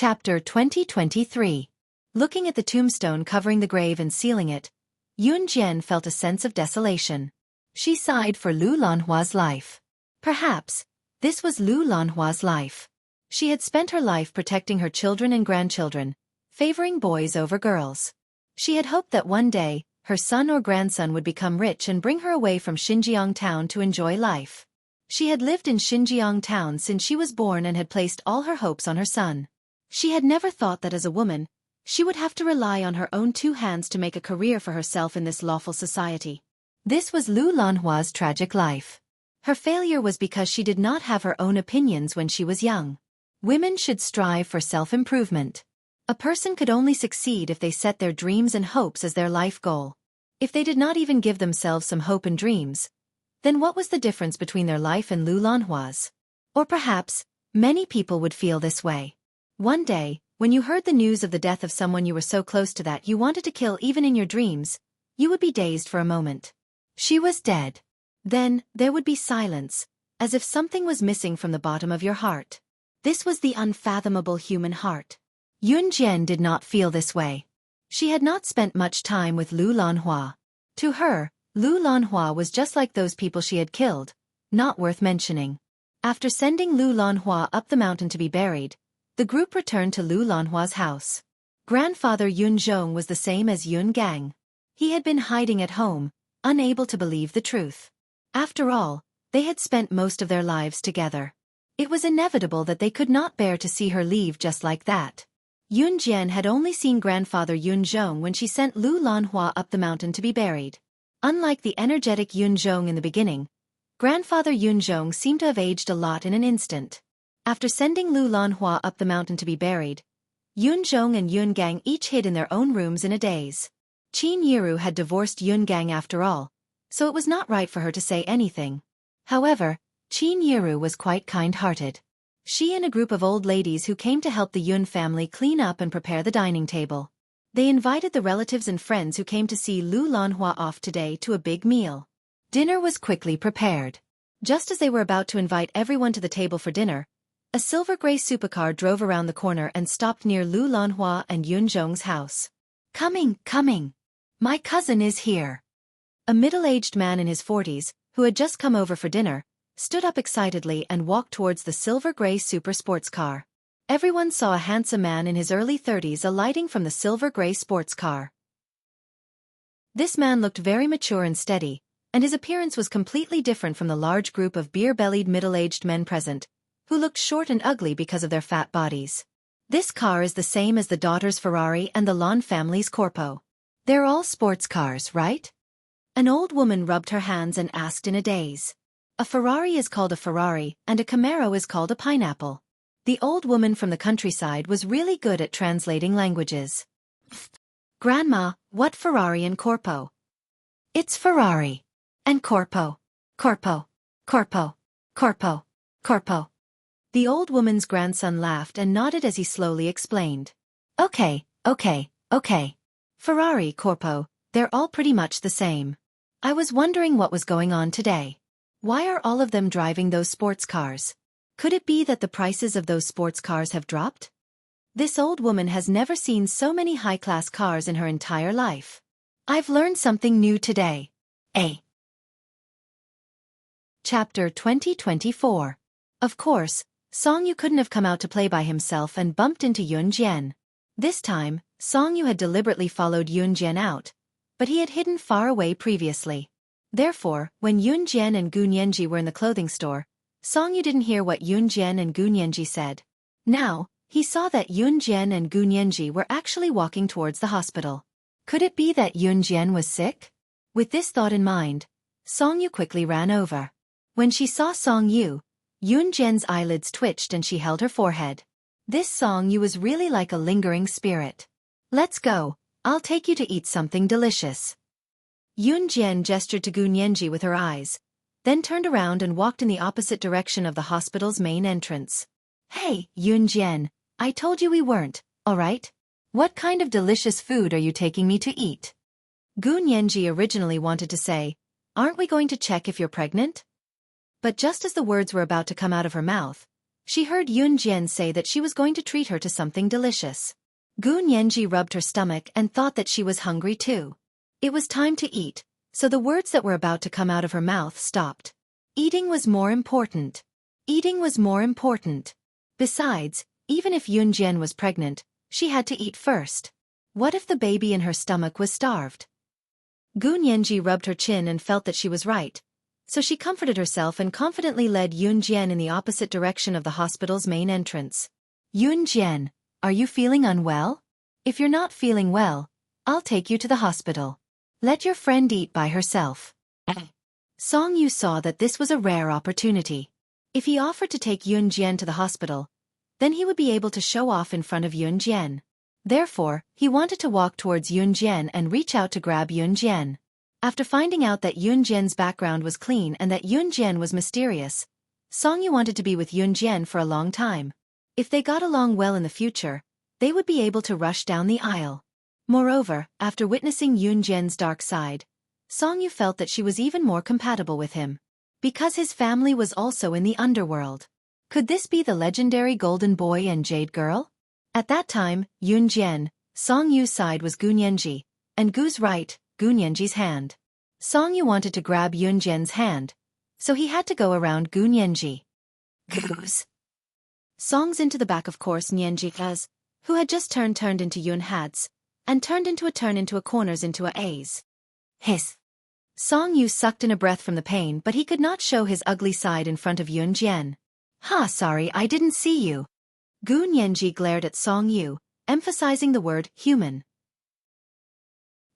Chapter 2023. Looking at the tombstone covering the grave and sealing it, Yun Jian felt a sense of desolation. She sighed for Lu Lanhua's life. Perhaps, this was Lu Lanhua's life. She had spent her life protecting her children and grandchildren, favoring boys over girls. She had hoped that one day, her son or grandson would become rich and bring her away from Xinjiang town to enjoy life. She had lived in Xinjiang town since she was born and had placed all her hopes on her son. She had never thought that as a woman, she would have to rely on her own two hands to make a career for herself in this lawful society. This was Lu Lanhua's tragic life. Her failure was because she did not have her own opinions when she was young. Women should strive for self-improvement. A person could only succeed if they set their dreams and hopes as their life goal. If they did not even give themselves some hope and dreams, then what was the difference between their life and Lu Lanhua's? Or perhaps, many people would feel this way. One day, when you heard the news of the death of someone you were so close to that you wanted to kill even in your dreams, you would be dazed for a moment. She was dead. Then, there would be silence, as if something was missing from the bottom of your heart. This was the unfathomable human heart. Yun Jian did not feel this way. She had not spent much time with Lu Lanhua. To her, Lu Lanhua was just like those people she had killed, not worth mentioning. After sending Lu Lanhua up the mountain to be buried, the group returned to Lu Lanhua's house. Grandfather Yun Zhong was the same as Yun Gang. He had been hiding at home, unable to believe the truth. After all, they had spent most of their lives together. It was inevitable that they could not bear to see her leave just like that. Yun Jian had only seen grandfather Yun Zhong when she sent Lu Lanhua up the mountain to be buried. Unlike the energetic Yun Zhong in the beginning, grandfather Yun Zhong seemed to have aged a lot in an instant. After sending Lu Lanhua up the mountain to be buried, Yun Zhong and Yun Gang each hid in their own rooms in a daze. Qin Yiru had divorced Yun Gang after all, so it was not right for her to say anything. However, Qin Yiru was quite kind-hearted. She and a group of old ladies who came to help the Yun family clean up and prepare the dining table. They invited the relatives and friends who came to see Lu Lanhua off today to a big meal. Dinner was quickly prepared. Just as they were about to invite everyone to the table for dinner, a silver-gray supercar drove around the corner and stopped near Lu Lanhua and Yun Zhong's house. Coming. My cousin is here. A middle-aged man in his 40s, who had just come over for dinner, stood up excitedly and walked towards the silver-gray super sports car. Everyone saw a handsome man in his early 30s alighting from the silver-gray sports car. This man looked very mature and steady, and his appearance was completely different from the large group of beer-bellied middle-aged men present, who looked short and ugly because of their fat bodies. This car is the same as the daughter's Ferrari and the Lan family's Corpo. They're all sports cars, right? An old woman rubbed her hands and asked in a daze. A Ferrari is called a Ferrari, and a Camaro is called a pineapple. The old woman from the countryside was really good at translating languages. Grandma, what Ferrari and Corpo? It's Ferrari. And Corpo. Corpo. The old woman's grandson laughed and nodded as he slowly explained. Okay. Ferrari, Corpo, they're all pretty much the same. I was wondering what was going on today. Why are all of them driving those sports cars? Could it be that the prices of those sports cars have dropped? This old woman has never seen so many high-class cars in her entire life. I've learned something new today. Chapter 2024. Of course, Song Yu couldn't have come out to play by himself and bumped into Yun Jian. This time, Song Yu had deliberately followed Yun Jian out, but he had hidden far away previously. Therefore, when Yun Jian and Gu Nianji were in the clothing store, Song Yu didn't hear what Yun Jian and Gu Nianji said. Now, he saw that Yun Jian and Gu Nianji were actually walking towards the hospital. Could it be that Yun Jian was sick? With this thought in mind, Song Yu quickly ran over. When she saw Song Yu, Yun Jian's eyelids twitched and she held her forehead. This Song Yu was really like a lingering spirit. Let's go, I'll take you to eat something delicious. Yun Jian gestured to Gu Nianji with her eyes, then turned around and walked in the opposite direction of the hospital's main entrance. Hey, Yun Jian, I told you we weren't, alright? What kind of delicious food are you taking me to eat? Gu Nianji originally wanted to say, aren't we going to check if you're pregnant? But just as the words were about to come out of her mouth, She heard Yun Jian say that she was going to treat her to something delicious. Gu Nianji rubbed her stomach and thought that she was hungry too. It was time to eat, so the words that were about to come out of her mouth stopped. Eating was more important. Eating was more important. Besides, even if Yun Jian was pregnant, she had to eat first. What if the baby in her stomach was starved? Gu Nianji rubbed her chin and felt that she was right, so she comforted herself and confidently led Yun Jian in the opposite direction of the hospital's main entrance. Yun Jian, are you feeling unwell? If you're not feeling well, I'll take you to the hospital. Let your friend eat by herself. Song Yu saw that this was a rare opportunity. If he offered to take Yun Jian to the hospital, then he would be able to show off in front of Yun Jian. Therefore, he wanted to walk towards Yun Jian and reach out to grab Yun Jian. After finding out that Yun Jian's background was clean and that Yun Jian was mysterious, Song Yu wanted to be with Yun Jian for a long time. If they got along well in the future, they would be able to rush down the aisle. Moreover, after witnessing Yun Jian's dark side, Song Yu felt that she was even more compatible with him. Because his family was also in the underworld. Could this be the legendary Golden Boy and Jade Girl? At that time, Yun Jian, Song Yu's side was Gu Nianji, and Gu's right, Gu Nianji's hand. Song Yu wanted to grab Yun Jian's hand, so he had to go around Gu Nianji. Gu's. Song's into the back of course Nianji who had just turned into Yun Had's, and turned into a corners into a A's. Hiss. Song Yu sucked in a breath from the pain, but he could not show his ugly side in front of Yun Jian. Sorry, I didn't see you. Gu Nianji glared at Song Yu, emphasizing the word human.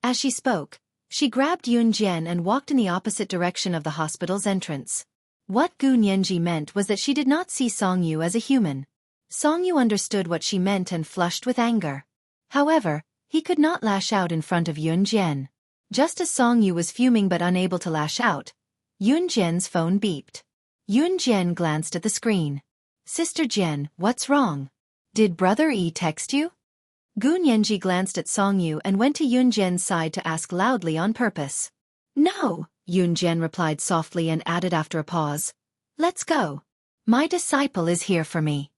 As she spoke, she grabbed Yun Jian and walked in the opposite direction of the hospital's entrance. What Gu Nianji meant was that she did not see Song Yu as a human. Song Yu understood what she meant and flushed with anger. However, he could not lash out in front of Yun Jian. Just as Song Yu was fuming but unable to lash out, Yun Jian's phone beeped. Yun Jian glanced at the screen. Sister Jian, what's wrong? Did Brother Yi text you? Gu Nianji glanced at Song Yu and went to Yun Jian's side to ask loudly on purpose. No, Yun Jian replied softly and added after a pause. Let's go. My disciple is here for me.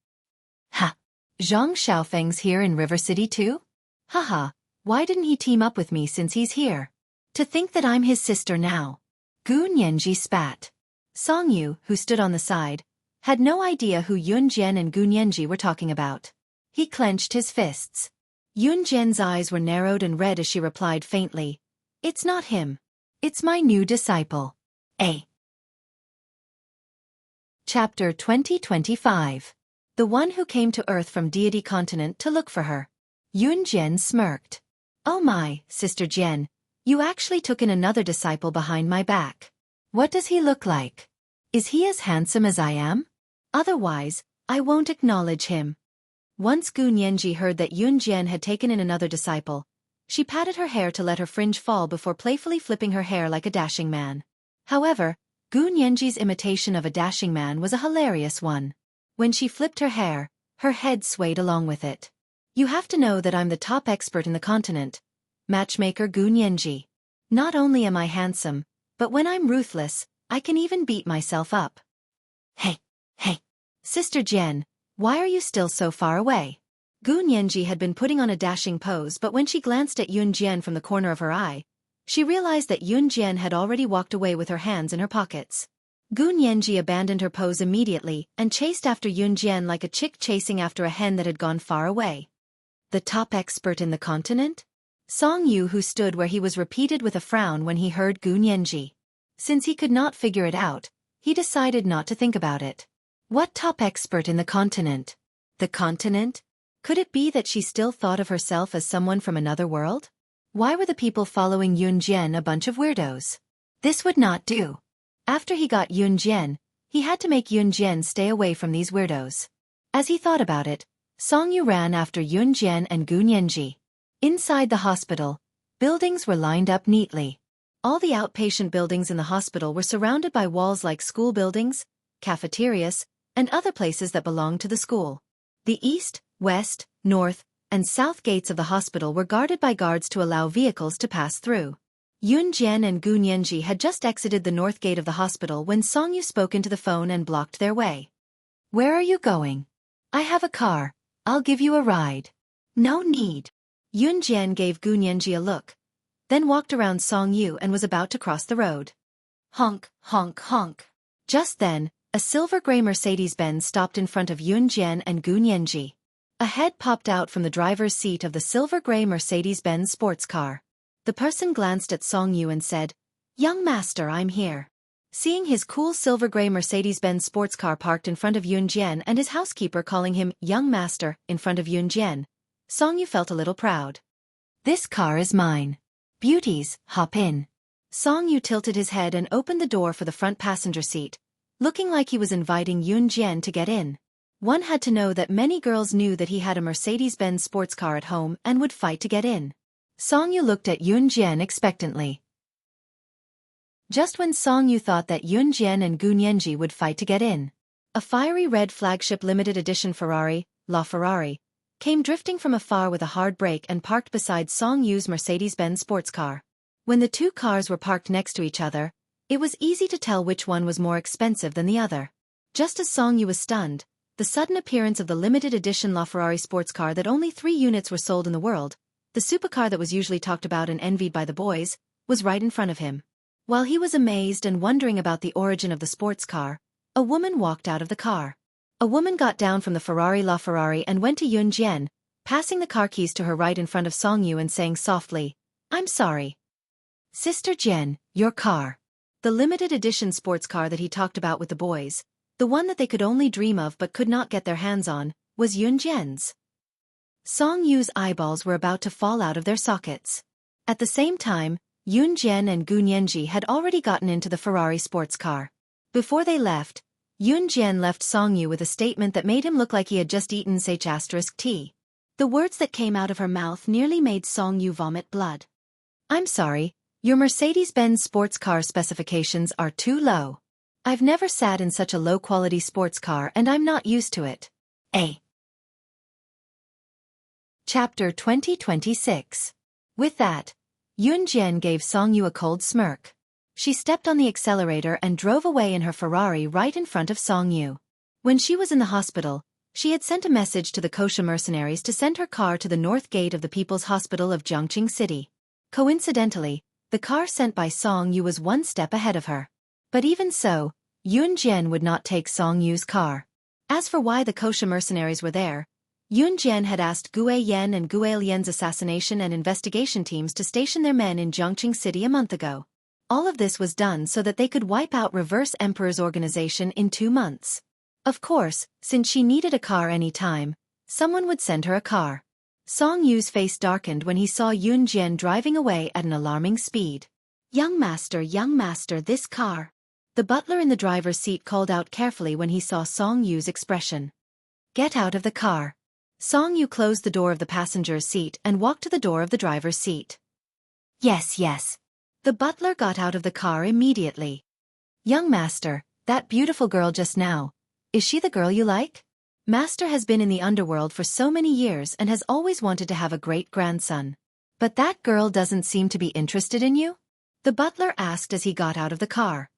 Ha! Zhang Xiaofeng's here in River City too? Haha, why didn't he team up with me since he's here? To think that I'm his sister now. Gu Nianji spat. Song Yu, who stood on the side, had no idea who Yun Jian and Gu Nianji were talking about. He clenched his fists. Yun Jian's eyes were narrowed and red as she replied faintly. It's not him. It's my new disciple. Chapter 2025. The one who came to Earth from Deity Continent to look for her. Yun Jian smirked. Oh my, Sister Jian, you actually took in another disciple behind my back. What does he look like? Is he as handsome as I am? Otherwise, I won't acknowledge him. Once Gu Nianji heard that Yun Jian had taken in another disciple, she patted her hair to let her fringe fall before playfully flipping her hair like a dashing man. However, Gu Nianji's imitation of a dashing man was a hilarious one. When she flipped her hair, her head swayed along with it. You have to know that I'm the top expert in the continent. Matchmaker Gu Nianji. Not only am I handsome, but when I'm ruthless, I can even beat myself up. Hey, Sister Jian, why are you still so far away? Gu Nianji had been putting on a dashing pose, but when she glanced at Yun Jian from the corner of her eye, she realized that Yun Jian had already walked away with her hands in her pockets. Gu Nianji abandoned her pose immediately and chased after Yun Jian like a chick chasing after a hen that had gone far away. The top expert in the continent? Song Yu, who stood where he was, repeated with a frown when he heard Gu Nianji. Since he could not figure it out, he decided not to think about it. What top expert in the continent? The continent? Could it be that she still thought of herself as someone from another world? Why were the people following Yun Jian a bunch of weirdos? This would not do. After he got Yun Jian, he had to make Yun Jian stay away from these weirdos. As he thought about it, Song Yu ran after Yun Jian and Gu Nianji. Inside the hospital, buildings were lined up neatly. All the outpatient buildings in the hospital were surrounded by walls like school buildings, cafeterias, and other places that belonged to the school. The east, west, north, and south gates of the hospital were guarded by guards to allow vehicles to pass through. Yun Jian and Gu Nianji had just exited the north gate of the hospital when Song Yu spoke into the phone and blocked their way. Where are you going? I have a car. I'll give you a ride. No need. Yun Jian gave Gu Nianji a look, then walked around Song Yu and was about to cross the road. Honk, honk, honk. Just then, a silver-gray Mercedes-Benz stopped in front of Yun Jian and Gu Nianji. A head popped out from the driver's seat of the silver-gray Mercedes-Benz sports car. The person glanced at Song Yu and said, "Young master, I'm here." Seeing his cool silver-gray Mercedes-Benz sports car parked in front of Yun Jian and his housekeeper calling him young master in front of Yun Jian, Song Yu felt a little proud. "This car is mine. Beauties, hop in." Song Yu tilted his head and opened the door for the front passenger seat, looking like he was inviting Yun Jian to get in. One had to know that many girls knew that he had a Mercedes-Benz sports car at home and would fight to get in. Song Yu looked at Yun Jian expectantly. Just when Song Yu thought that Yun Jian and Gu Nianji would fight to get in, a fiery red flagship limited edition Ferrari, LaFerrari, came drifting from afar with a hard brake and parked beside Song Yu's Mercedes-Benz sports car. When the two cars were parked next to each other, it was easy to tell which one was more expensive than the other. Just as Song Yu was stunned, the sudden appearance of the limited edition LaFerrari sports car that only 3 units were sold in the world, the supercar that was usually talked about and envied by the boys, was right in front of him. While he was amazed and wondering about the origin of the sports car, a woman walked out of the car. A woman got down from the Ferrari LaFerrari and went to Yun Jian, passing the car keys to her right in front of Song Yu and saying softly, "I'm sorry. Sister Jian, your car." The limited edition sports car that he talked about with the boys, the one that they could only dream of but could not get their hands on, was Yun Jian's. Song Yu's eyeballs were about to fall out of their sockets. At the same time, Yun Jian and Gu Nianji had already gotten into the Ferrari sports car. Before they left, Yun Jian left Song Yu with a statement that made him look like he had just eaten **tea. The words that came out of her mouth nearly made Song Yu vomit blood. "I'm sorry, your Mercedes-Benz sports car specifications are too low. I've never sat in such a low-quality sports car and I'm not used to it." Chapter 2026. With that, Yun Jian gave Song Yu a cold smirk. She stepped on the accelerator and drove away in her Ferrari right in front of Song Yu. When she was in the hospital, she had sent a message to the kosher mercenaries to send her car to the north gate of the People's Hospital of Zhongqing City. Coincidentally, the car sent by Song Yu was 1 step ahead of her. But even so, Yun Jian would not take Song Yu's car. As for why the kosher mercenaries were there, Yun Jian had asked Gue Yan and Gue Lian's assassination and investigation teams to station their men in Zhongqing City a month ago. All of this was done so that they could wipe out Reverse Emperor's organization in 2 months. Of course, since she needed a car any time, someone would send her a car. Song Yu's face darkened when he saw Yun Jian driving away at an alarming speed. young master, this car." The butler in the driver's seat called out carefully when he saw Song Yu's expression. "Get out of the car." Song Yu closed the door of the passenger's seat and walked to the door of the driver's seat. Yes. The butler got out of the car immediately. "Young master, that beautiful girl just now, is she the girl you like? Master has been in the underworld for so many years and has always wanted to have a great-grandson. But that girl doesn't seem to be interested in you?" The butler asked as he got out of the car.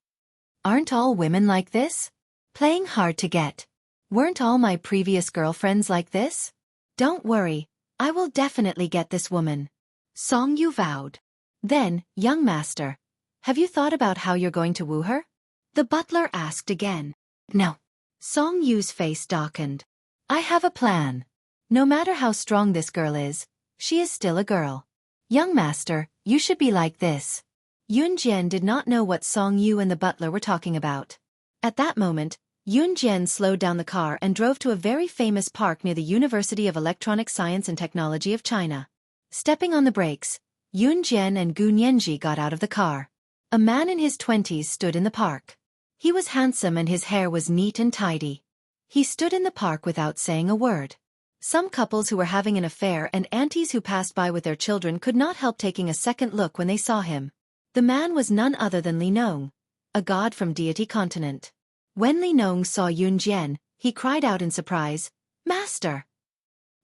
"Aren't all women like this? Playing hard to get? Weren't all my previous girlfriends like this? Don't worry, I will definitely get this woman," Song Yu vowed. "Then, young master, have you thought about how you're going to woo her?" The butler asked again. "No." Song Yu's face darkened. "I have a plan. No matter how strong this girl is, she is still a girl. Young master, you should be like this." Yun Jian did not know what Song Yu and the butler were talking about. At that moment, Yun Jian slowed down the car and drove to a very famous park near the University of Electronic Science and Technology of China. Stepping on the brakes, Yun Jian and Gu Nianji got out of the car. A man in his 20s stood in the park. He was handsome and his hair was neat and tidy. He stood in the park without saying a word. Some couples who were having an affair and aunties who passed by with their children could not help taking a second look when they saw him. The man was none other than Li Nong, a god from Deity Continent. When Li Nong saw Yun Jian, he cried out in surprise, "Master!"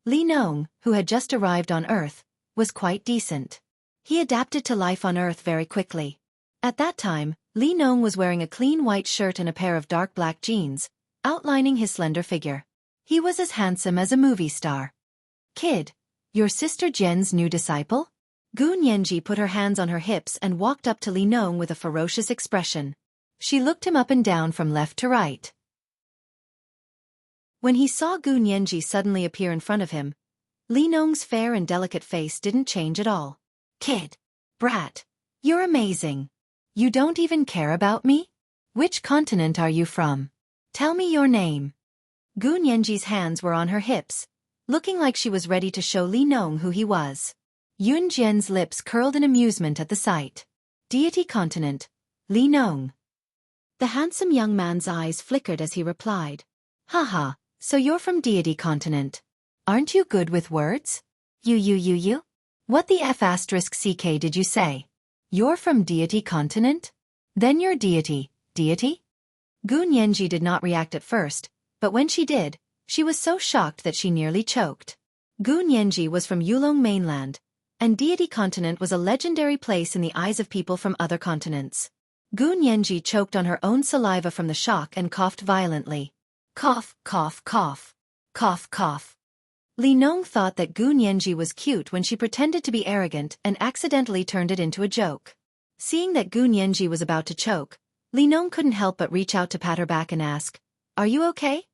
Li Nong, who had just arrived on Earth, was quite decent. He adapted to life on Earth very quickly. At that time, Li Nong was wearing a clean white shirt and a pair of dark black jeans, outlining his slender figure. He was as handsome as a movie star. Kid, your sister Jen's new disciple? Gu Nianji put her hands on her hips and walked up to Li Nong with a ferocious expression. She looked him up and down from left to right. When he saw Gu Nianji suddenly appear in front of him, Li Nong's fair and delicate face didn't change at all. Kid. Brat. You're amazing. You don't even care about me? Which continent are you from? Tell me your name. Gu Nianji's hands were on her hips, looking like she was ready to show Li Nong who he was. Yun Jian's lips curled in amusement at the sight. Deity continent. Li Nong. The handsome young man's eyes flickered as he replied. Haha, so you're from Deity continent. Aren't you good with words? You. What the F***ck did you say? You're from Deity continent? Then you're deity. Deity? Gu Nianji did not react at first, but when she did, she was so shocked that she nearly choked. Gu Nianji was from Yulong mainland, and Deity continent was a legendary place in the eyes of people from other continents. Gu Nianji choked on her own saliva from the shock and coughed violently. Cough, cough, cough. Cough, cough. Li Nong thought that Gu Nianji was cute when she pretended to be arrogant and accidentally turned it into a joke. Seeing that Gu Nianji was about to choke, Li Nong couldn't help but reach out to pat her back and ask, "Are you okay?"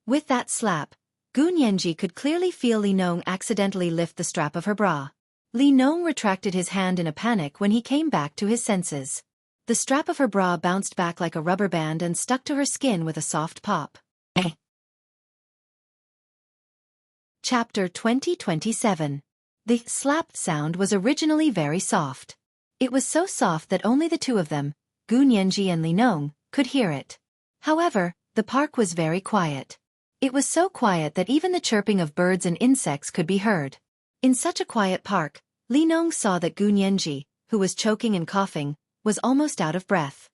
With that slap, Gu Nianji could clearly feel Li Nong accidentally lift the strap of her bra. Li Nong retracted his hand in a panic when he came back to his senses. The strap of her bra bounced back like a rubber band and stuck to her skin with a soft pop. Chapter 2027. The slap sound was originally very soft. It was so soft that only the two of them, Gu Nianji and Li Nong, could hear it. However, the park was very quiet. It was so quiet that even the chirping of birds and insects could be heard. In such a quiet park, Li Nong saw that Gu Nianji, who was choking and coughing, was almost out of breath.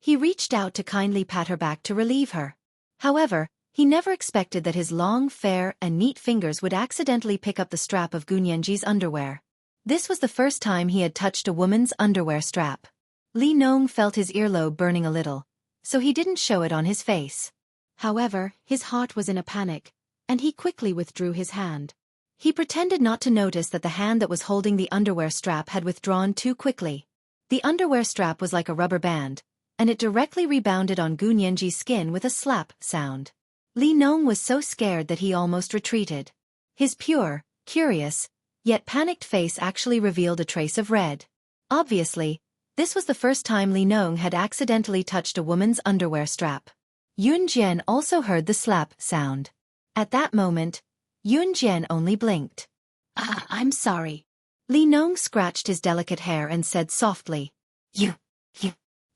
He reached out to kindly pat her back to relieve her. However, he never expected that his long, fair, and neat fingers would accidentally pick up the strap of Gu Nianji's underwear. This was the first time he had touched a woman's underwear strap. Li Nong felt his earlobe burning a little, so he didn't show it on his face. However, his heart was in a panic, and he quickly withdrew his hand. He pretended not to notice that the hand that was holding the underwear strap had withdrawn too quickly. The underwear strap was like a rubber band, and it directly rebounded on Gu Nianji's skin with a slap sound. Li Nong was so scared that he almost retreated. His pure, curious, yet panicked face actually revealed a trace of red. Obviously, this was the first time Li Nong had accidentally touched a woman's underwear strap. Yun Jian also heard the slap sound. At that moment, Yun Jian only blinked. I'm sorry. Li Nong scratched his delicate hair and said softly, You.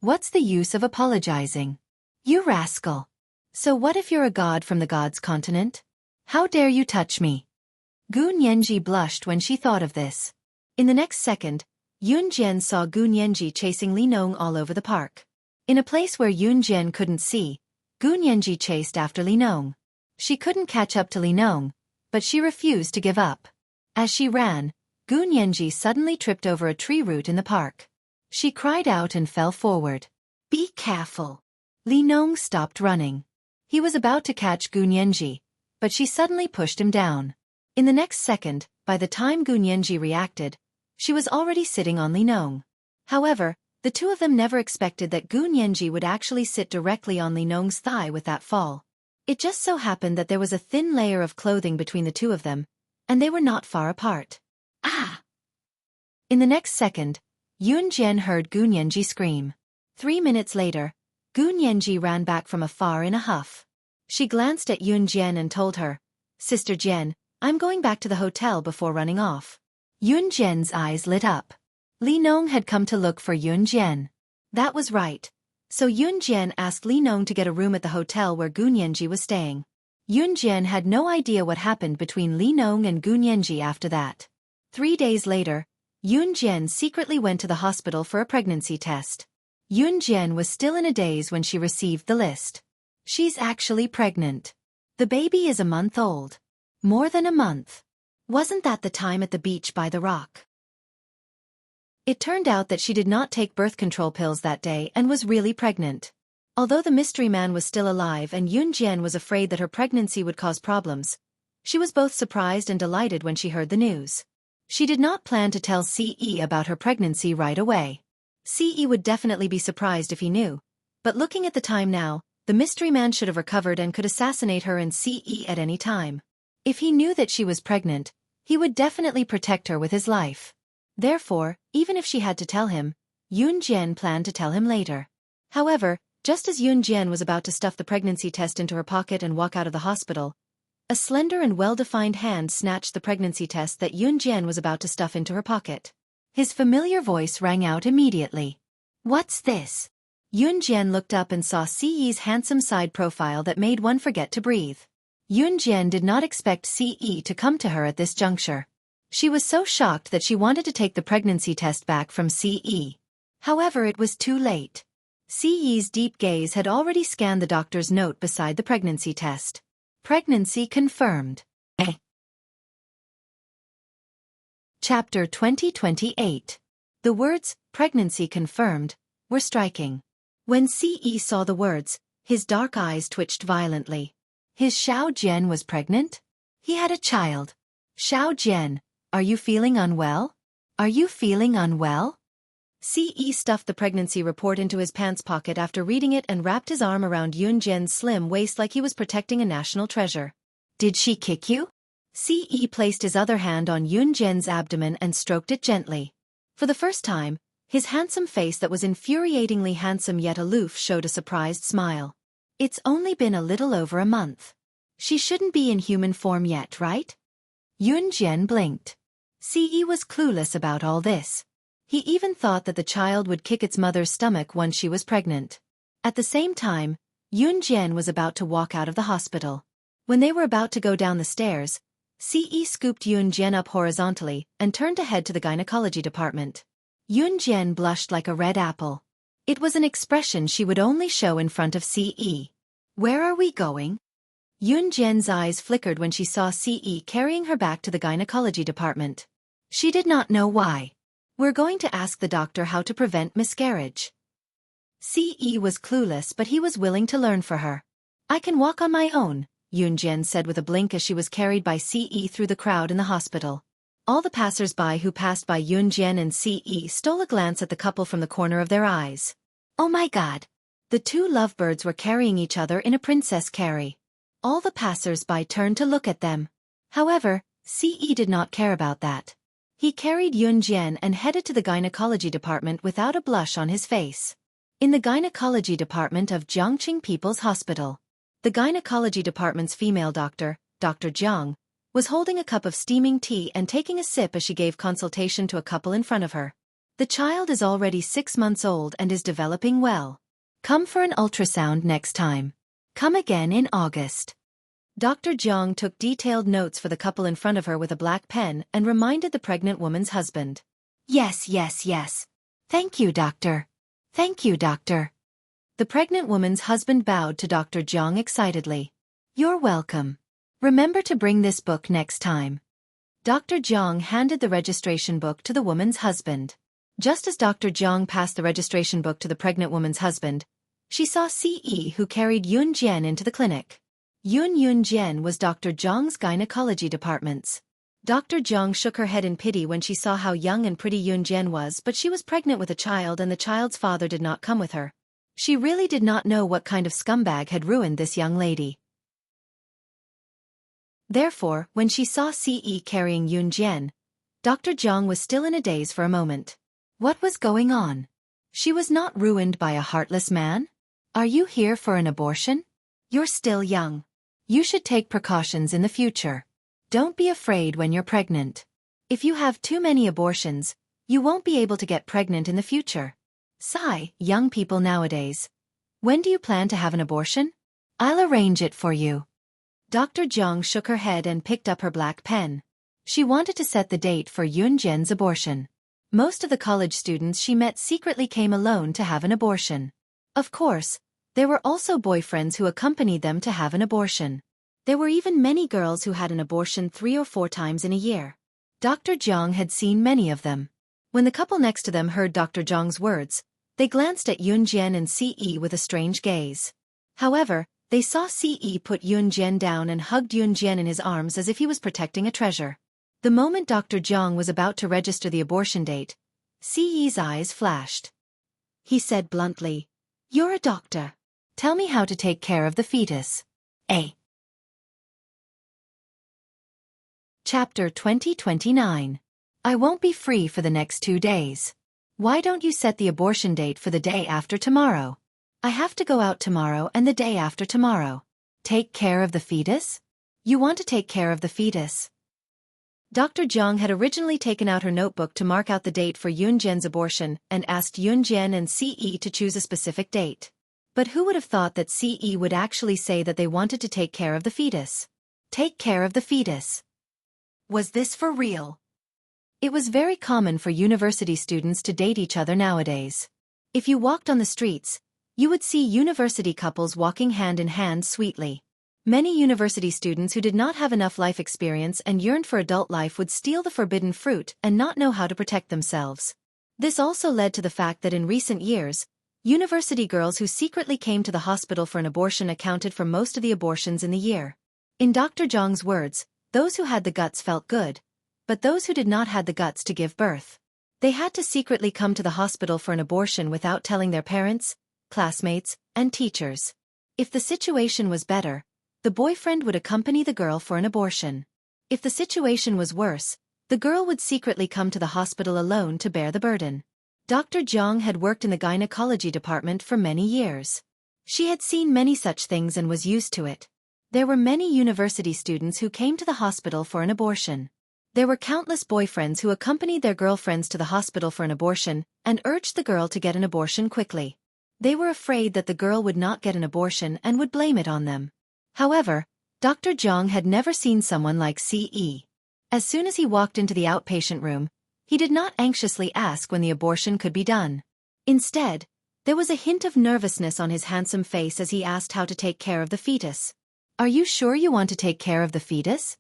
What's the use of apologizing? You rascal. So what if you're a god from the gods' continent? How dare you touch me? Gu Nianji blushed when she thought of this. In the next second, Yun Jian saw Gu Nianji chasing Li Nong all over the park. In a place where Yun Jian couldn't see, Gu Nianji chased after Li Nong. She couldn't catch up to Li Nong, but she refused to give up. As she ran, Gu Nianji suddenly tripped over a tree root in the park. She cried out and fell forward. Be careful. Li Nong stopped running. He was about to catch Gu Nianji, but she suddenly pushed him down. In the next second, by the time Gu Nianji reacted, she was already sitting on Li Nong. However, the two of them never expected that Gu Nianji would actually sit directly on Li Nong's thigh with that fall. It just so happened that there was a thin layer of clothing between the two of them, and they were not far apart. Ah! In the next second, Yun Jian heard Gu Nianji scream. 3 minutes later, Gu Nianji ran back from afar in a huff. She glanced at Yun Jian and told her, Sister Jian, I'm going back to the hotel before running off. Yun Jian's eyes lit up. Li Nong had come to look for Yun Jian. That was right. So Yun Jian asked Li Nong to get a room at the hotel where Gu Nianji was staying. Yun Jian had no idea what happened between Li Nong and Gu Nianji after that. 3 days later, Yun Jian secretly went to the hospital for a pregnancy test. Yun Jian was still in a daze when she received the list. She's actually pregnant. The baby is a month old. More than a month. Wasn't that the time at the beach by the rock? It turned out that she did not take birth control pills that day and was really pregnant. Although the mystery man was still alive and Yun Jian was afraid that her pregnancy would cause problems, she was both surprised and delighted when she heard the news. She did not plan to tell Ce about her pregnancy right away. Ce would definitely be surprised if he knew, but looking at the time now, the mystery man should have recovered and could assassinate her and Ce at any time. If he knew that she was pregnant, he would definitely protect her with his life. Therefore, even if she had to tell him, Yun Jian planned to tell him later. However, just as Yun Jian was about to stuff the pregnancy test into her pocket and walk out of the hospital, a slender and well-defined hand snatched the pregnancy test that Yun Jian was about to stuff into her pocket. His familiar voice rang out immediately. "What's this?" Yun Jian looked up and saw Ce's handsome side profile that made one forget to breathe. Yun Jian did not expect Ce to come to her at this juncture. She was so shocked that she wanted to take the pregnancy test back from Ce. However, it was too late. Ce's deep gaze had already scanned the doctor's note beside the pregnancy test. Pregnancy confirmed. Chapter 2028. The words, "pregnancy confirmed," were striking. When Ce saw the words, his dark eyes twitched violently. His Xiao Jian was pregnant? He had a child. Xiao Jian, are you feeling unwell? Are you feeling unwell? Ce stuffed the pregnancy report into his pants pocket after reading it and wrapped his arm around Yun Jian's slim waist like he was protecting a national treasure. Did she kick you? Ce placed his other hand on Yun Jian's abdomen and stroked it gently. For the first time, his handsome face that was infuriatingly handsome yet aloof showed a surprised smile. It's only been a little over a month. She shouldn't be in human form yet, right? Yun Jian blinked. Ce was clueless about all this. He even thought that the child would kick its mother's stomach once she was pregnant. At the same time, Yun Jian was about to walk out of the hospital. When they were about to go down the stairs, Ce scooped Yun Jian up horizontally and turned to head to the gynecology department. Yun Jian blushed like a red apple. It was an expression she would only show in front of Ce. Where are we going? Yun Jian's eyes flickered when she saw Ce carrying her back to the gynecology department. She did not know why. We're going to ask the doctor how to prevent miscarriage. Ce was clueless, but he was willing to learn for her. I can walk on my own, Yun Jian said with a blink as she was carried by Ce through the crowd in the hospital. All the passers-by who passed by Yun Jian and Ce stole a glance at the couple from the corner of their eyes. Oh my god! The two lovebirds were carrying each other in a princess carry. All the passers-by turned to look at them. However, Ce did not care about that. He carried Yun Jian and headed to the gynecology department without a blush on his face. In the gynecology department of Jiangqing People's Hospital, the gynecology department's female doctor, Dr. Jiang, was holding a cup of steaming tea and taking a sip as she gave consultation to a couple in front of her. The child is already 6 months old and is developing well. Come for an ultrasound next time. Come again in August. Dr. Jiang took detailed notes for the couple in front of her with a black pen and reminded the pregnant woman's husband. Yes, yes, yes. Thank you, doctor. Thank you, doctor. The pregnant woman's husband bowed to Dr. Jiang excitedly. You're welcome. Remember to bring this book next time. Dr. Jiang handed the registration book to the woman's husband. Just as Dr. Jiang passed the registration book to the pregnant woman's husband, she saw Ce who carried Yun Jian into the clinic. Yun Jian was Dr. Jiang's gynecology department's. Dr. Jiang shook her head in pity when she saw how young and pretty Yun Jian was, but she was pregnant with a child and the child's father did not come with her. She really did not know what kind of scumbag had ruined this young lady. Therefore, when she saw Ce carrying Yun Jian, Dr. Jiang was still in a daze for a moment. What was going on? She was not ruined by a heartless man? Are you here for an abortion? You're still young. You should take precautions in the future. Don't be afraid when you're pregnant. If you have too many abortions, you won't be able to get pregnant in the future. Sigh, young people nowadays. When do you plan to have an abortion? I'll arrange it for you. Dr. Jiang shook her head and picked up her black pen. She wanted to set the date for Yun Jian's abortion. Most of the college students she met secretly came alone to have an abortion. Of course, there were also boyfriends who accompanied them to have an abortion. There were even many girls who had an abortion 3 or 4 times in a year. Dr. Jiang had seen many of them. When the couple next to them heard Dr. Jiang's words, They glanced at Yunjian and Ce with a strange gaze. However, they saw Ce put Yunjian down and hugged Yunjian in his arms as if he was protecting a treasure. The moment Dr. Jiang was about to register the abortion date, Ce's eyes flashed. He said bluntly, "You're a doctor. Tell me how to take care of the fetus." A. Chapter 2029. I won't be free for the next 2 days. Why don't you set the abortion date for the day after tomorrow? I have to go out tomorrow and the day after tomorrow. Take care of the fetus? You want to take care of the fetus? Dr. Jiang had originally taken out her notebook to mark out the date for Yunjian's abortion and asked Yunjian and Ce to choose a specific date. But who would have thought that Ce would actually say that they wanted to take care of the fetus? Take care of the fetus. Was this for real? It was very common for university students to date each other nowadays. If you walked on the streets, you would see university couples walking hand in hand sweetly. Many university students who did not have enough life experience and yearned for adult life would steal the forbidden fruit and not know how to protect themselves. This also led to the fact that in recent years, university girls who secretly came to the hospital for an abortion accounted for most of the abortions in the year. In Dr. Jiang's words, those who had the guts felt good, but those who did not had the guts to give birth. They had to secretly come to the hospital for an abortion without telling their parents, classmates, and teachers. If the situation was better, the boyfriend would accompany the girl for an abortion. If the situation was worse, the girl would secretly come to the hospital alone to bear the burden. Dr. Jiang had worked in the gynecology department for many years. She had seen many such things and was used to it. There were many university students who came to the hospital for an abortion. There were countless boyfriends who accompanied their girlfriends to the hospital for an abortion and urged the girl to get an abortion quickly. They were afraid that the girl would not get an abortion and would blame it on them. However, Dr. Jiang had never seen someone like Ce. As soon as he walked into the outpatient room, he did not anxiously ask when the abortion could be done. Instead, there was a hint of nervousness on his handsome face as he asked how to take care of the fetus. "Are you sure you want to take care of the fetus?"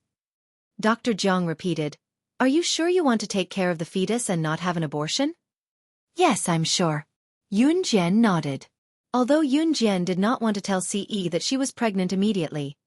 Dr. Jiang repeated, "Are you sure you want to take care of the fetus and not have an abortion?" "Yes, I'm sure." Yunjian nodded. Although Yunjian did not want to tell Ce that she was pregnant immediately,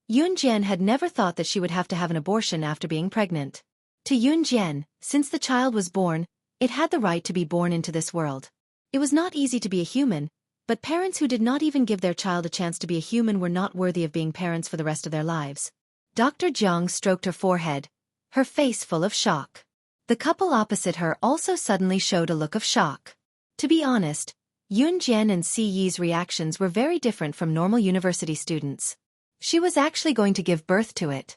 Yunjian had never thought that she would have to have an abortion after being pregnant. To Yunjian, since the child was born, it had the right to be born into this world. It was not easy to be a human, but parents who did not even give their child a chance to be a human were not worthy of being parents for the rest of their lives. Dr. Jiang stroked her forehead, her face full of shock. The couple opposite her also suddenly showed a look of shock. To be honest, Yunjian and Ce's reactions were very different from normal university students. She was actually going to give birth to it.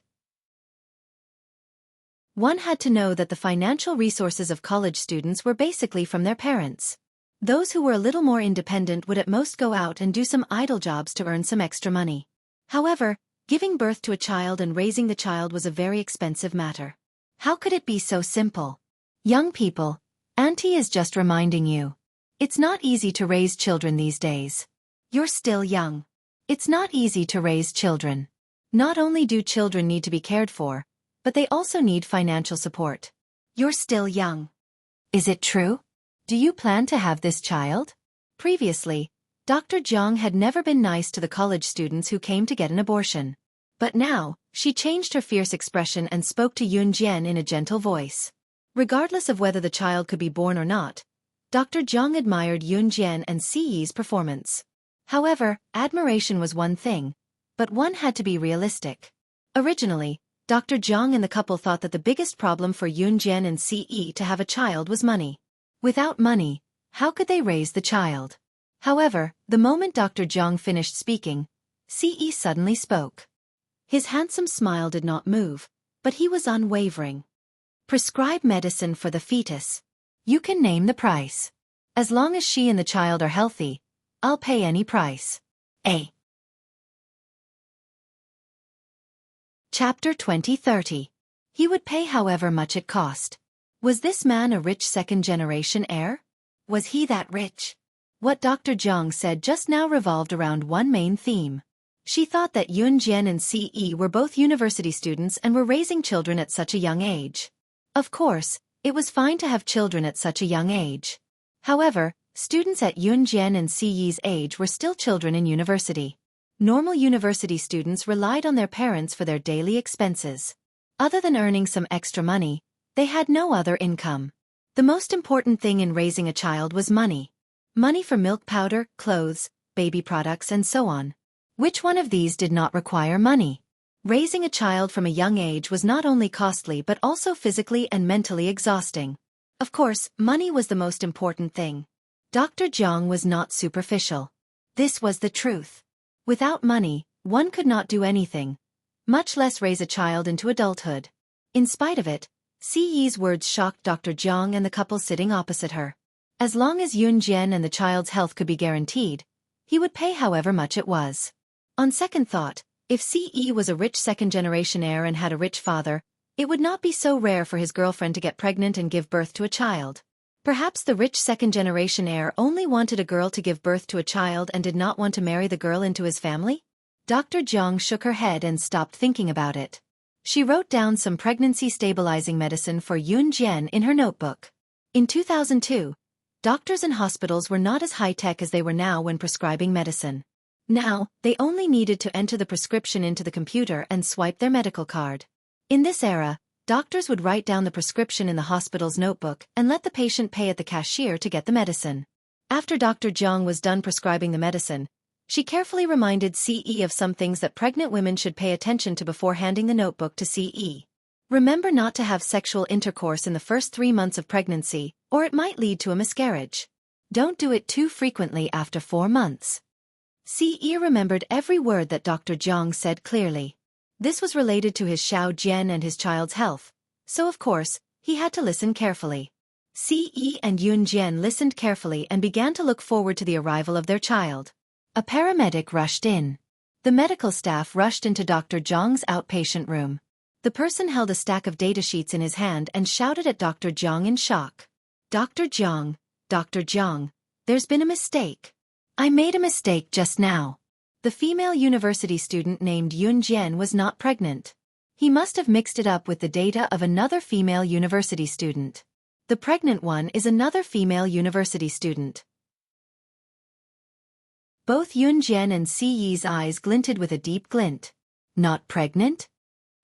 One had to know that the financial resources of college students were basically from their parents. Those who were a little more independent would at most go out and do some idle jobs to earn some extra money. However, giving birth to a child and raising the child was a very expensive matter. How could it be so simple? Young people, Auntie is just reminding you. It's not easy to raise children these days. You're still young. It's not easy to raise children. Not only do children need to be cared for, but they also need financial support. You're still young. Is it true? Do you plan to have this child? Previously, Dr. Jiang had never been nice to the college students who came to get an abortion. But now, she changed her fierce expression and spoke to Yunjian in a gentle voice. Regardless of whether the child could be born or not, Dr. Jiang admired Yunjian and Ce's performance. However, admiration was one thing, but one had to be realistic. Originally, Dr. Jiang and the couple thought that the biggest problem for Yunjian and Ce to have a child was money. Without money, how could they raise the child? However, the moment Dr. Jiang finished speaking, Ce suddenly spoke. His handsome smile did not move, but he was unwavering. Prescribe medicine for the fetus. You can name the price. As long as she and the child are healthy, I'll pay any price. A. Chapter 2030. He would pay however much it cost. Was this man a rich second-generation heir? Was he that rich? What Dr. Jiang said just now revolved around one main theme. She thought that Yunjian and Ce were both university students and were raising children at such a young age. Of course, it was fine to have children at such a young age. However, Students at Yunjian and Siyi's age were still children in university. Normal university students relied on their parents for their daily expenses. Other than earning some extra money, they had no other income. The most important thing in raising a child was money. Money for milk powder, clothes, baby products, and so on. Which one of these did not require money? Raising a child from a young age was not only costly but also physically and mentally exhausting. Of course, money was the most important thing. Dr. Jiang was not superficial. This was the truth. Without money, one could not do anything, much less raise a child into adulthood. In spite of it, Siyi's words shocked Dr. Jiang and the couple sitting opposite her. As long as Yun Jian and the child's health could be guaranteed, he would pay however much it was. On second thought, if Siyi was a rich second-generation heir and had a rich father, it would not be so rare for his girlfriend to get pregnant and give birth to a child. Perhaps the rich second-generation heir only wanted a girl to give birth to a child and did not want to marry the girl into his family? Dr. Jiang shook her head and stopped thinking about it. She wrote down some pregnancy-stabilizing medicine for Yun Jian in her notebook. In 2002, doctors and hospitals were not as high-tech as they were now when prescribing medicine. Now, they only needed to enter the prescription into the computer and swipe their medical card. In this era, doctors would write down the prescription in the hospital's notebook and let the patient pay at the cashier to get the medicine. After Dr. Jiang was done prescribing the medicine, she carefully reminded Siyi of some things that pregnant women should pay attention to before handing the notebook to Siyi. Remember not to have sexual intercourse in the first 3 months of pregnancy, or it might lead to a miscarriage. Don't do it too frequently after 4 months. Siyi remembered every word that Dr. Jiang said clearly. This was related to his Xiao Jian and his child's health, so of course, he had to listen carefully. Siyi and Yun Jian listened carefully and began to look forward to the arrival of their child. A paramedic rushed in. The medical staff rushed into Dr. Jiang's outpatient room. The person held a stack of datasheets in his hand and shouted at Dr. Jiang in shock. Dr. Jiang, there's been a mistake. I made a mistake just now. The female university student named Yun Jian was not pregnant. He must have mixed it up with the data of another female university student. The pregnant one is another female university student. Both Yun Jian and Siyi's eyes glinted with a deep glint. Not pregnant?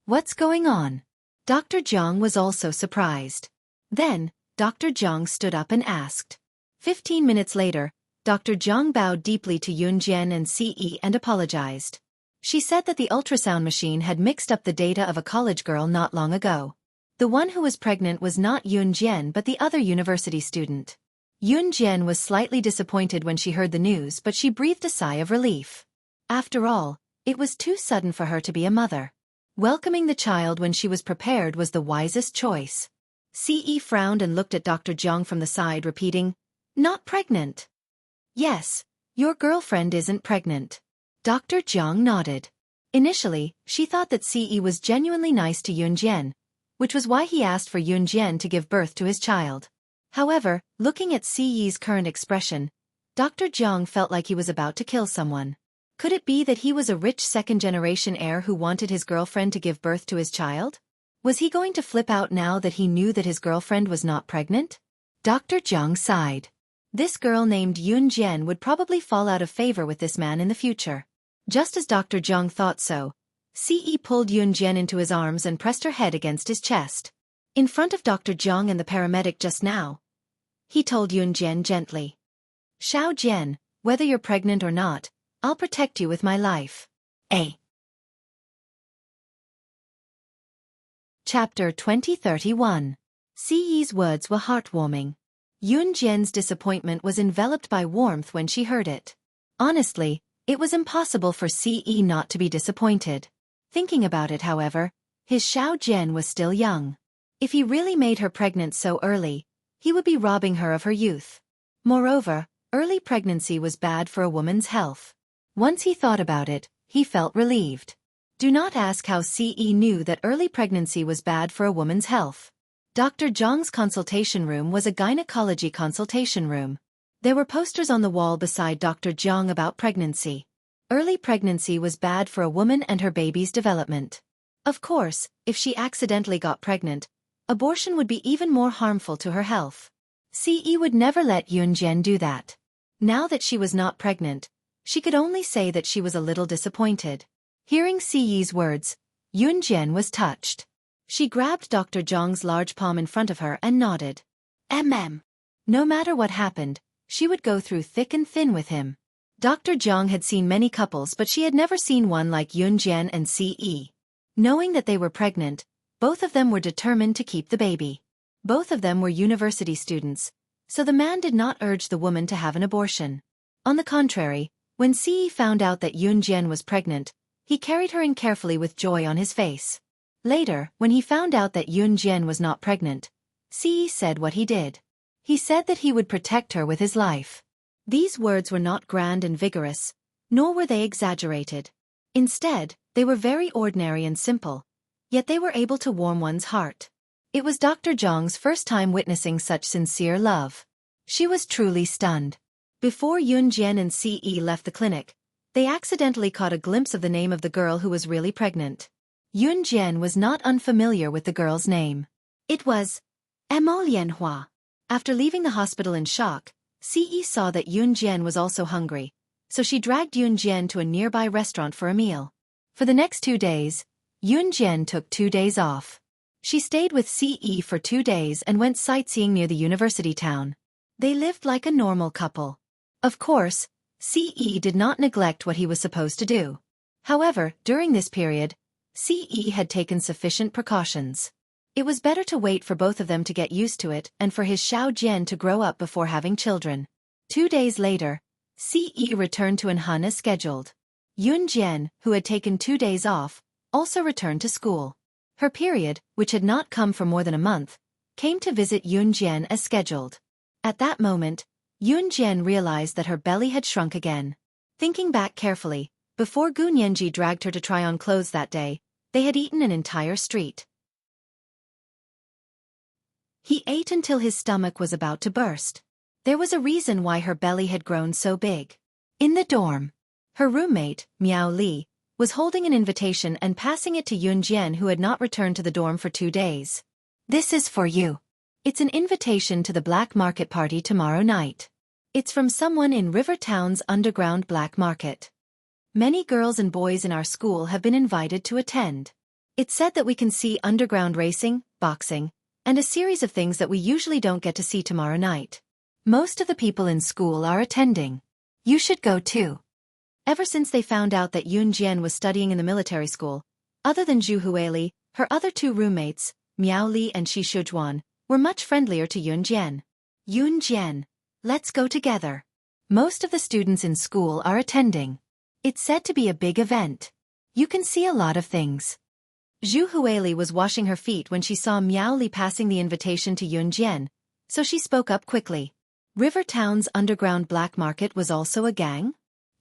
What's going on? Dr. Jiang was also surprised. Then, Dr. Jiang stood up and asked. 15 minutes later, Dr. Jiang bowed deeply to Yun Jian and Siyi and apologized. She said that the ultrasound machine had mixed up the data of a college girl not long ago. The one who was pregnant was not Yun Jian but the other university student. Yun Jian was slightly disappointed when she heard the news, but she breathed a sigh of relief. After all, it was too sudden for her to be a mother. Welcoming the child when she was prepared was the wisest choice. Siyi frowned and looked at Dr. Jiang from the side, repeating, "Not pregnant." "Yes, your girlfriend isn't pregnant." Dr. Jiang nodded. Initially, she thought that Siyi was genuinely nice to Yun Jian, which was why he asked for Yun Jian to give birth to his child. However, looking at Siyi's current expression, Dr. Jiang felt like he was about to kill someone. Could it be that he was a rich second-generation heir who wanted his girlfriend to give birth to his child? Was he going to flip out now that he knew that his girlfriend was not pregnant? Dr. Jiang sighed. This girl named Yun Jian would probably fall out of favor with this man in the future. Just as Dr. Jiang thought so, Siyi pulled Yun Jian into his arms and pressed her head against his chest. In front of Dr. Jiang and the paramedic just now, he told Yun Jian gently. "Xiao Jian, whether you're pregnant or not, I'll protect you with my life." Chapter 2031. Siyi's words were heartwarming. Yun Jian's disappointment was enveloped by warmth when she heard it. Honestly, it was impossible for Siyi not to be disappointed. Thinking about it, however, his Xiao Jian was still young. If he really made her pregnant so early, he would be robbing her of her youth. Moreover, early pregnancy was bad for a woman's health. Once he thought about it, he felt relieved. Do not ask how Siyi knew that early pregnancy was bad for a woman's health. Dr. Jiang's consultation room was a gynecology consultation room. There were posters on the wall beside Dr. Jiang about pregnancy. Early pregnancy was bad for a woman and her baby's development. Of course, if she accidentally got pregnant, abortion would be even more harmful to her health. Ce would never let Yunjian do that. Now that she was not pregnant, she could only say that she was a little disappointed. Hearing Ce's words, Yunjian was touched. She grabbed Dr. Zhang's large palm in front of her and nodded. No matter what happened, she would go through thick and thin with him. Dr. Zhang had seen many couples, but she had never seen one like Yunjian and Ce. Knowing that they were pregnant, both of them were determined to keep the baby. Both of them were university students, so the man did not urge the woman to have an abortion. On the contrary, when Ce found out that Yunjian was pregnant, he carried her in carefully with joy on his face. Later, when he found out that Yunjian was not pregnant, Ce said what he did. He said that he would protect her with his life. These words were not grand and vigorous, nor were they exaggerated. Instead, they were very ordinary and simple, yet they were able to warm one's heart. It was Dr. Zhang's first time witnessing such sincere love. She was truly stunned. Before Yunjian and Ce left the clinic, they accidentally caught a glimpse of the name of the girl who was really pregnant. Yunjian was not unfamiliar with the girl's name. It was Lianhua. After leaving the hospital in shock, Ce saw that Yunjian was also hungry, so she dragged Yunjian to a nearby restaurant for a meal. For the next 2 days, Yunjian took 2 days off. She stayed with Ce for 2 days and went sightseeing near the university town. They lived like a normal couple. Of course, Ce did not neglect what he was supposed to do. However, during this period, Ce had taken sufficient precautions. It was better to wait for both of them to get used to it and for his Xiao Jian to grow up before having children. 2 days later, Ce returned to Anhan as scheduled. Yunjian, who had taken 2 days off, also returned to school. Her period, which had not come for more than a month, came to visit Yunjian as scheduled. At that moment, Yunjian realized that her belly had shrunk again. Thinking back carefully, before Gunyanji dragged her to try on clothes that day, they had eaten an entire street. He ate until his stomach was about to burst. There was a reason why her belly had grown so big. In the dorm, her roommate, Miao Li, was holding an invitation and passing it to Yunjian, who had not returned to the dorm for 2 days. This is for you. It's an invitation to the black market party tomorrow night. It's from someone in River Town's underground black market. Many girls and boys in our school have been invited to attend. It's said that we can see underground racing, boxing, and a series of things that we usually don't get to see tomorrow night. Most of the people in school are attending. You should go too. Ever since they found out that Yunjian was studying in the military school, other than Zhu Huili, her other 2 roommates, Miao Li and Shi Shujuan, were much friendlier to Yunjian. Yunjian, let's go together. Most of the students in school are attending. It's said to be a big event. You can see a lot of things. Zhu Huili was washing her feet when she saw Miao Li passing the invitation to Yunjian, so she spoke up quickly. River Town's underground black market was also a gang?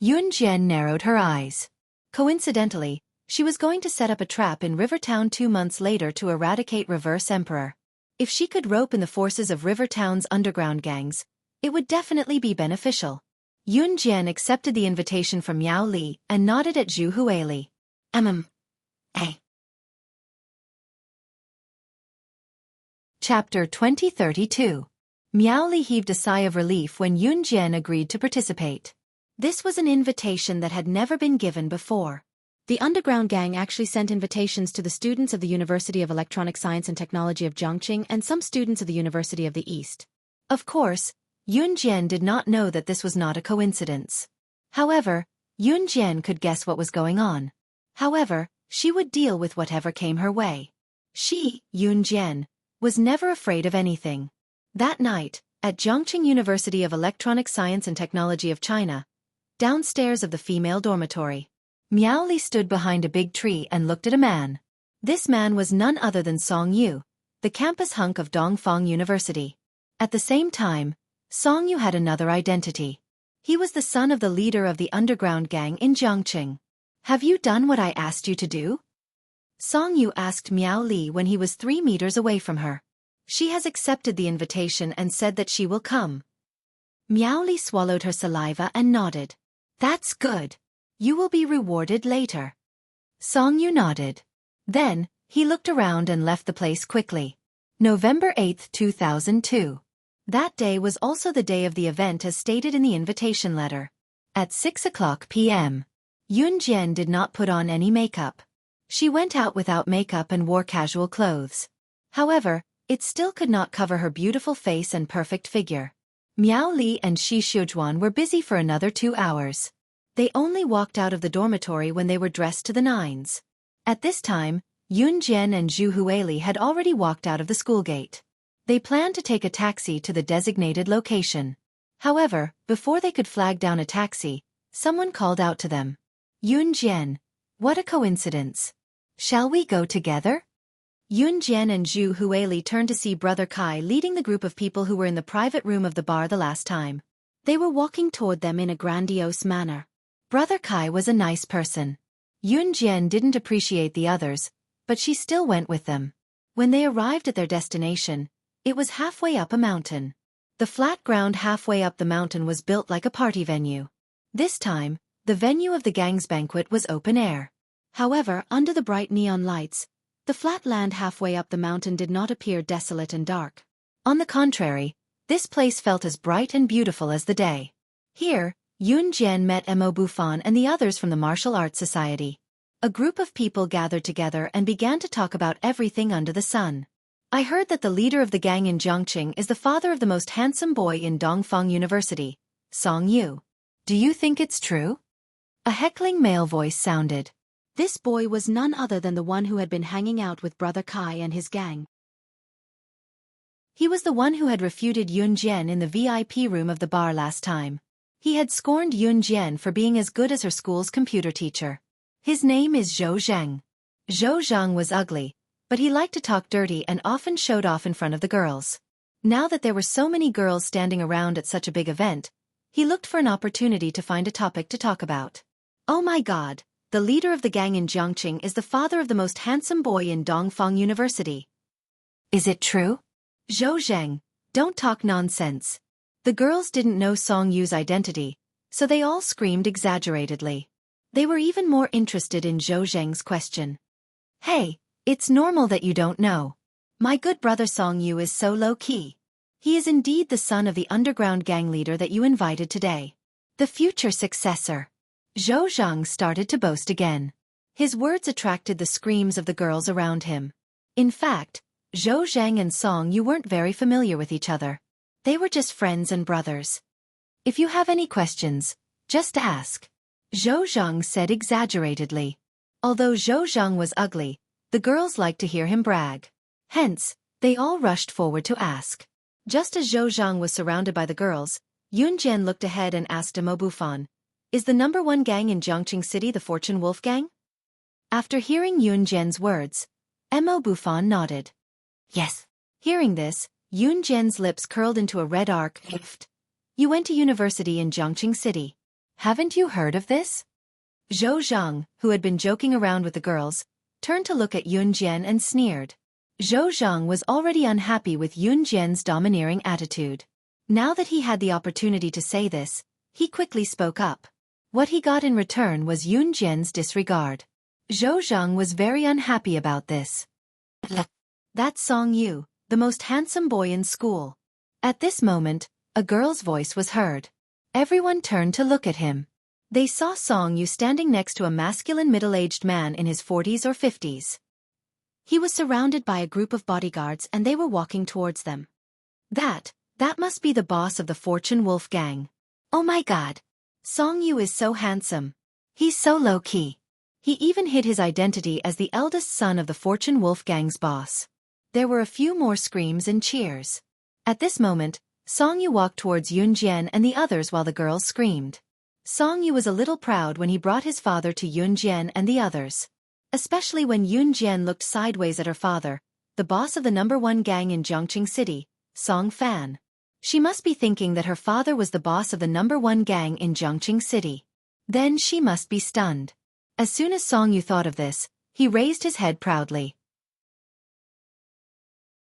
Yunjian narrowed her eyes. Coincidentally, she was going to set up a trap in River Town 2 months later to eradicate Reverse Emperor. If she could rope in the forces of River Town's underground gangs, it would definitely be beneficial. Yunjian accepted the invitation from Miao Li and nodded at Zhu Huili. Chapter 2032. Miao Li heaved a sigh of relief when Yunjian agreed to participate. This was an invitation that had never been given before. The underground gang actually sent invitations to the students of the University of Electronic Science and Technology of Zhongqing and some students of the University of the East. Of course, Yunjian did not know that this was not a coincidence. However, Yunjian could guess what was going on. However, she would deal with whatever came her way. She, Yunjian, was never afraid of anything. That night, at Zhongqing University of Electronic Science and Technology of China, downstairs of the female dormitory, Miao Li stood behind a big tree and looked at a man. This man was none other than Song Yu, the campus hunk of Dongfang University. At the same time, Song Yu had another identity. He was the son of the leader of the underground gang in Zhongqing. Have you done what I asked you to do? Song Yu asked Miao Li when he was 3 meters away from her. She has accepted the invitation and said that she will come. Miao Li swallowed her saliva and nodded. That's good. You will be rewarded later. Song Yu nodded. Then, he looked around and left the place quickly. November 8, 2002. That day was also the day of the event as stated in the invitation letter. At 6 p.m. Yunjian did not put on any makeup. She went out without makeup and wore casual clothes. However, it still could not cover her beautiful face and perfect figure. Miao Li and Shi Xiujuan were busy for another 2 hours. They only walked out of the dormitory when they were dressed to the nines. At this time, Yunjian and Zhu Huili had already walked out of the school gate. They planned to take a taxi to the designated location. However, before they could flag down a taxi, someone called out to them. Yunjian, what a coincidence. Shall we go together? Yunjian and Zhu Huili turned to see Brother Kai leading the group of people who were in the private room of the bar the last time. They were walking toward them in a grandiose manner. Brother Kai was a nice person. Yunjian didn't appreciate the others, but she still went with them. When they arrived at their destination, it was halfway up a mountain. The flat ground halfway up the mountain was built like a party venue. This time, the venue of the gang's banquet was open air. However, under the bright neon lights, the flat land halfway up the mountain did not appear desolate and dark. On the contrary, this place felt as bright and beautiful as the day. Here, Yunjian met Mo Bufan and the others from the Martial Arts Society. A group of people gathered together and began to talk about everything under the sun. I heard that the leader of the gang in Zhongqing is the father of the most handsome boy in Dongfang University, Song Yu. Do you think it's true? A heckling male voice sounded. This boy was none other than the one who had been hanging out with Brother Kai and his gang. He was the one who had refuted Yunjian in the VIP room of the bar last time. He had scorned Yunjian for being as good as her school's computer teacher. His name is Zhou Zheng. Zhou Zheng was ugly, but he liked to talk dirty and often showed off in front of the girls. Now that there were so many girls standing around at such a big event, he looked for an opportunity to find a topic to talk about. Oh my God, the leader of the gang in Zhongqing is the father of the most handsome boy in Dongfang University. Is it true? Zhou Zheng, don't talk nonsense. The girls didn't know Song Yu's identity, so they all screamed exaggeratedly. They were even more interested in Zhou Zheng's question. Hey, it's normal that you don't know. My good brother Song Yu is so low-key. He is indeed the son of the underground gang leader that you invited today. The future successor. Zhou Zheng started to boast again. His words attracted the screams of the girls around him. In fact, Zhou Zheng and Song Yu weren't very familiar with each other. They were just friends and brothers. If you have any questions, just ask. Zhou Zheng said exaggeratedly. Although Zhou Zheng was ugly, the girls liked to hear him brag. Hence, they all rushed forward to ask. Just as Zhou Zheng was surrounded by the girls, Yunjian looked ahead and asked Mo Bufan, is the #1 gang in Zhongqing City the Fortune Wolf Gang? After hearing Yunjian's words, Mo Bufan nodded. Yes. Hearing this, Yunjian's lips curled into a red arc. You went to university in Zhongqing City. Haven't you heard of this? Zhou Zheng, who had been joking around with the girls, turned to look at Yunjian and sneered. Zhou Zheng was already unhappy with Yunjian's domineering attitude. Now that he had the opportunity to say this, he quickly spoke up. What he got in return was Yunjian's disregard. Zhou Zheng was very unhappy about this. That's Song Yu, the most handsome boy in school. At this moment, a girl's voice was heard. Everyone turned to look at him. They saw Song Yu standing next to a masculine middle-aged man in his 40s or 50s. He was surrounded by a group of bodyguards and they were walking towards them. That must be the boss of the Fortune Wolf Gang. Oh my God! Song Yu is so handsome. He's so low-key. He even hid his identity as the eldest son of the Fortune Wolf Gang's boss. There were a few more screams and cheers. At this moment, Song Yu walked towards Yunjian and the others while the girls screamed. Song Yu was a little proud when he brought his father to Yunjian and the others. Especially when Yunjian looked sideways at her father, the boss of the #1 gang in Zhongqing City, Song Fan. She must be thinking that her father was the boss of the #1 gang in Zhongqing City. Then she must be stunned. As soon as Song Yu thought of this, he raised his head proudly.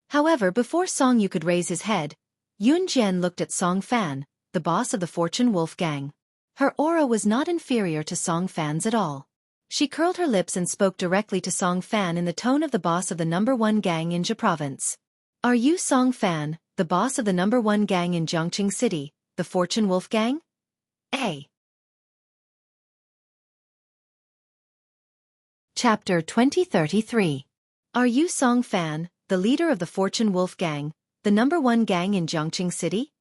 However, before Song Yu could raise his head, Yunjian looked at Song Fan, the boss of the Fortune Wolf Gang. Her aura was not inferior to Song Fan's at all. She curled her lips and spoke directly to Song Fan in the tone of the boss of the #1 gang in Jia Province. Are you Song Fan, the boss of the number one gang in Zhongqing City, the Fortune Wolf Gang? A. Chapter 2033. Are you Song Fan, the leader of the Fortune Wolf Gang, the number one gang in Zhongqing City?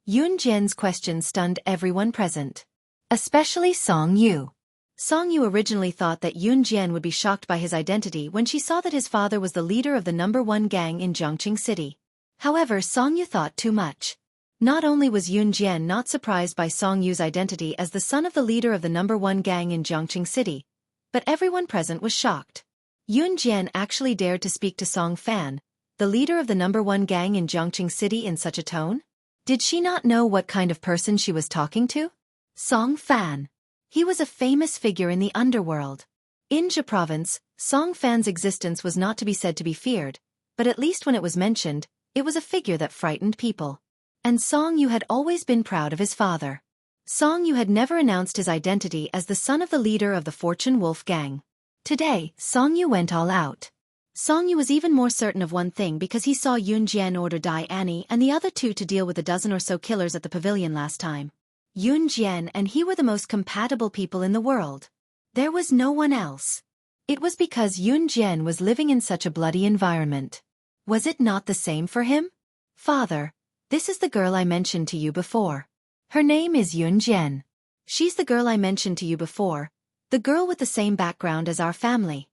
Yun Jian's question stunned everyone present. Especially Song Yu. Song Yu originally thought that Yun Jian would be shocked by his identity when she saw that his father was the leader of the number one gang in Zhongqing City. However, Song Yu thought too much. Not only was Yun Jian not surprised by Song Yu's identity as the son of the leader of the number one gang in Zhongqing City, but everyone present was shocked. Yun Jian actually dared to speak to Song Fan, the leader of the number one gang in Zhongqing City, in such a tone? Did she not know what kind of person she was talking to? Song Fan. He was a famous figure in the underworld. In Zhe province, Song Fan's existence was not to be said to be feared, but at least when it was mentioned, it was a figure that frightened people. And Song Yu had always been proud of his father. Song Yu had never announced his identity as the son of the leader of the Fortune Wolf Gang. Today, Song Yu went all out. Song Yu was even more certain of one thing because he saw Yun Jian order Dai Annie and the other two to deal with a dozen or so killers at the pavilion last time. Yun Jian and he were the most compatible people in the world. There was no one else. It was because Yun Jian was living in such a bloody environment. Was it not the same for him? Father, this is the girl I mentioned to you before. Her name is Yun Jian. She's the girl I mentioned to you before, the girl with the same background as our family.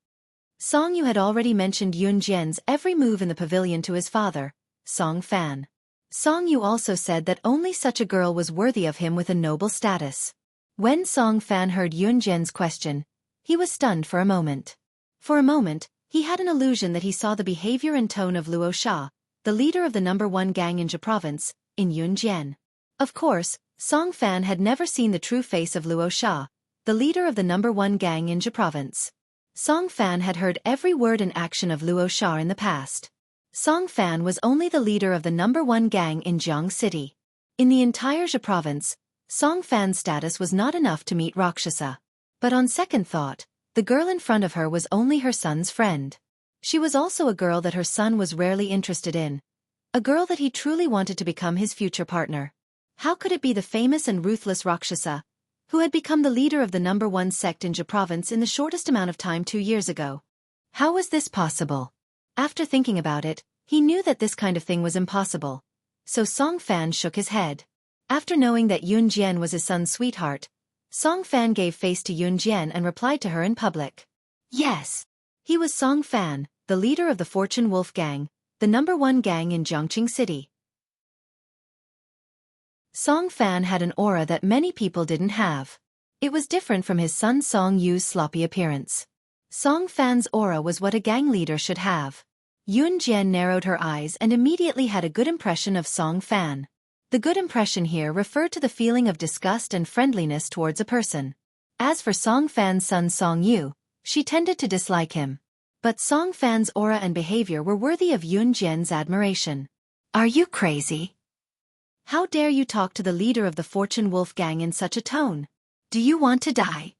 Song Yu had already mentioned Yun Jian's every move in the pavilion to his father, Song Fan. Song Yu also said that only such a girl was worthy of him with a noble status. When Song Fan heard Yun Jian's question, he was stunned for a moment. For a moment, he had an illusion that he saw the behavior and tone of Luo Sha, the leader of the number one gang in Zhe province, in Yun Jian. Of course, Song Fan had never seen the true face of Luo Sha, the leader of the number one gang in Zhe province. Song Fan had heard every word and action of Luo Sha in the past. Song Fan was only the leader of the number one gang in Jiang City. In the entire Zhe province, Song Fan's status was not enough to meet Rakshasa. But on second thought, the girl in front of her was only her son's friend. She was also a girl that her son was rarely interested in. A girl that he truly wanted to become his future partner. How could it be the famous and ruthless Rakshasa, who had become the leader of the number one sect in Zhe province in the shortest amount of time 2 years ago? How was this possible? After thinking about it, he knew that this kind of thing was impossible. So Song Fan shook his head. After knowing that Yun Jian was his son's sweetheart, Song Fan gave face to Yun Jian and replied to her in public. Yes. He was Song Fan, the leader of the Fortune Wolf Gang, the number one gang in Zhongqing City. Song Fan had an aura that many people didn't have. It was different from his son Song Yu's sloppy appearance. Song Fan's aura was what a gang leader should have. Yun Jian narrowed her eyes and immediately had a good impression of Song Fan. The good impression here referred to the feeling of disgust and friendliness towards a person. As for Song Fan's son Song Yu, she tended to dislike him. But Song Fan's aura and behavior were worthy of Yun Jian's admiration. Are you crazy? How dare you talk to the leader of the Fortune Wolf Gang in such a tone? Do you want to die?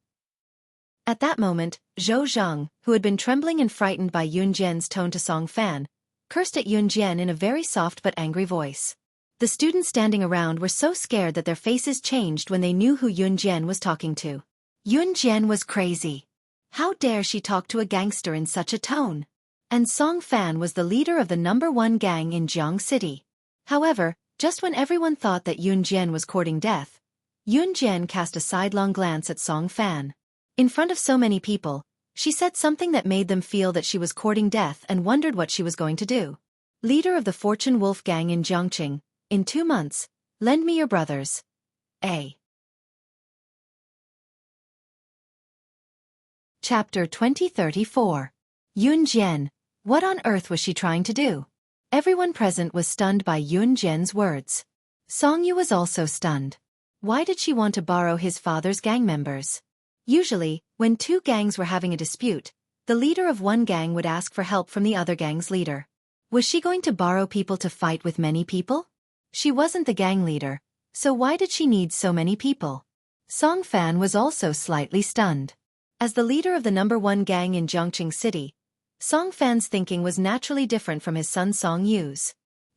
At that moment, Zhou Zhang, who had been trembling and frightened by Yun Jian's tone to Song Fan, cursed at Yun Jian in a very soft but angry voice. The students standing around were so scared that their faces changed when they knew who Yun Jian was talking to. Yun Jian was crazy. How dare she talk to a gangster in such a tone? And Song Fan was the leader of the number one gang in Jiang City. However, just when everyone thought that Yun Jian was courting death, Yun Jian cast a sidelong glance at Song Fan. In front of so many people, she said something that made them feel that she was courting death and wondered what she was going to do. Leader of the Fortune Wolf Gang in Zhongqing, in 2 months, lend me your brothers. A. Chapter 2034. Yun Jian, what on earth was she trying to do? Everyone present was stunned by Yun Jian's words. Song Yu was also stunned. Why did she want to borrow his father's gang members? Usually, when two gangs were having a dispute, the leader of one gang would ask for help from the other gang's leader. Was she going to borrow people to fight with many people? She wasn't the gang leader, so why did she need so many people? Song Fan was also slightly stunned. As the leader of the number one gang in Zhongqing City, Song Fan's thinking was naturally different from his son Song Yu's.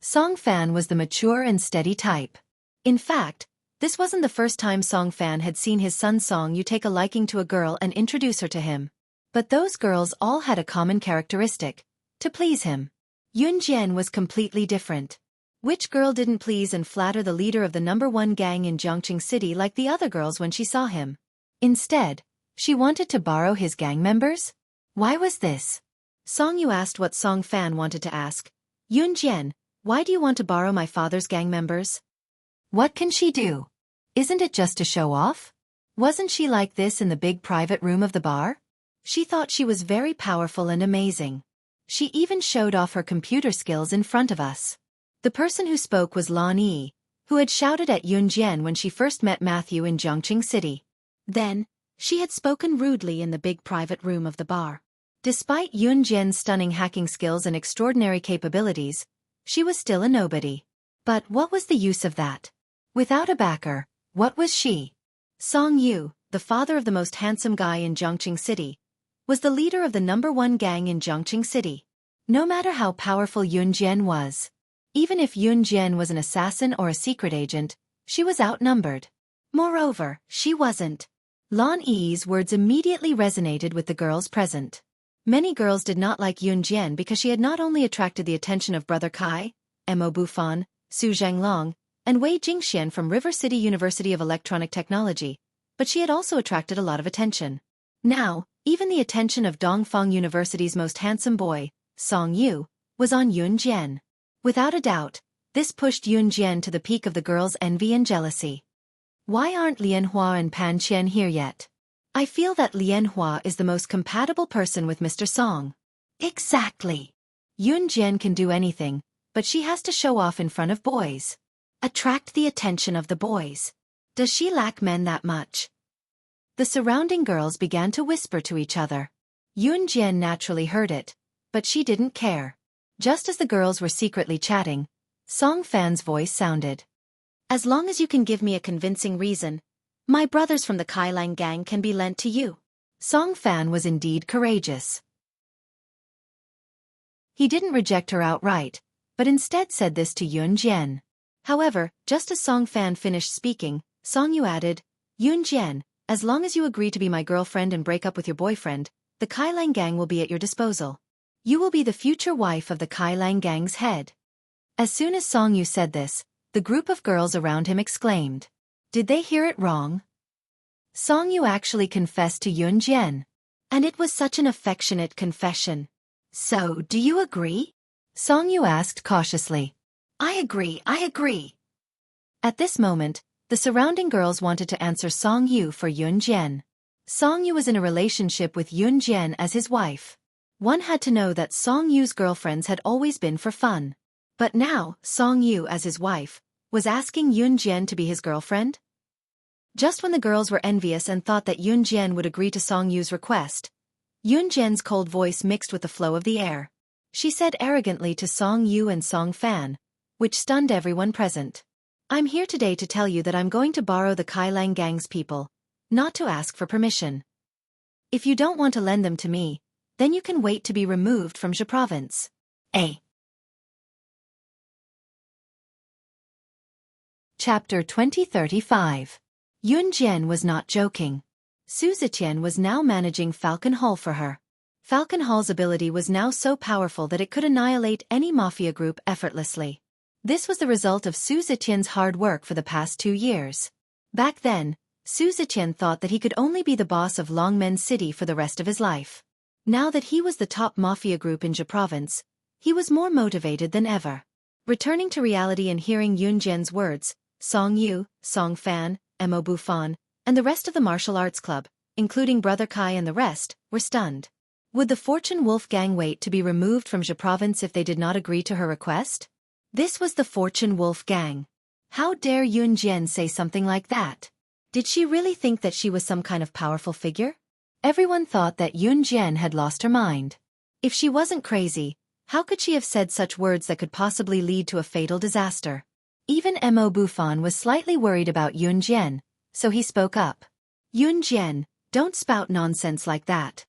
Song Fan was the mature and steady type. In fact, this wasn't the first time Song Fan had seen his son Song Yu take a liking to a girl and introduce her to him. But those girls all had a common characteristic: to please him. Yun Jian was completely different. Which girl didn't please and flatter the leader of the #1 gang in Zhongqing City like the other girls when she saw him? Instead, she wanted to borrow his gang members? Why was this? Song Yu asked what Song Fan wanted to ask. Yun Jian, why do you want to borrow my father's gang members? What can she do? Isn't it just to show off? Wasn't she like this in the big private room of the bar? She thought she was very powerful and amazing. She even showed off her computer skills in front of us. The person who spoke was Lan Yi, who had shouted at Yun Jian when she first met Matthew in Zhongqing City. Then, she had spoken rudely in the big private room of the bar. Despite Yun Jian's stunning hacking skills and extraordinary capabilities, she was still a nobody. But what was the use of that? Without a backer, what was she? Song Yu, the father of the most handsome guy in Zhongqing City, was the leader of the #1 gang in Zhongqing City. No matter how powerful Yun Jian was, even if Yun Jian was an assassin or a secret agent, she was outnumbered. Moreover, she wasn't. Lan Yi's words immediately resonated with the girls present. Many girls did not like Yun Jian because she had not only attracted the attention of Brother Kai, Mo Bufan, Su Zhanglong, and Wei Jingxian from River City University of Electronic Technology, but she had also attracted a lot of attention. Now, even the attention of Dongfang University's most handsome boy, Song Yu, was on Yun Jian. Without a doubt, this pushed Yun Jian to the peak of the girls' envy and jealousy. Why aren't Lianhua and Pan Qian here yet? I feel that Lianhua is the most compatible person with Mr. Song. Exactly. Yun Jian can do anything, but she has to show off in front of boys. Attract the attention of the boys. Does she lack men that much? The surrounding girls began to whisper to each other. Yun Jian naturally heard it, but she didn't care. Just as the girls were secretly chatting, Song Fan's voice sounded. As long as you can give me a convincing reason, my brothers from the Kailang gang can be lent to you. Song Fan was indeed courageous. He didn't reject her outright, but instead said this to Yun Jian. However, just as Song Fan finished speaking, Song Yu added, Yun Jian, as long as you agree to be my girlfriend and break up with your boyfriend, the Kailang gang will be at your disposal. You will be the future wife of the Kailang gang's head. As soon as Song Yu said this, the group of girls around him exclaimed. Did they hear it wrong? Song Yu actually confessed to Yun Jian. And it was such an affectionate confession. So, do you agree? Song Yu asked cautiously. I agree. At this moment, the surrounding girls wanted to answer Song Yu for Yun Jian. Song Yu was in a relationship with Yun Jian as his wife. One had to know that Song Yu's girlfriends had always been for fun. But now, Song Yu as his wife, was asking Yun Jian to be his girlfriend? Just when the girls were envious and thought that Yun Jian would agree to Song Yu's request, Yun Jian's cold voice mixed with the flow of the air. She said arrogantly to Song Yu and Song Fan, which stunned everyone present. I'm here today to tell you that I'm going to borrow the Kailang gang's people, not to ask for permission. If you don't want to lend them to me, then you can wait to be removed from Zhe province. Chapter 2035. Yun Jian was not joking. Su Zetian was now managing Falcon Hall for her. Falcon Hall's ability was now so powerful that it could annihilate any mafia group effortlessly. This was the result of Su Zetian's hard work for the past 2 years. Back then, Su Zetian thought that he could only be the boss of Longmen City for the rest of his life. Now that he was the top mafia group in Zhe province, he was more motivated than ever. Returning to reality and hearing Yun Jian's words, Song Yu, Song Fan, Mo Bufan, and the rest of the martial arts club, including Brother Kai and the rest, were stunned. Would the Fortune Wolf gang wait to be removed from Zhe province if they did not agree to her request? This was the Fortune Wolf gang. How dare Yun Jian say something like that? Did she really think that she was some kind of powerful figure? Everyone thought that Yun Jian had lost her mind. If she wasn't crazy, how could she have said such words that could possibly lead to a fatal disaster? Even Mo Bufan was slightly worried about Yun Jian, so he spoke up. Yun Jian, don't spout nonsense like that.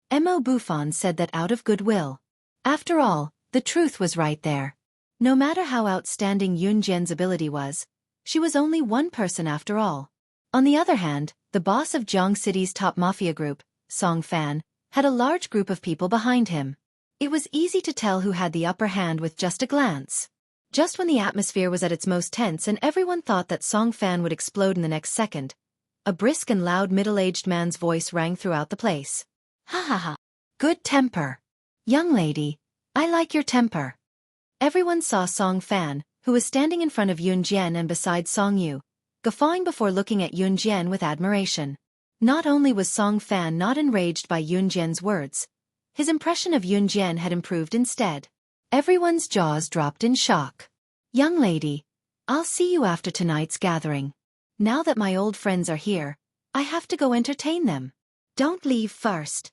Mo Bufan said that out of goodwill. After all, the truth was right there. No matter how outstanding Yun Jian's ability was, she was only one person after all. On the other hand, the boss of Jiang City's top mafia group, Song Fan, had a large group of people behind him. It was easy to tell who had the upper hand with just a glance. Just when the atmosphere was at its most tense and everyone thought that Song Fan would explode in the next second, a brisk and loud middle-aged man's voice rang throughout the place. Ha ha ha. Good temper. Young lady, I like your temper. Everyone saw Song Fan, who was standing in front of Yun Jian and beside Song Yu, guffawing before looking at Yun Jian with admiration. Not only was Song Fan not enraged by Yun Jian's words, his impression of Yun Jian had improved instead. Everyone's jaws dropped in shock. Young lady, I'll see you after tonight's gathering. Now that my old friends are here, I have to go entertain them. Don't leave first.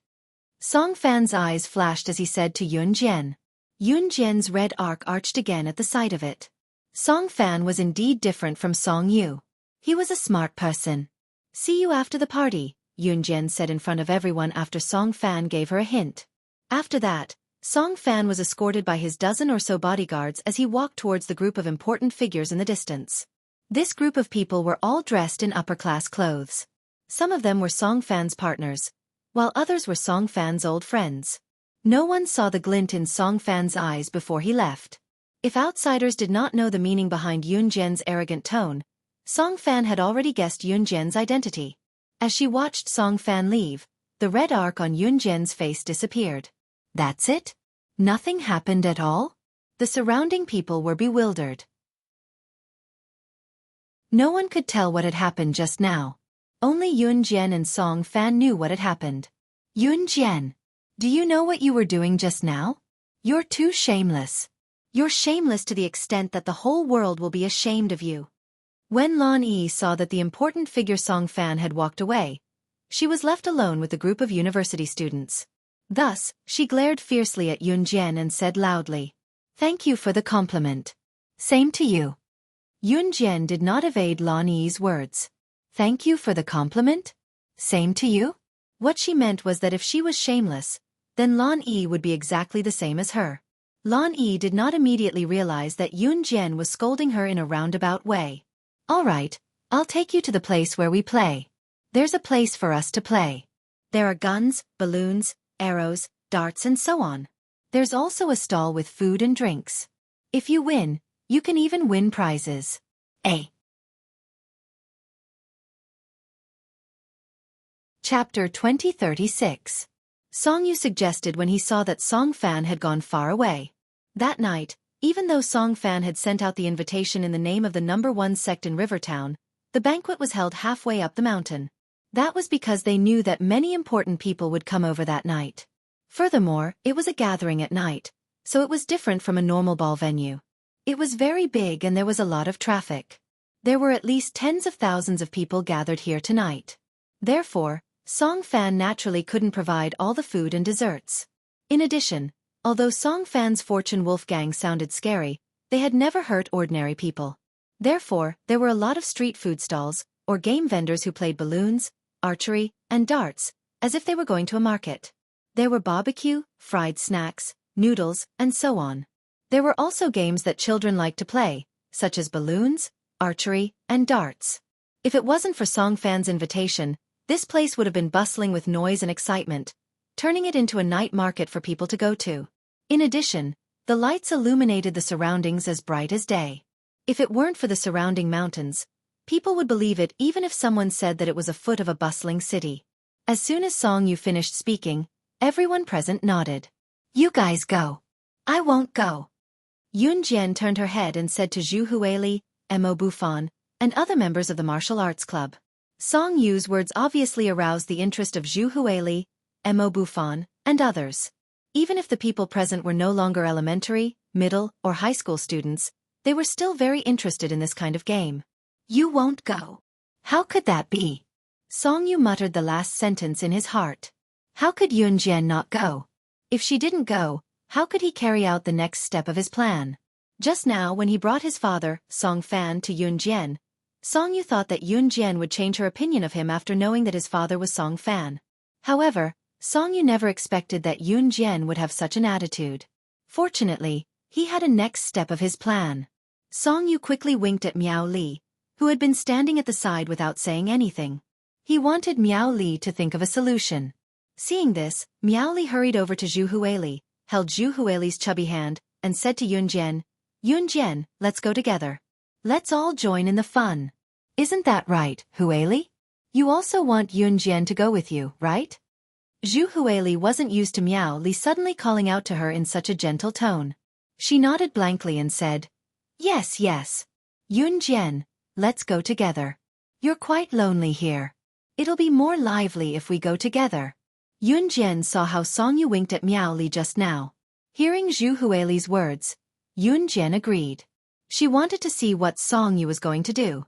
Song Fan's eyes flashed as he said to Yun Jian. Yun Jian's red arc arched again at the sight of it. Song Fan was indeed different from Song Yu. He was a smart person. See you after the party, Yun Jian said in front of everyone after Song Fan gave her a hint. After that, Song Fan was escorted by his dozen or so bodyguards as he walked towards the group of important figures in the distance. This group of people were all dressed in upper-class clothes. Some of them were Song Fan's partners, while others were Song Fan's old friends. No one saw the glint in Song Fan's eyes before he left. If outsiders did not know the meaning behind Yun Jian's arrogant tone, Song Fan had already guessed Yun Jian's identity. As she watched Song Fan leave, the red arc on Yun Jian's face disappeared. That's it? Nothing happened at all? The surrounding people were bewildered. No one could tell what had happened just now. Only Yun Jian and Song Fan knew what had happened. Yun Jian, do you know what you were doing just now? You're too shameless. You're shameless to the extent that the whole world will be ashamed of you. When Lan Yi saw that the important figure Song Fan had walked away, she was left alone with a group of university students. Thus, she glared fiercely at Yun Jian and said loudly, "Thank you for the compliment. Same to you." Yun Jian did not evade Lan Yi's words. Thank you for the compliment? Same to you? What she meant was that if she was shameless, then Lan Yi would be exactly the same as her. Lan Yi did not immediately realize that Yun Jian was scolding her in a roundabout way. All right, I'll take you to the place where we play. There's a place for us to play. There are guns, balloons, arrows, darts and so on. There's also a stall with food and drinks. If you win, you can even win prizes. Chapter 2036. Song Yu suggested when he saw that Song Fan had gone far away. That night, even though Song Fan had sent out the invitation in the name of the #1 sect in Rivertown, the banquet was held halfway up the mountain. That was because they knew that many important people would come over that night. Furthermore, it was a gathering at night, so it was different from a normal ball venue. It was very big and there was a lot of traffic. There were at least tens of thousands of people gathered here tonight. Therefore, Song Fan naturally couldn't provide all the food and desserts. In addition, although Song Fan's Fortune Wolf Gang sounded scary, they had never hurt ordinary people. Therefore, there were a lot of street food stalls, or game vendors who played balloons, archery, and darts, as if they were going to a market. There were barbecue, fried snacks, noodles, and so on. There were also games that children liked to play, such as balloons, archery, and darts. If it wasn't for Song Fan's invitation, this place would have been bustling with noise and excitement, turning it into a night market for people to go to. In addition, the lights illuminated the surroundings as bright as day. If it weren't for the surrounding mountains, people would believe it even if someone said that it was a foot of a bustling city. As soon as Song Yu finished speaking, everyone present nodded. You guys go. I won't go. Yun Jian turned her head and said to Zhu Huili, Mo Bufan, and other members of the martial arts club. Song Yu's words obviously aroused the interest of Zhu Huili, Mo Bufan, and others. Even if the people present were no longer elementary, middle, or high school students, they were still very interested in this kind of game. You won't go. How could that be? Song Yu muttered the last sentence in his heart. How could Yun Jian not go? If she didn't go, how could he carry out the next step of his plan? Just now when he brought his father, Song Fan, to Yun Jian, Song Yu thought that Yun Jian would change her opinion of him after knowing that his father was Song Fan. However, Song Yu never expected that Yun Jian would have such an attitude. Fortunately, He had a next step of his plan. Song Yu quickly winked at Miao Li, who had been standing at the side without saying anything. He wanted Miao Li to think of a solution. Seeing this, Miao Li hurried over to Zhu Huili, held Zhu Huili's chubby hand, and said to Yun Jian, let's go together. Let's all join in the fun. Isn't that right, Huili? You also want Yun Jian to go with you, right? Zhu Huili wasn't used to Miao Li suddenly calling out to her in such a gentle tone. She nodded blankly and said, Yes. Yun Jian, let's go together. You're quite lonely here. It'll be more lively if we go together. Yun Jian saw how Song Yu winked at Miao Li just now. Hearing Zhu Huili's words, Yun Jian agreed. She wanted to see what Song Yu was going to do.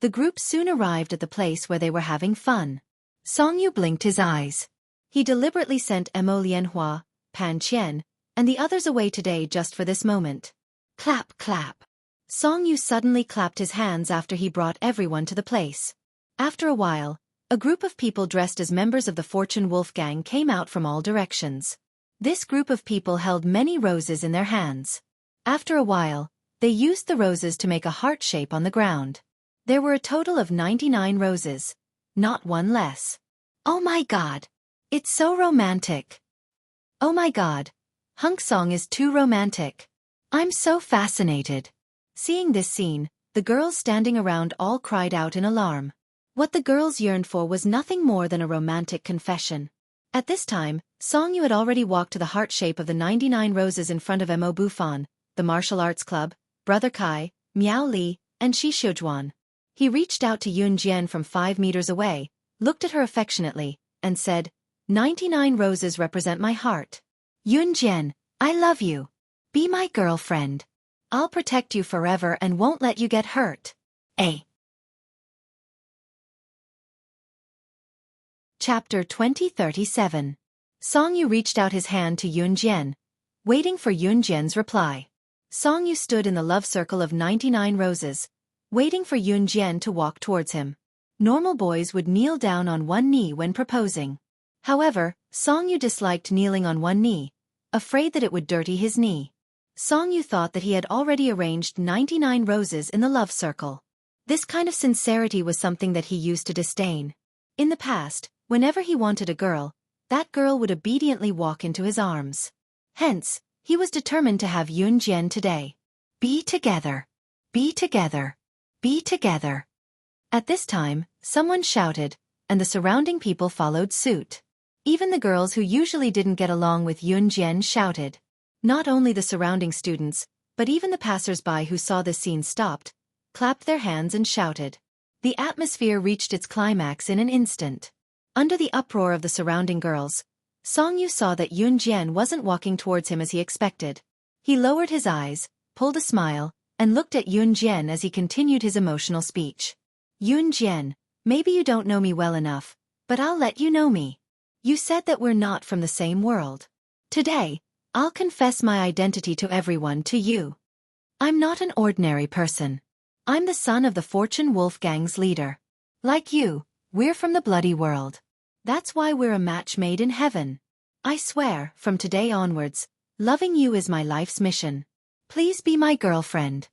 The group soon arrived at the place where they were having fun. Song Yu blinked his eyes. He deliberately sent Mo Lianhua, Pan Qian, and the others away today just for this moment. Clap, clap. Song Yu suddenly clapped his hands after he brought everyone to the place. After a while, a group of people dressed as members of the Fortune Wolf Gang came out from all directions. This group of people held many roses in their hands. After a while, they used the roses to make a heart shape on the ground. There were a total of 99 roses. Not one less. Oh my god! It's so romantic! Oh my god! Hunk Song is too romantic. I'm so fascinated. Seeing this scene, the girls standing around all cried out in alarm. What the girls yearned for was nothing more than a romantic confession. At this time, Song Yu had already walked to the heart shape of the 99 roses in front of Mo Bufan, the martial arts club, Brother Kai, Miao Li, and Shi Shujuan. He reached out to Yun Jian from 5 meters away, looked at her affectionately, and said, 99 roses represent my heart. Yun Jian, I love you. Be my girlfriend. I'll protect you forever and won't let you get hurt. A. Chapter 2037. Song Yu reached out his hand to Yun Jian, waiting for Yun Jian's reply. Song Yu stood in the love circle of 99 roses, waiting for Yun Jian to walk towards him. Normal boys would kneel down on one knee when proposing. However, Song Yu disliked kneeling on one knee, afraid that it would dirty his knee. Song Yu thought that he had already arranged 99 roses in the love circle. This kind of sincerity was something that he used to disdain. In the past, whenever he wanted a girl, that girl would obediently walk into his arms. Hence, he was determined to have Yun Jian today. Be together. Be together. Be together. At this time, someone shouted, and the surrounding people followed suit. Even the girls who usually didn't get along with Yun Jian shouted. Not only the surrounding students, but even the passers-by who saw this scene stopped, clapped their hands and shouted. The atmosphere reached its climax in an instant. Under the uproar of the surrounding girls, Song Yu saw that Yun Jian wasn't walking towards him as he expected. He lowered his eyes, pulled a smile, and looked at Yun Jian as he continued his emotional speech. Yun Jian, maybe you don't know me well enough, but I'll let you know me. You said that we're not from the same world. Today, I'll confess my identity to everyone, to you. I'm not an ordinary person. I'm the son of the Fortune Wolf Gang's leader. Like you, we're from the bloody world. That's why we're a match made in heaven. I swear, from today onwards, loving you is my life's mission. Please be my girlfriend.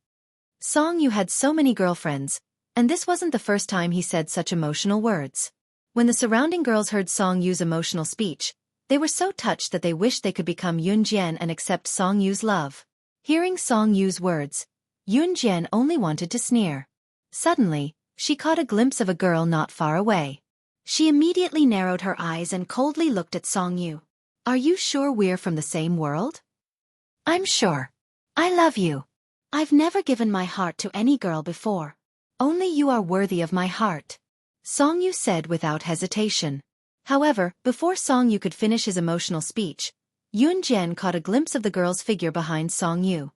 Song Yu had so many girlfriends, and this wasn't the first time he said such emotional words. When the surrounding girls heard Song Yu's emotional speech, they were so touched that they wished they could become Yun Jian and accept Song Yu's love. Hearing Song Yu's words, Yun Jian only wanted to sneer. Suddenly, she caught a glimpse of a girl not far away. She immediately narrowed her eyes and coldly looked at Song Yu. Are you sure we're from the same world? I'm sure. I love you. I've never given my heart to any girl before. Only you are worthy of my heart. Song Yu said without hesitation. However, before Song Yu could finish his emotional speech, Yun Jian caught a glimpse of the girl's figure behind Song Yu.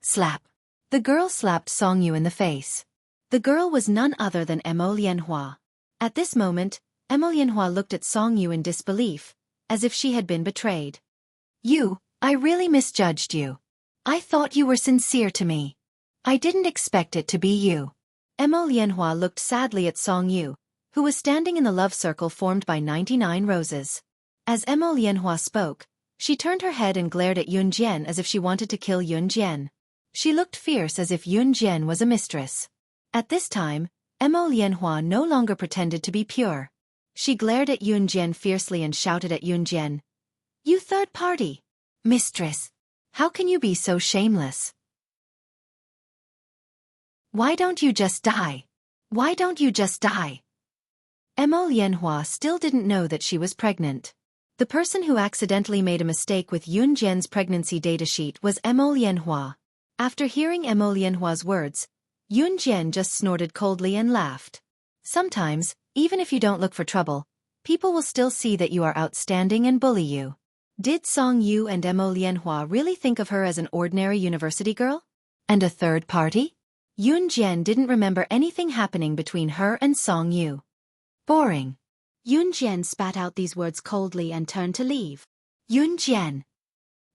Slap. The girl slapped Song Yu in the face. The girl was none other than Mo Lianhua. At this moment, Mo Lianhua looked at Song Yu in disbelief, as if she had been betrayed. I really misjudged you. I thought you were sincere to me. I didn't expect it to be you. Mo Lianhua looked sadly at Song Yu, who was standing in the love circle formed by 99 roses. As Mo Lianhua spoke, She turned her head and glared at Yun Jian as if she wanted to kill Yun Jian. She looked fierce as if Yun Jian was a mistress. At this time, Mo Lianhua no longer pretended to be pure. She glared at Yun Jian fiercely and shouted at Yun Jian, "You third party! Mistress! How can you be so shameless? Why don't you just die? Why don't you just die?" Mo Lianhua still didn't know that she was pregnant. The person who accidentally made a mistake with Yun Jian's pregnancy datasheet was Mo Lianhua. After hearing Mo Lianhua's words, Yun Jian just snorted coldly and laughed. Sometimes, even if you don't look for trouble, people will still see that you are outstanding and bully you. Did Song Yu and Mo Lianhua really think of her as an ordinary university girl? And a third party? Yun Jian didn't remember anything happening between her and Song Yu. Boring. Yun Jian spat out these words coldly and turned to leave. Yun Jian.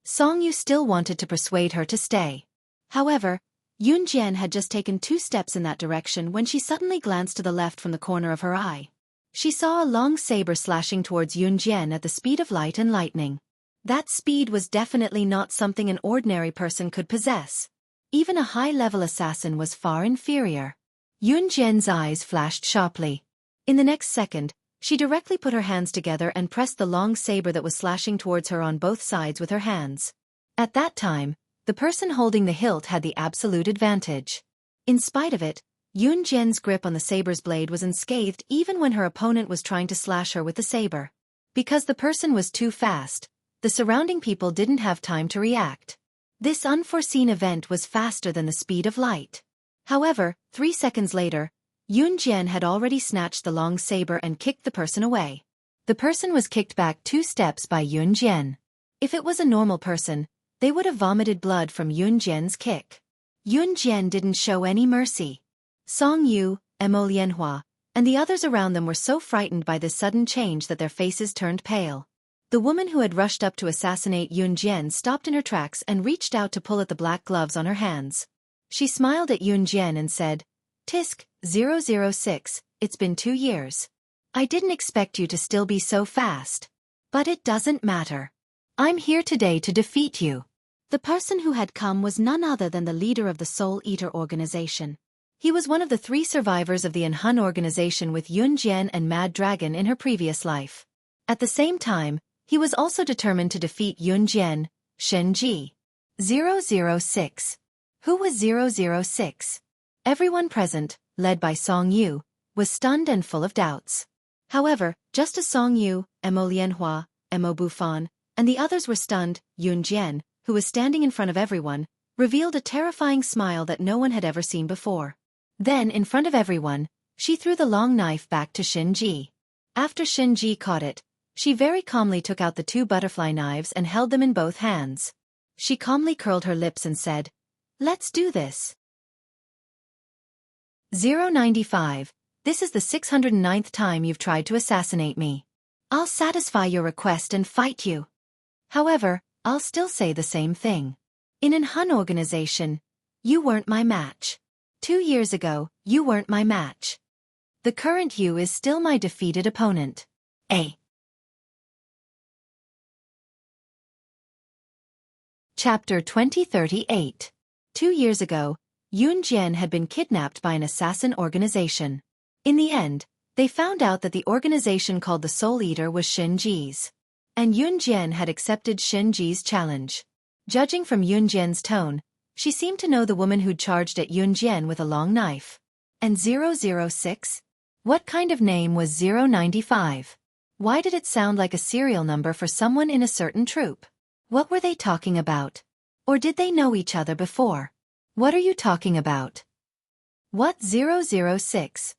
Song Yu still wanted to persuade her to stay. However, Yun Jian had just taken 2 steps in that direction when she suddenly glanced to the left from the corner of her eye. She saw a long saber slashing towards Yun Jian at the speed of light and lightning. That speed was definitely not something an ordinary person could possess. Even a high-level assassin was far inferior. Yun Jian's eyes flashed sharply. In the next second, she directly put her hands together and pressed the long saber that was slashing towards her on both sides with her hands. At that time, the person holding the hilt had the absolute advantage. In spite of it, Yun Jian's grip on the saber's blade was unscathed even when her opponent was trying to slash her with the saber. Because the person was too fast, the surrounding people didn't have time to react. This unforeseen event was faster than the speed of light. However, 3 seconds later, Yun Jian had already snatched the long saber and kicked the person away. The person was kicked back 2 steps by Yun Jian. If it was a normal person, they would have vomited blood from Yun Jian's kick. Yun Jian didn't show any mercy. Song Yu, Mo Lianhua, and the others around them were so frightened by this sudden change that their faces turned pale. The woman who had rushed up to assassinate Yun Jian stopped in her tracks and reached out to pull at the black gloves on her hands. She smiled at Yun Jian and said, "Tisk, 006, it's been 2 years. I didn't expect you to still be so fast. But it doesn't matter. I'm here today to defeat you." The person who had come was none other than the leader of the Soul Eater organization. He was one of the 3 survivors of the Enhun organization with Yun Jian and Mad Dragon in her previous life. At the same time, he was also determined to defeat Yun Jian, Shenji. 006. Who was 006? Everyone present, led by Song Yu, was stunned and full of doubts. However, just as Song Yu, Mo Lianhua, Mo Bufan, and the others were stunned, Yun Jian, who was standing in front of everyone, revealed a terrifying smile that no one had ever seen before. Then, in front of everyone, she threw the long knife back to Shenji. After Shenji caught it, she very calmly took out the 2 butterfly knives and held them in both hands. She calmly curled her lips and said, "Let's do this." 095, this is the 609th time you've tried to assassinate me. I'll satisfy your request and fight you. However, I'll still say the same thing. In an Hun organization, you weren't my match. 2 years ago, you weren't my match. The current you is still my defeated opponent. A. Chapter 2038. 2 years ago, Yun Jian had been kidnapped by an assassin organization. In the end, they found out that the organization called the Soul Eater was Shenji's. And Yun Jian had accepted Shenji's challenge. Judging from Yun Jian's tone, she seemed to know the woman who'd charged at Yun Jian with a long knife. And 006? What kind of name was 095? Why did it sound like a serial number for someone in a certain troop? What were they talking about? Or did they know each other before? What are you talking about? What 006?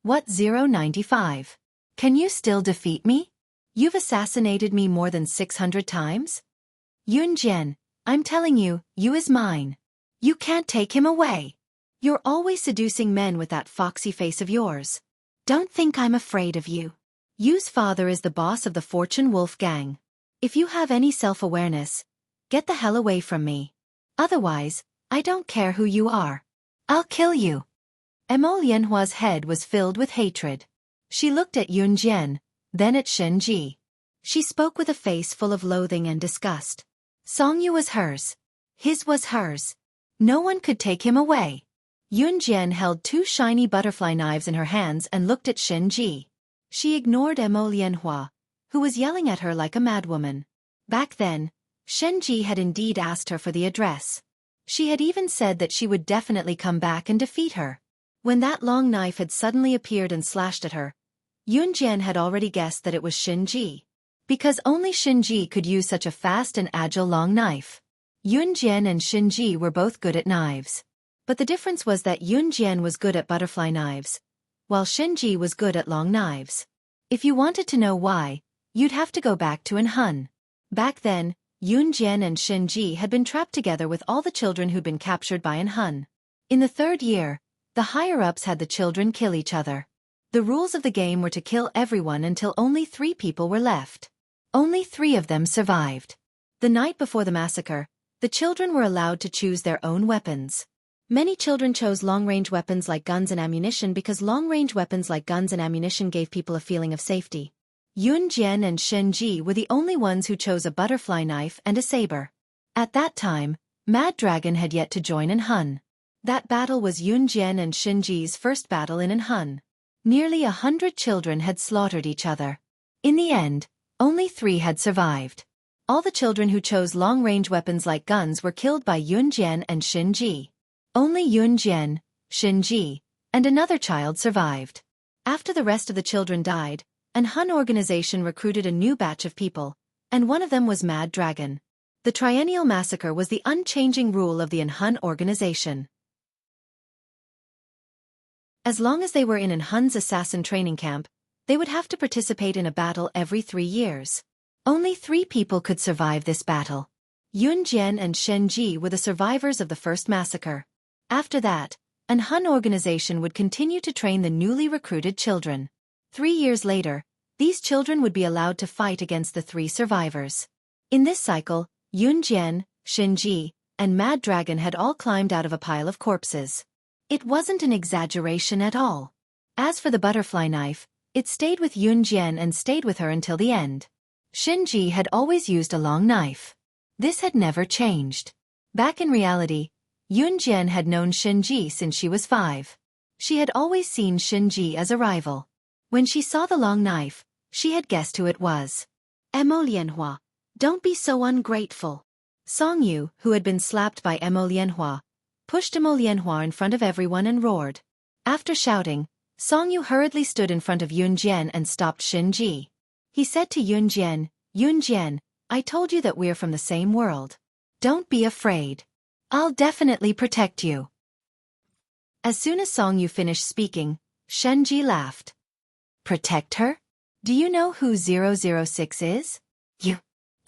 What 095? Can you still defeat me? You've assassinated me more than 600 times? Yun Jian, I'm telling you, you is mine. You can't take him away. You're always seducing men with that foxy face of yours. Don't think I'm afraid of you. Yu's father is the boss of the Fortune Wolf gang. If you have any self-awareness, get the hell away from me. Otherwise, I don't care who you are. I'll kill you. Mo Lianhua's head was filled with hatred. She looked at Yun Jian, then at Shenji. She spoke with a face full of loathing and disgust. Songyu was hers. His was hers. No one could take him away. Yun Jian held 2 shiny butterfly knives in her hands and looked at Shenji. She ignored Mo Lianhua, who was yelling at her like a madwoman. Back then, Shenji had indeed asked her for the address. She had even said that she would definitely come back and defeat her. When that long knife had suddenly appeared and slashed at her, Yun Jian had already guessed that it was Shenji. Because only Shenji could use such a fast and agile long knife. Yun Jian and Shenji were both good at knives. But the difference was that Yun Jian was good at butterfly knives, while Shenji was good at long knives. If you wanted to know why, you'd have to go back to Anhun. Back then, Yun Jian and Shenji had been trapped together with all the children who'd been captured by Anhun. In the 3rd year, the higher-ups had the children kill each other. The rules of the game were to kill everyone until only 3 people were left. Only 3 of them survived. The night before the massacre, the children were allowed to choose their own weapons. Many children chose long-range weapons like guns and ammunition because long-range weapons like guns and ammunition gave people a feeling of safety. Yun Jian and Shenji were the only ones who chose a butterfly knife and a saber. At that time, Mad Dragon had yet to join Anhun. That battle was Yun Jian and Shenji's first battle in Anhun. Nearly 100 children had slaughtered each other. In the end, only 3 had survived. All the children who chose long-range weapons like guns were killed by Yun Jian and Shenji. Only Yun Jian, Shenji, and another child survived. After the rest of the children died, an Hun organization recruited a new batch of people, and one of them was Mad Dragon. The Triennial Massacre was the unchanging rule of the Anhun organization. As long as they were in Anhun's assassin training camp, they would have to participate in a battle every 3 years. Only 3 people could survive this battle. Yun Jian and Shenji were the survivors of the first massacre. After that, an Hun organization would continue to train the newly recruited children. 3 years later, these children would be allowed to fight against the 3 survivors. In this cycle, Yun Jian, Shenji, and Mad Dragon had all climbed out of a pile of corpses. It wasn't an exaggeration at all. As for the butterfly knife, it stayed with Yun Jian and stayed with her until the end. Shenji had always used a long knife. This had never changed. Back in reality, Yun Jian had known Shenji since she was 5. She had always seen Shenji as a rival. When she saw the long knife, she had guessed who it was. Mo Lianhua, don't be so ungrateful. Songyu, who had been slapped by Mo Lianhua, pushed Mo Lianhua in front of everyone and roared. After shouting, Songyu hurriedly stood in front of Yun Jian and stopped Shenji. He said to Yun Jian, I told you that we're from the same world. Don't be afraid. I'll definitely protect you. As soon as Songyu finished speaking, Shenji laughed. Protect her? Do you know who 006 is?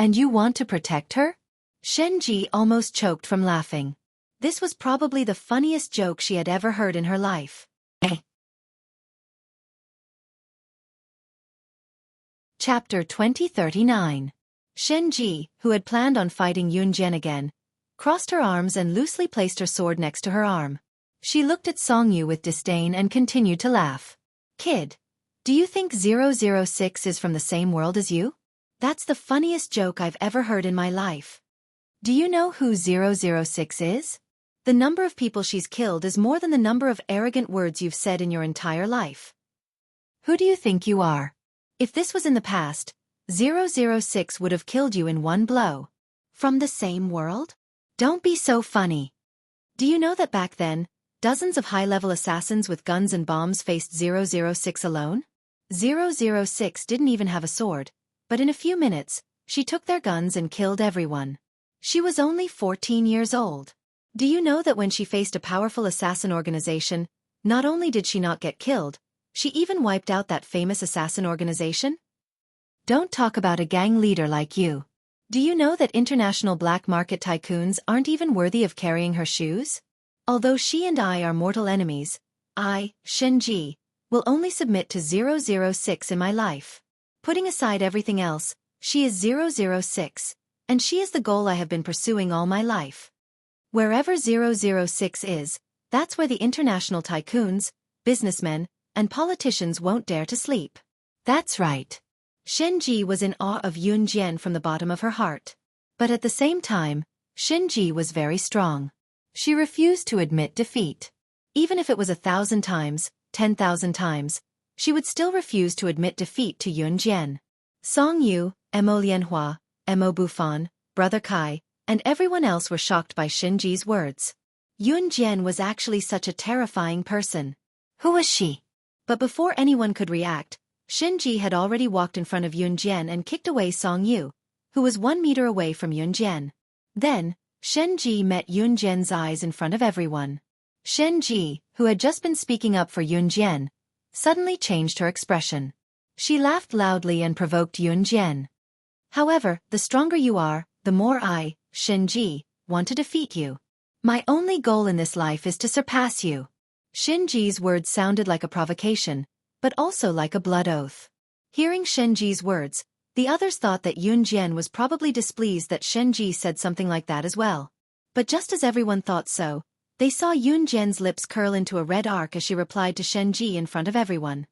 And you want to protect her? Shenji almost choked from laughing. This was probably the funniest joke she had ever heard in her life. Chapter 2039. Shenji, who had planned on fighting Yun Jian again, crossed her arms and loosely placed her sword next to her arm. She looked at Songyu with disdain and continued to laugh. Kid, do you think 006 is from the same world as you? That's the funniest joke I've ever heard in my life. Do you know who 006 is? The number of people she's killed is more than the number of arrogant words you've said in your entire life. Who do you think you are? If this was in the past, 006 would have killed you in one blow. From the same world? Don't be so funny. Do you know that back then, dozens of high-level assassins with guns and bombs faced 006 alone? 006 didn't even have a sword, but in a few minutes, she took their guns and killed everyone. She was only 14 years old. Do you know that when she faced a powerful assassin organization, not only did she not get killed, she even wiped out that famous assassin organization? Don't talk about a gang leader like you. Do you know that international black market tycoons aren't even worthy of carrying her shoes? Although she and I are mortal enemies, I, Shenji, will only submit to 006 in my life. Putting aside everything else, she is 006, and she is the goal I have been pursuing all my life. Wherever 006 is, that's where the international tycoons, businessmen, and politicians won't dare to sleep. That's right. Shenji was in awe of Yun Jian from the bottom of her heart. But at the same time, Shenji was very strong. She refused to admit defeat. Even if it was 1,000 times, 10,000 times, she would still refuse to admit defeat to Yun Jian. Song Yu, Mo Lianhua, Mo Bufan, Brother Kai, and everyone else were shocked by Shenji's words. Yun Jian was actually such a terrifying person. Who was she? But before anyone could react, Shenji had already walked in front of Yun Jian and kicked away Song Yu, who was 1 meter away from Yun Jian. Then, Shenji met Yun Jian's eyes in front of everyone. Shenji, who had just been speaking up for Yun Jian, suddenly changed her expression. She laughed loudly and provoked Yun Jian. However, the stronger you are, the more I, Shenji, want to defeat you. My only goal in this life is to surpass you. Shenji's words sounded like a provocation, but also like a blood oath. Hearing Shenji's words, the others thought that Yun Jian was probably displeased that Shenji said something like that as well. But just as everyone thought so, they saw Yun Jian's lips curl into a red arc as she replied to Shenji in front of everyone.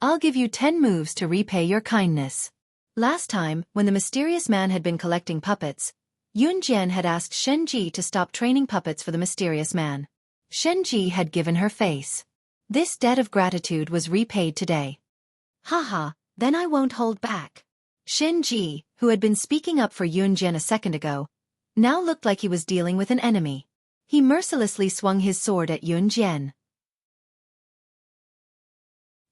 I'll give you 10 moves to repay your kindness. Last time, when the mysterious man had been collecting puppets, Yun Jian had asked Shenji to stop training puppets for the mysterious man. Shenji had given her face. This debt of gratitude was repaid today. Haha, then I won't hold back. Shenji, who had been speaking up for Yun Jian a second ago, now looked like he was dealing with an enemy. He mercilessly swung his sword at Yun Jian.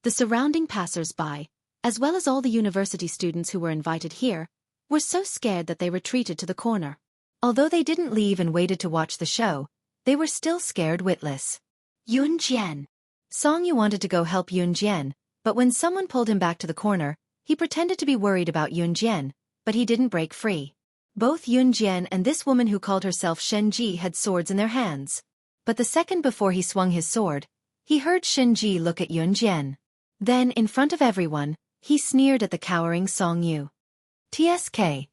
The surrounding passers-by, as well as all the university students who were invited here, were so scared that they retreated to the corner. Although they didn't leave and waited to watch the show, they were still scared witless. Yun Jian. Song Yu wanted to go help Yun Jian, but when someone pulled him back to the corner, he pretended to be worried about Yun Jian, but he didn't break free. Both Yun Jian and this woman who called herself Shenji had swords in their hands. But the second before he swung his sword, he heard Shenji look at Yun Jian. Then, in front of everyone, he sneered at the cowering Song Yu. TSK.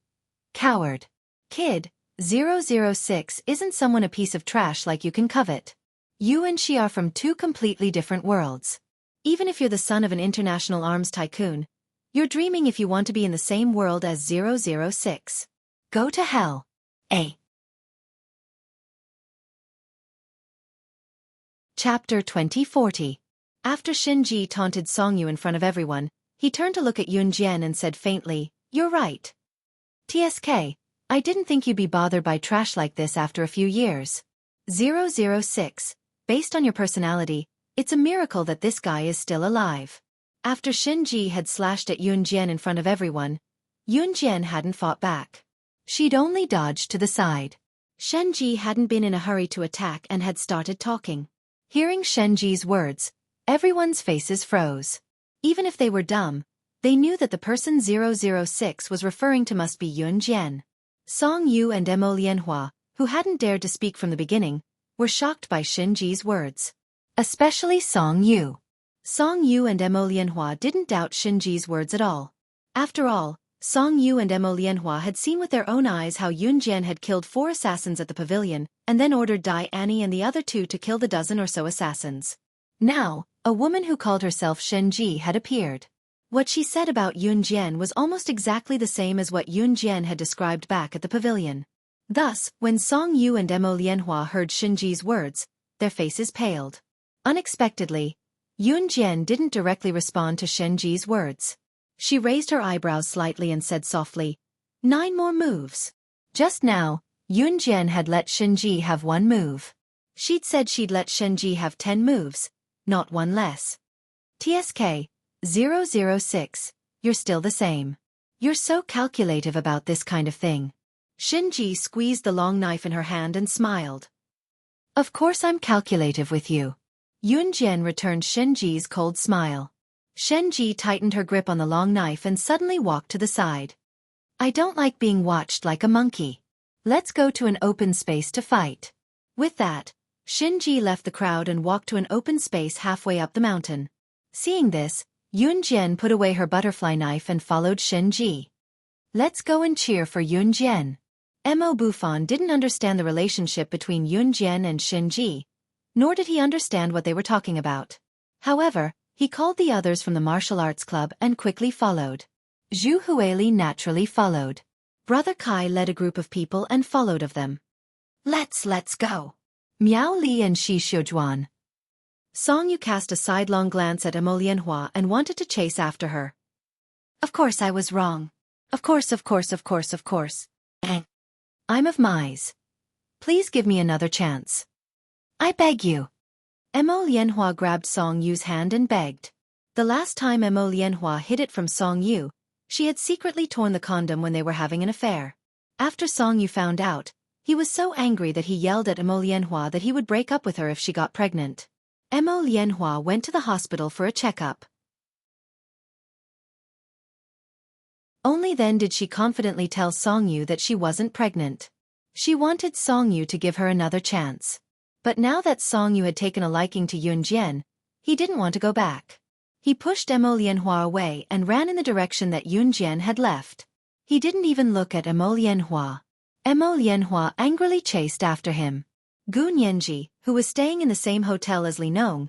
Coward. Kid, 006 isn't someone a piece of trash like you can covet. You and she are from 2 completely different worlds. Even if you're the son of an international arms tycoon, you're dreaming if you want to be in the same world as 006. Go to hell. A. Chapter 2040. After Shenji taunted Song Yu in front of everyone, he turned to look at Yun Jian and said faintly, "You're right. TSK, I didn't think you'd be bothered by trash like this after a few years. 006, based on your personality, it's a miracle that this guy is still alive." After Shenji had slashed at Yun Jian in front of everyone, Yun Jian hadn't fought back. She'd only dodged to the side. Shenji hadn't been in a hurry to attack and had started talking. Hearing Shenji's words, everyone's faces froze. Even if they were dumb, they knew that the person 006 was referring to must be Yun Jian. Song Yu and Mo Lianhua, who hadn't dared to speak from the beginning, were shocked by Shenji's words. Especially Song Yu. Song Yu and Mo Lianhua didn't doubt Shenji's words at all. After all, Song Yu and Mo Lianhua had seen with their own eyes how Yun Jian had killed 4 assassins at the pavilion, and then ordered Dai Annie and the other 2 to kill the dozen or so assassins. Now, a woman who called herself Shenji had appeared. What she said about Yun Jian was almost exactly the same as what Yun Jian had described back at the pavilion. Thus, when Song Yu and Mo Lianhua heard Shenji's words, their faces paled. Unexpectedly, Yun Jian didn't directly respond to Shenji's words. She raised her eyebrows slightly and said softly, 9 more moves. Just now, Yun Jian had let Shenji have 1 move. She'd said she'd let Shenji have 10 moves, not 1 less. TSK, 006, you're still the same. You're so calculative about this kind of thing. Shenji squeezed the long knife in her hand and smiled. Of course I'm calculative with you. Yun Jian returned Shenji's cold smile. Shenji tightened her grip on the long knife and suddenly walked to the side. I don't like being watched like a monkey. Let's go to an open space to fight. With that, Shenji left the crowd and walked to an open space halfway up the mountain. Seeing this, Yun Jian put away her butterfly knife and followed Shenji. Let's go and cheer for Yun Jian. Mo Bufan didn't understand the relationship between Yun Jian and Shenji, nor did he understand what they were talking about. However, he called the others from the martial arts club and quickly followed. Zhu Huili naturally followed. Brother Kai led a group of people and followed of them. Let's go. Miao Li and Shi Xiujuan. Song Yu cast a sidelong glance at Emolianhua and wanted to chase after her. Of course I was wrong. Of course. I'm of Mize. Please give me another chance. I beg you. Emolianhua grabbed Song Yu's hand and begged. The last time Emolianhua hid it from Song Yu, she had secretly torn the condom when they were having an affair. After Song Yu found out, he was so angry that he yelled at Emolianhua that he would break up with her if she got pregnant. Emolianhua went to the hospital for a checkup. Only then did she confidently tell Song Yu that she wasn't pregnant. She wanted Song Yu to give her another chance. But now that Song Yu had taken a liking to Yun Jian, he didn't want to go back. He pushed Emolianhua away and ran in the direction that Yun Jian had left. He didn't even look at Emolianhua. Emolianhua angrily chased after him. Gu Nianji, who was staying in the same hotel as Li Nong,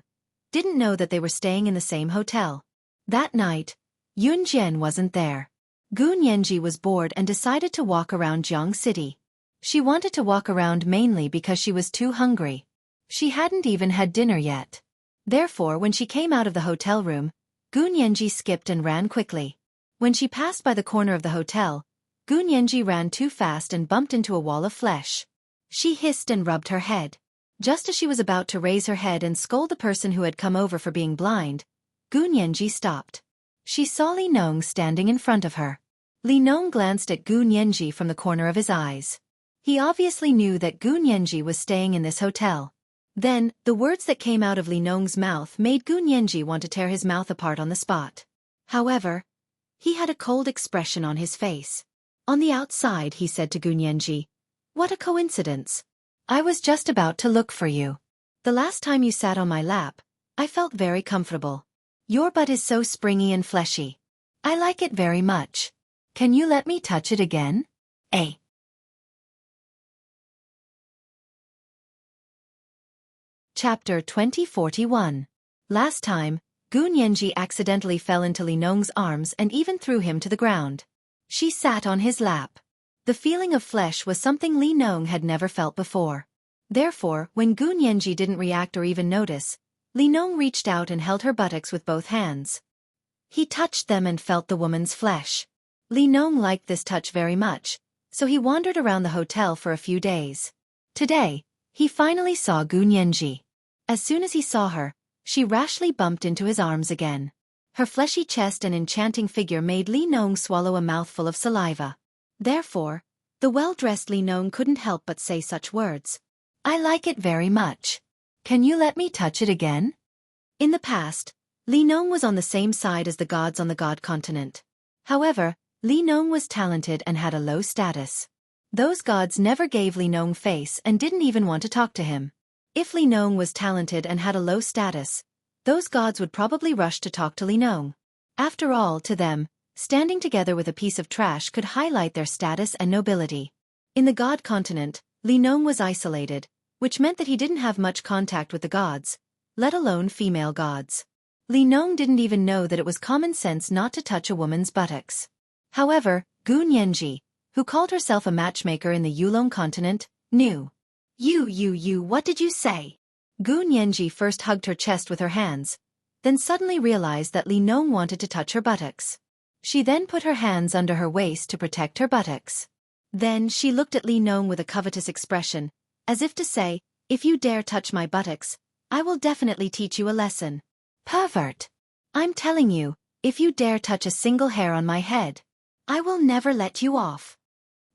didn't know that they were staying in the same hotel. That night, Yun Jian wasn't there. Gu Nianji was bored and decided to walk around Jiang City. She wanted to walk around mainly because she was too hungry. She hadn't even had dinner yet. Therefore, when she came out of the hotel room, Gu Nianji skipped and ran quickly. When she passed by the corner of the hotel, Gu Nianji ran too fast and bumped into a wall of flesh. She hissed and rubbed her head. Just as she was about to raise her head and scold the person who had come over for being blind, Gu Nianji stopped. She saw Li Nong standing in front of her. Li Nong glanced at Gu Nianji from the corner of his eyes. He obviously knew that Gu Nianji was staying in this hotel. Then, the words that came out of Li Nong's mouth made Gu Nianji want to tear his mouth apart on the spot. However, he had a cold expression on his face. On the outside, he said to Gu Nianji, "What a coincidence. I was just about to look for you. The last time you sat on my lap, I felt very comfortable. Your butt is so springy and fleshy. I like it very much. Can you let me touch it again? Eh?" Chapter 2041. Last time, Gu Nianji accidentally fell into Li Nong's arms and even threw him to the ground. She sat on his lap. The feeling of flesh was something Li Nong had never felt before. Therefore, when Gu Nianji didn't react or even notice, Li Nong reached out and held her buttocks with both hands. He touched them and felt the woman's flesh. Li Nong liked this touch very much, so he wandered around the hotel for a few days. Today, he finally saw Gu Nianji. As soon as he saw her, she rashly bumped into his arms again. Her fleshy chest and enchanting figure made Li Nong swallow a mouthful of saliva. Therefore, the well-dressed Li Nong couldn't help but say such words. "I like it very much. Can you let me touch it again?" In the past, Li Nong was on the same side as the gods on the god continent. However, Li Nong was talented and had a low status. Those gods never gave Li Nong face and didn't even want to talk to him. If Li Nong was talented and had a low status, those gods would probably rush to talk to Li Nong. After all, to them, standing together with a piece of trash could highlight their status and nobility. In the god continent, Li Nong was isolated, which meant that he didn't have much contact with the gods, let alone female gods. Li Nong didn't even know that it was common sense not to touch a woman's buttocks. However, Gu Nianji, who called herself a matchmaker in the Yulong continent, knew. You, what did you say? Gu Nianji first hugged her chest with her hands, then suddenly realized that Li Nong wanted to touch her buttocks. She then put her hands under her waist to protect her buttocks. Then she looked at Li Nong with a covetous expression, as if to say, "If you dare touch my buttocks, I will definitely teach you a lesson. Pervert! I'm telling you, if you dare touch a single hair on my head, I will never let you off."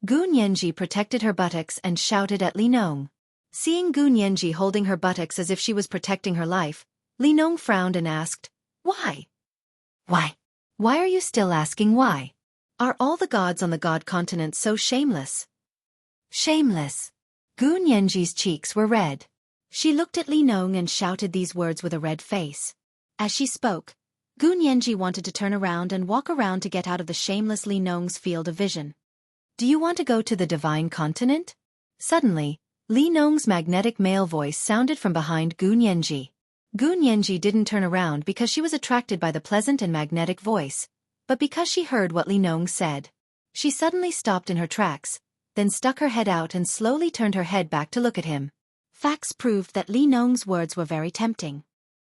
Gu Nianji protected her buttocks and shouted at Li Nong. Seeing Gu Nianji holding her buttocks as if she was protecting her life, Li Nong frowned and asked, "Why? Why? Why are you still asking why? Are all the gods on the god continent so shameless?" Shameless. Gu Nianji's cheeks were red. She looked at Li Nong and shouted these words with a red face. As she spoke, Gu Nianji wanted to turn around and walk around to get out of the shameless Li Nong's field of vision. "Do you want to go to the divine continent?" Suddenly, Li Nong's magnetic male voice sounded from behind Gu Nianji. Gu Nianji didn't turn around because she was attracted by the pleasant and magnetic voice, But because she heard what Li Nong said, she suddenly stopped in her tracks, then stuck her head out and slowly turned her head back to look at him. Facts proved that Li Nong's words were very tempting.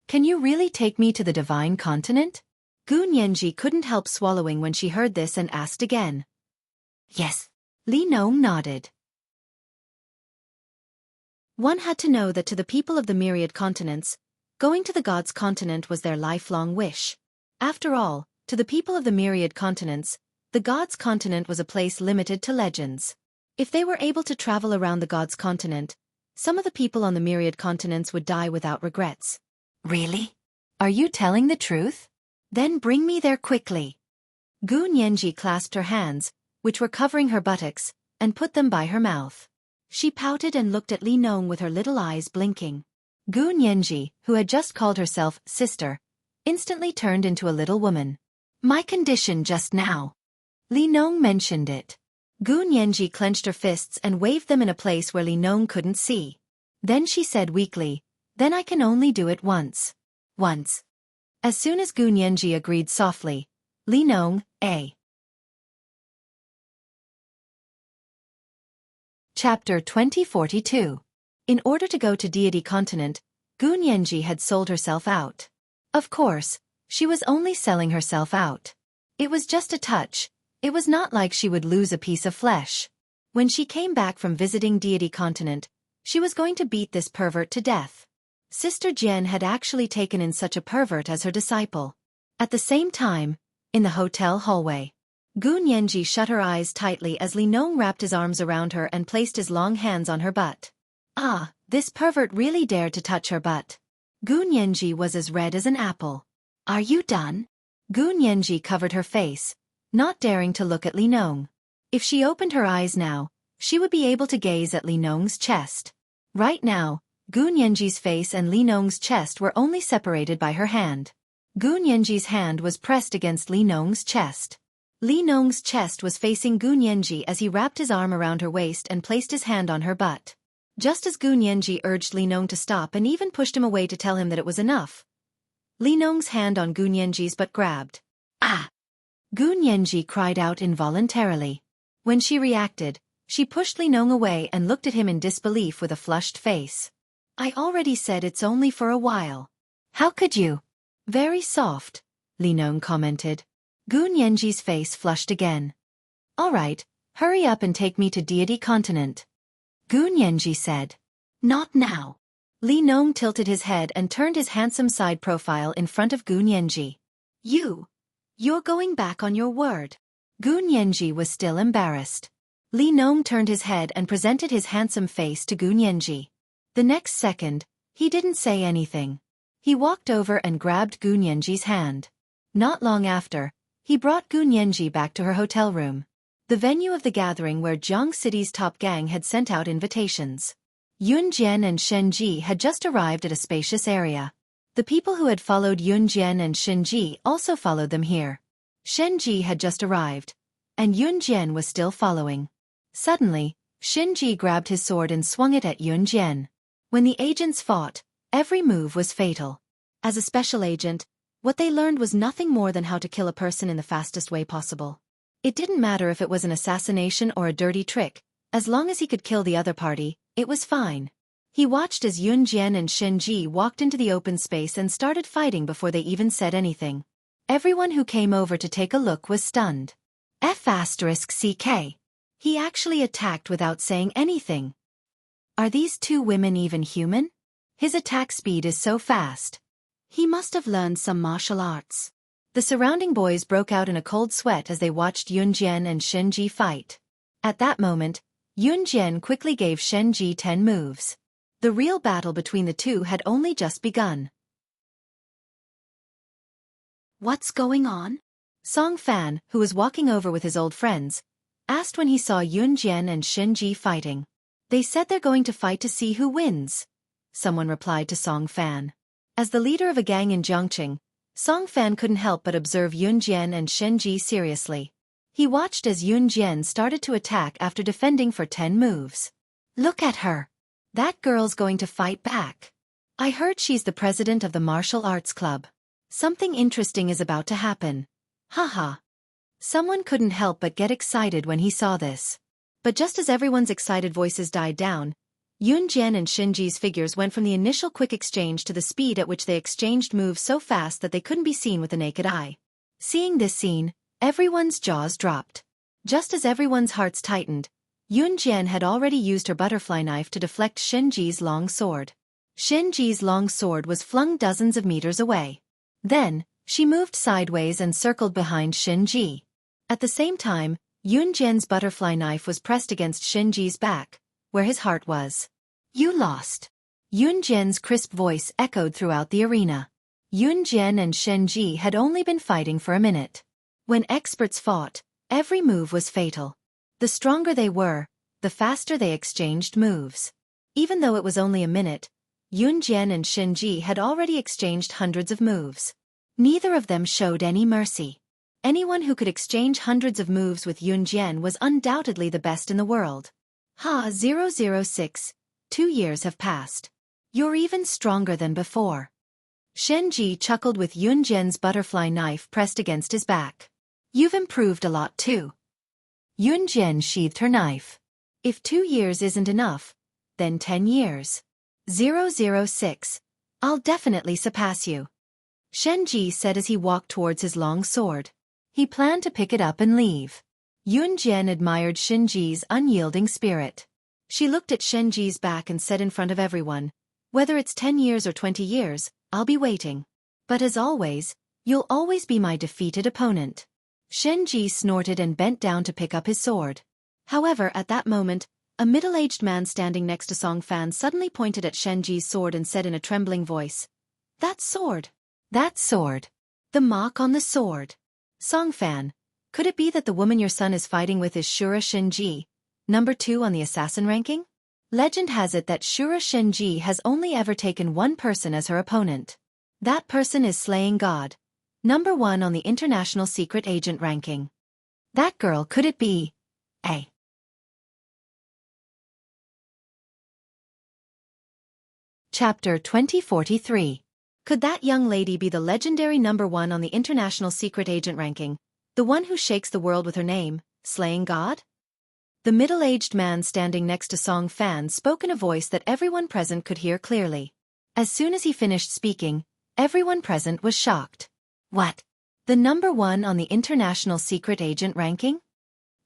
Can you really take me to the divine continent? Gu Nianji couldn't help swallowing when she heard this and asked again. Yes. Li Nong nodded. One had to know that to the people of the myriad continents, going to the gods' continent was their lifelong wish. After all, to the people of the myriad continents, the gods' continent was a place limited to legends. If they were able to travel around the gods' continent, some of the people on the myriad continents would die without regrets. Really? Are you telling the truth? Then bring me there quickly. Gu Nianji clasped her hands, which were covering her buttocks, and put them by her mouth. She pouted and looked at Li Nong with her little eyes blinking. Gu Nianji, who had just called herself sister, instantly turned into a little woman. My condition just now. Li Nong mentioned it. Gu Nianji clenched her fists and waved them in a place where Li Nong couldn't see. Then she said weakly, then I can only do it once. Once. As soon as Gu Nianji agreed softly, Li Nong, Chapter 2042. In order to go to Deity Continent, Gu Nianji had sold herself out. Of course, she was only selling herself out. It was just a touch. It was not like she would lose a piece of flesh. When she came back from visiting Deity Continent, she was going to beat this pervert to death. Sister Jian had actually taken in such a pervert as her disciple. At the same time, in the hotel hallway, Gu Nianji shut her eyes tightly as Li Nong wrapped his arms around her and placed his long hands on her butt. Ah, this pervert really dared to touch her butt. Gu Nianji was as red as an apple. Are you done? Gu Nianji covered her face, not daring to look at Li Nong. If she opened her eyes now, she would be able to gaze at Li Nong's chest. Right now, Gu Nianji's face and Li Nong's chest were only separated by her hand. Gu Nianji's hand was pressed against Li Nong's chest. Li Nong's chest was facing Gu Nianji as he wrapped his arm around her waist and placed his hand on her butt. Just as Gu Nianji urged Li Nong to stop and even pushed him away to tell him that it was enough, Li Nong's hand on Gu Nianji's butt grabbed. Ah! Gu Nianji cried out involuntarily. When she reacted, she pushed Li Nong away and looked at him in disbelief with a flushed face. I already said it's only for a while. How could you? Very soft, Li Nong commented. Gu Nianji's face flushed again. All right, hurry up and take me to Deity Continent. Gu Nianji said. Not now. Li Nong tilted his head and turned his handsome side profile in front of Gu Nianji. You're going back on your word. Gu Nianji was still embarrassed. Li Nong turned his head and presented his handsome face to Gu Nianji. The next second, he didn't say anything. He walked over and grabbed Gu Nianji's hand. Not long after, he brought Gu Nianji back to her hotel room, the venue of the gathering where Jiang City's top gang had sent out invitations. Yun Jian and Shen Ji had just arrived at a spacious area. The people who had followed Yun Jian and Shen Ji also followed them here. Shen Ji had just arrived, and Yun Jian was still following. Suddenly, Shen Ji grabbed his sword and swung it at Yun Jian. When the agents fought, every move was fatal. As a special agent, what they learned was nothing more than how to kill a person in the fastest way possible. It didn't matter if it was an assassination or a dirty trick, as long as he could kill the other party, it was fine. He watched as Yun Jian and Shen Ji walked into the open space and started fighting before they even said anything. Everyone who came over to take a look was stunned. F***CK. He actually attacked without saying anything. Are these two women even human? His attack speed is so fast. He must have learned some martial arts. The surrounding boys broke out in a cold sweat as they watched Yun Jian and Shen Ji fight. At that moment, Yun Jian quickly gave Shen Ji 10 moves. The real battle between the two had only just begun. What's going on? Song Fan, who was walking over with his old friends, asked when he saw Yun Jian and Shen Ji fighting. They said they're going to fight to see who wins, someone replied to Song Fan. As the leader of a gang in Zhongqing, Song Fan couldn't help but observe Yun Jian and Shen Ji seriously. He watched as Yun Jian started to attack after defending for 10 moves. Look at her. That girl's going to fight back. I heard she's the president of the martial arts club. Something interesting is about to happen. Haha. Someone couldn't help but get excited when he saw this. But just as everyone's excited voices died down, Yun Jian and Shinji's figures went from the initial quick exchange to the speed at which they exchanged moves so fast that they couldn't be seen with the naked eye. Seeing this scene, everyone's jaws dropped. Just as everyone's hearts tightened, Yun Jian had already used her butterfly knife to deflect Shinji's long sword. Shinji's long sword was flung dozens of meters away. Then, she moved sideways and circled behind Shinji. At the same time, Yun Jian's butterfly knife was pressed against Shinji's back, where his heart was. You lost. Yun Jian's crisp voice echoed throughout the arena. Yun Jian and Shinji had only been fighting for a minute. When experts fought, every move was fatal. The stronger they were, the faster they exchanged moves. Even though it was only a minute, Yun Jian and Shinji had already exchanged hundreds of moves. Neither of them showed any mercy. Anyone who could exchange hundreds of moves with Yun Jian was undoubtedly the best in the world. Ha 006, 2 years have passed. You're even stronger than before. Shinji chuckled with Yun Jian's butterfly knife pressed against his back. You've improved a lot too. Yun Jian sheathed her knife. If 2 years isn't enough, then 10 years. 006, I'll definitely surpass you. Shinji said as he walked towards his long sword. He planned to pick it up and leave. Yun Jian admired Shinji's unyielding spirit. She looked at Shinji's back and said in front of everyone, whether it's 10 years or 20 years, I'll be waiting. But as always, you'll always be my defeated opponent. Shinji snorted and bent down to pick up his sword. However, at that moment, a middle-aged man standing next to Song Fan suddenly pointed at Shinji's sword and said in a trembling voice, That sword! That sword! The mark on the sword! Song Fan, could it be that the woman your son is fighting with is Shura Shinji, number 2 on the assassin ranking? Legend has it that Shura Shinji has only ever taken one person as her opponent. That person is Slaying God, number 1 on the international secret agent ranking. That girl, could it be? A. Chapter 2043. Could that young lady be the legendary number 1 on the international secret agent ranking, the one who shakes the world with her name, Slaying God? The middle-aged man standing next to Song Fan spoke in a voice that everyone present could hear clearly. As soon as he finished speaking, everyone present was shocked. What? The number 1 on the international secret agent ranking?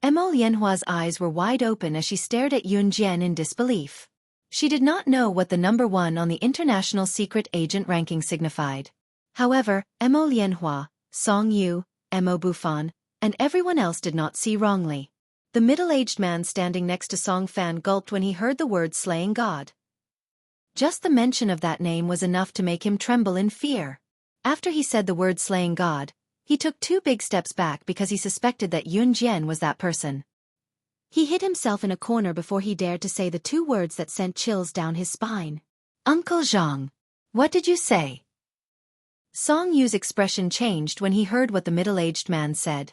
Mo Lianhua's eyes were wide open as she stared at Yun Jian in disbelief. She did not know what the number 1 on the international secret agent ranking signified. However, Mo Lianhua, Song Yu, Mo Bufan, and everyone else did not see wrongly. The middle-aged man standing next to Song Fan gulped when he heard the word Slaying God. Just the mention of that name was enough to make him tremble in fear. After he said the word Slaying God, he took 2 big steps back because he suspected that Yun Jian was that person. He hid himself in a corner before he dared to say the 2 words that sent chills down his spine. Uncle Zhang. What did you say? Song Yu's expression changed when he heard what the middle-aged man said.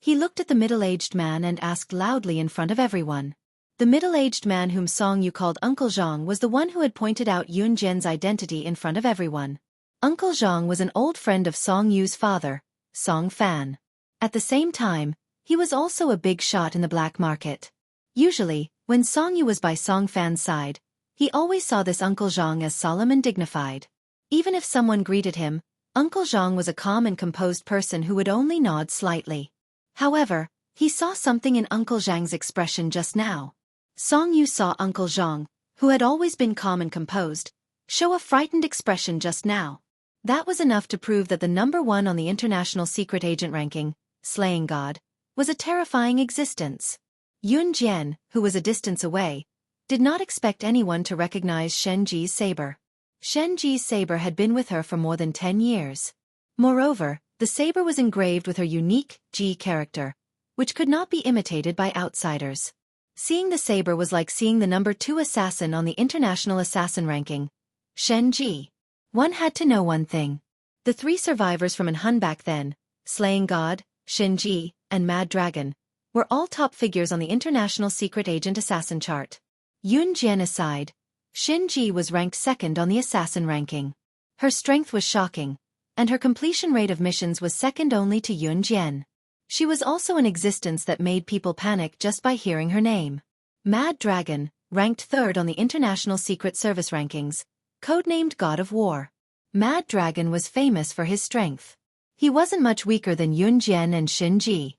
He looked at the middle-aged man and asked loudly in front of everyone. The middle-aged man whom Song Yu called Uncle Zhang was the one who had pointed out Yun Jian's identity in front of everyone. Uncle Zhang was an old friend of Song Yu's father, Song Fan. At the same time, he was also a big shot in the black market. Usually, when Song Yu was by Song Fan's side, he always saw this Uncle Zhang as solemn and dignified. Even if someone greeted him, Uncle Zhang was a calm and composed person who would only nod slightly. However, he saw something in Uncle Zhang's expression just now. Song Yu saw Uncle Zhang, who had always been calm and composed, show a frightened expression just now. That was enough to prove that the number 1 on the international secret agent ranking, Slaying God, was a terrifying existence. Yun Jian, who was a distance away, did not expect anyone to recognize Shenji's saber. Shenji's saber had been with her for more than 10 years. Moreover, the saber was engraved with her unique Ji character, which could not be imitated by outsiders. Seeing the saber was like seeing the number 2 assassin on the international assassin ranking, Shenji. One had to know one thing. The 3 survivors from Anhun back then, Slaying God, Shinji, and Mad Dragon, were all top figures on the international secret agent assassin chart. Yun Jian aside, Shinji was ranked 2nd on the assassin ranking. Her strength was shocking, and her completion rate of missions was second only to Yun Jian. She was also an existence that made people panic just by hearing her name. Mad Dragon, ranked third on the International Secret Service rankings, codenamed God of War. Mad Dragon was famous for his strength. He wasn't much weaker than Yun Jian and Xueqi.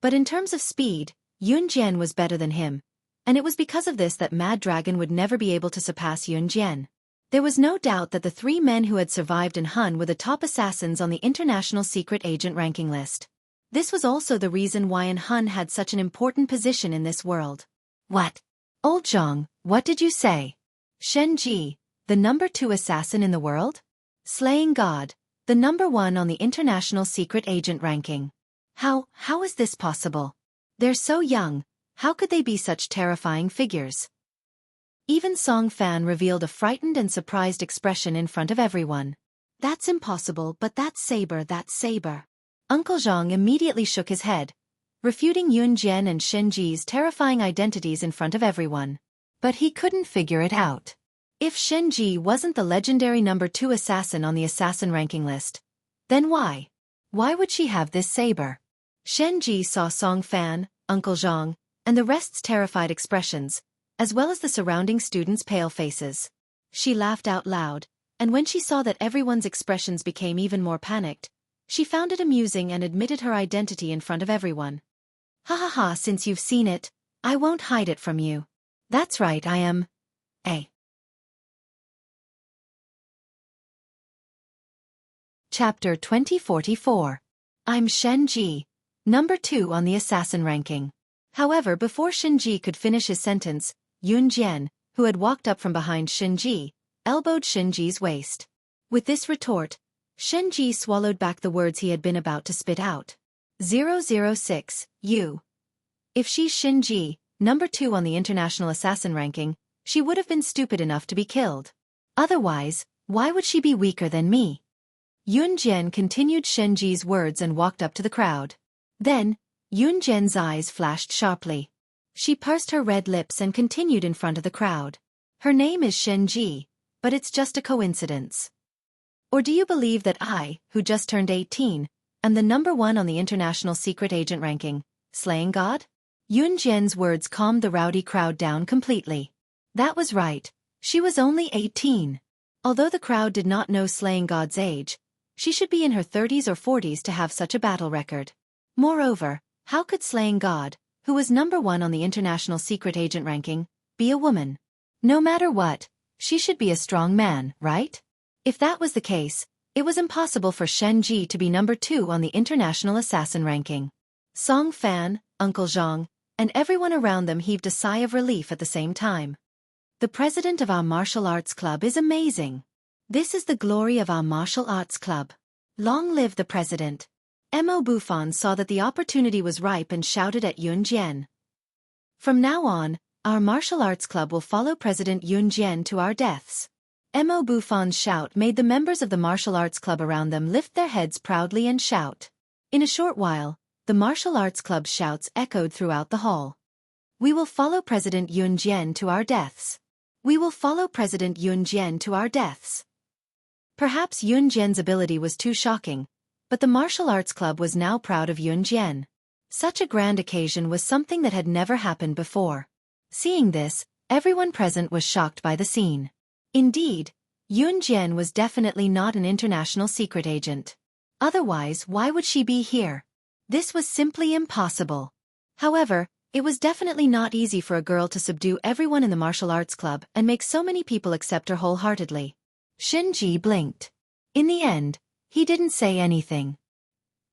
But in terms of speed, Yun Jian was better than him, and it was because of this that Mad Dragon would never be able to surpass Yun Jian. There was no doubt that the three men who had survived in Han were the top assassins on the International Secret Agent ranking list. This was also the reason why Han had such an important position in this world. What? Old Zhang, what did you say? Xueqi, the number 2 assassin in the world? Slaying God, the number 1 on the International Secret Agent ranking. How is this possible? They're so young, how could they be such terrifying figures? Even Song Fan revealed a frightened and surprised expression in front of everyone. That's impossible, but that saber. Uncle Zhang immediately shook his head, refuting Yun Jian and Xueqi's terrifying identities in front of everyone. But he couldn't figure it out. If Xueqi wasn't the legendary number 2 assassin on the assassin ranking list, then why? Why would she have this saber? Xueqi saw Song Fan, Uncle Zhang, and the rest's terrified expressions, as well as the surrounding students' pale faces. She laughed out loud, and when she saw that everyone's expressions became even more panicked, she found it amusing and admitted her identity in front of everyone. Ha ha ha, since you've seen it, I won't hide it from you. That's right, I am... Chapter 2044. I'm Xueqi, number 2 on the assassin ranking. However, before Xueqi could finish his sentence, Yun Jian, who had walked up from behind Xueqi, elbowed Xueqi's waist. With this retort, Xueqi swallowed back the words he had been about to spit out. 006, you. If she's Xueqi, number 2 on the international assassin ranking, she would have been stupid enough to be killed. Otherwise, why would she be weaker than me? Yun Jian continued Xueqi's words and walked up to the crowd. Then, Yun Jian's eyes flashed sharply. She pursed her red lips and continued in front of the crowd. Her name is Xueqi, but it's just a coincidence. Or do you believe that I, who just turned 18, am the number 1 on the International Secret Agent ranking, slaying God? Yun Jian's words calmed the rowdy crowd down completely. That was right, she was only 18. Although the crowd did not know slaying God's age, she should be in her 30s or 40s to have such a battle record. Moreover, how could slaying God, who was number 1 on the International Secret Agent ranking, be a woman? No matter what, she should be a strong man, right? If that was the case, it was impossible for Xueqi to be number 2 on the International Assassin ranking. Song Fan, Uncle Zhang, and everyone around them heaved a sigh of relief at the same time. The president of our martial arts club is amazing. This is the glory of our martial arts club. Long live the president. Mo Bufan saw that the opportunity was ripe and shouted at Yun Jian. From now on, our martial arts club will follow President Yun Jian to our deaths. Mo Bufan's shout made the members of the martial arts club around them lift their heads proudly and shout. In a short while, the martial arts club's shouts echoed throughout the hall. We will follow President Yun Jian to our deaths. We will follow President Yun Jian to our deaths. Perhaps Yun Jian's ability was too shocking, but the martial arts club was now proud of Yun Jian. Such a grand occasion was something that had never happened before. Seeing this, everyone present was shocked by the scene. Indeed, Yun Jian was definitely not an international secret agent. Otherwise, why would she be here? This was simply impossible. However, it was definitely not easy for a girl to subdue everyone in the martial arts club and make so many people accept her wholeheartedly. Xueqi blinked. In the end, he didn't say anything.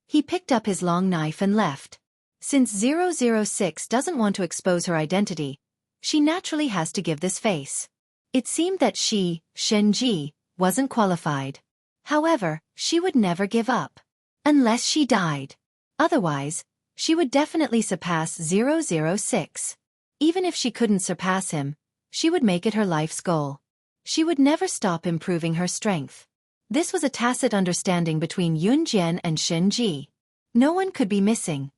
He picked up his long knife and left. Since 006 doesn't want to expose her identity, she naturally has to give this face. It seemed that she, Xueqi, wasn't qualified. However, she would never give up. Unless she died. Otherwise, she would definitely surpass 006. Even if she couldn't surpass him, she would make it her life's goal. She would never stop improving her strength. This was a tacit understanding between Yun Jian and Xueqi. No one could be missing.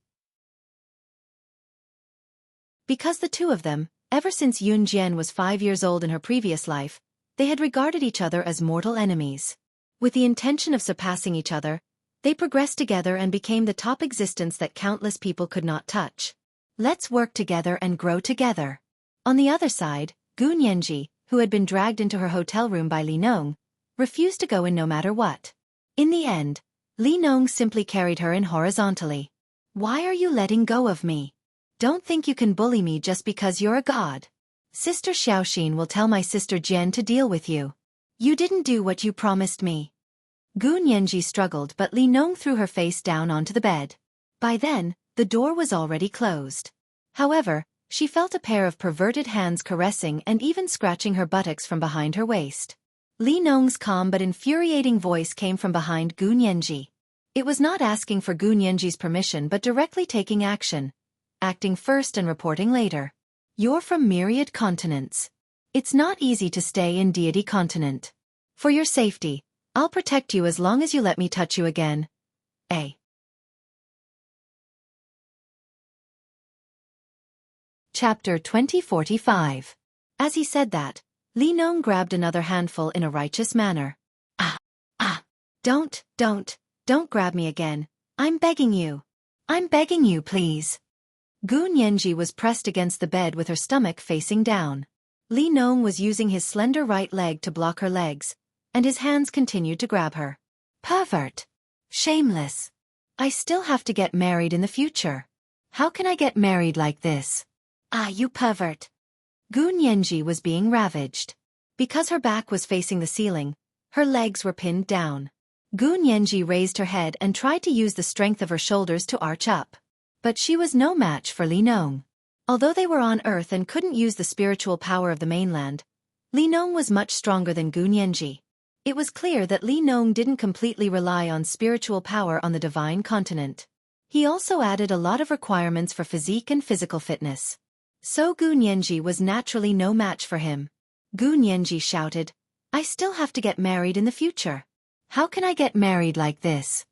Because the two of them, ever since Yun Jian was 5 years old in her previous life, They had regarded each other as mortal enemies. With the intention of surpassing each other, they progressed together and became the top existence that countless people could not touch. Let's work together and grow together. On the other side, Gu Nianji, who had been dragged into her hotel room by Li Nong, refused to go in no matter what. In the end, Li Nong simply carried her in horizontally. Why are you letting go of me? Don't think you can bully me just because you're a god. Sister Xiaoxin will tell my sister Jian to deal with you. You didn't do what you promised me. Gu Nianji struggled, but Li Nong threw her face down onto the bed. By then, the door was already closed. However, she felt a pair of perverted hands caressing and even scratching her buttocks from behind her waist. Li Nong's calm but infuriating voice came from behind Gu Nianji. It was not asking for Gu Nianji's permission but directly taking action. Acting first and reporting later. You're from myriad continents. It's not easy to stay in Deity Continent. For your safety, I'll protect you as long as you let me touch you again. A. Chapter 2045. As he said that, Li Nong grabbed another handful in a righteous manner. Don't grab me again. I'm begging you. I'm begging you, please. Gu Nianji was pressed against the bed with her stomach facing down. Li Nong was using his slender right leg to block her legs, and his hands continued to grab her. Pervert. Shameless. I still have to get married in the future. How can I get married like this? You pervert. Gu Nianji was being ravaged. Because her back was facing the ceiling, her legs were pinned down. Gu Nianji raised her head and tried to use the strength of her shoulders to arch up. But she was no match for Li Nong. Although they were on Earth and couldn't use the spiritual power of the mainland, Li Nong was much stronger than Gu Nianji. It was clear that Li Nong didn't completely rely on spiritual power on the divine continent. He also added a lot of requirements for physique and physical fitness. So Gu Nianji was naturally no match for him. Gu Nianji shouted, I still have to get married in the future. How can I get married like this?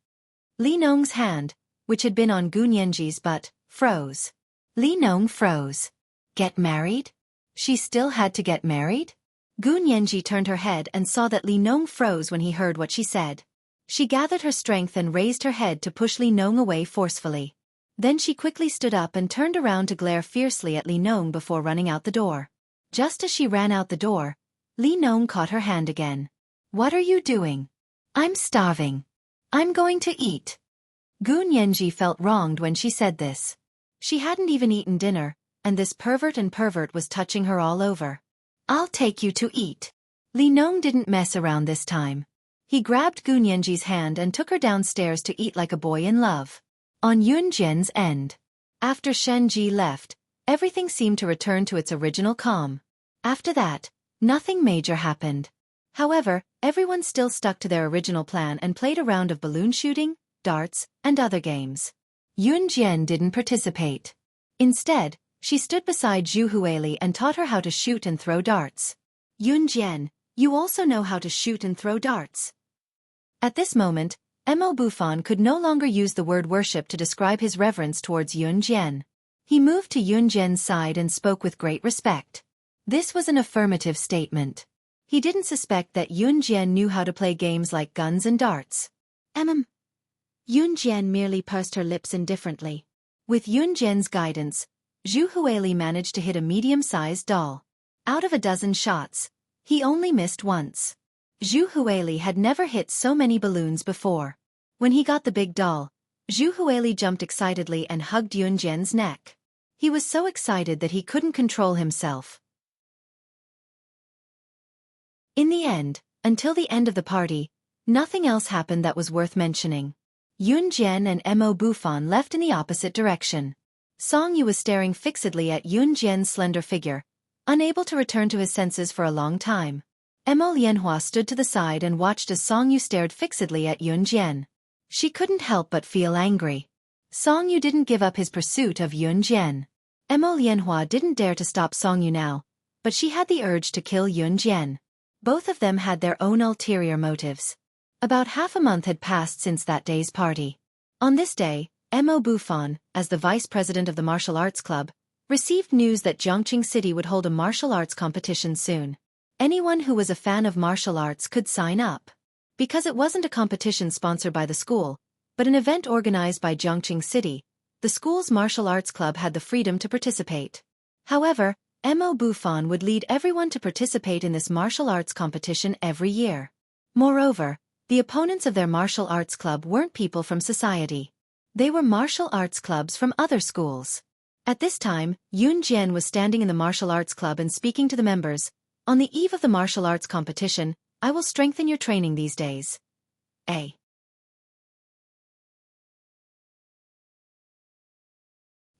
Li Nong's hand, which had been on Gu Nianji's butt, froze. Li Nong froze. Get married? She still had to get married? Gu Nianji turned her head and saw that Li Nong froze when he heard what she said. She gathered her strength and raised her head to push Li Nong away forcefully. Then she quickly stood up and turned around to glare fiercely at Li Nong before running out the door. Just as she ran out the door, Li Nong caught her hand again. What are you doing? I'm starving. I'm going to eat. Gu Nianji felt wronged when she said this. She hadn't even eaten dinner, and this pervert was touching her all over. I'll take you to eat. Li Nong didn't mess around this time. He grabbed Gu Nianji's hand and took her downstairs to eat like a boy in love. On Yun Jian's end. After Shen Ji left, everything seemed to return to its original calm. After that, nothing major happened. However, everyone still stuck to their original plan and played a round of balloon shooting, darts, and other games. Yun Jian didn't participate. Instead, she stood beside Zhu Huili and taught her how to shoot and throw darts. Yun Jian, you also know how to shoot and throw darts. At this moment, Mo Bufan could no longer use the word worship to describe his reverence towards Yun Jian. He moved to Yun Jian's side and spoke with great respect. This was an affirmative statement. He didn't suspect that Yun Jian knew how to play games like guns and darts. Yun Jian merely pursed her lips indifferently. With Yun Jian's guidance, Zhu Huili managed to hit a medium-sized doll. Out of a dozen shots, he only missed once. Zhu Huili had never hit so many balloons before. When he got the big doll, Zhu Huili jumped excitedly and hugged Yun Jian's neck. He was so excited that he couldn't control himself. In the end, until the end of the party, nothing else happened that was worth mentioning. Yun Jian and Mo Bufan left in the opposite direction. Song Yu was staring fixedly at Yun Jian's slender figure, unable to return to his senses for a long time. Mo Lianhua stood to the side and watched as Song Yu stared fixedly at Yun Jian. She couldn't help but feel angry. Song Yu didn't give up his pursuit of Yun Jian. Mo Lianhua didn't dare to stop Song Yu now, but she had the urge to kill Yun Jian. Both of them had their own ulterior motives. About half a month had passed since that day's party. On this day, Mo Bufan, as the vice president of the martial arts club, received news that Zhongqing City would hold a martial arts competition soon. Anyone who was a fan of martial arts could sign up. Because it wasn't a competition sponsored by the school, but an event organized by Zhongqing City, the school's martial arts club had the freedom to participate. However, Mo Bufan would lead everyone to participate in this martial arts competition every year. Moreover, the opponents of their martial arts club weren't people from society. They were martial arts clubs from other schools. At this time, Yun Jian was standing in the martial arts club and speaking to the members. On the eve of the martial arts competition, I will strengthen your training these days. A.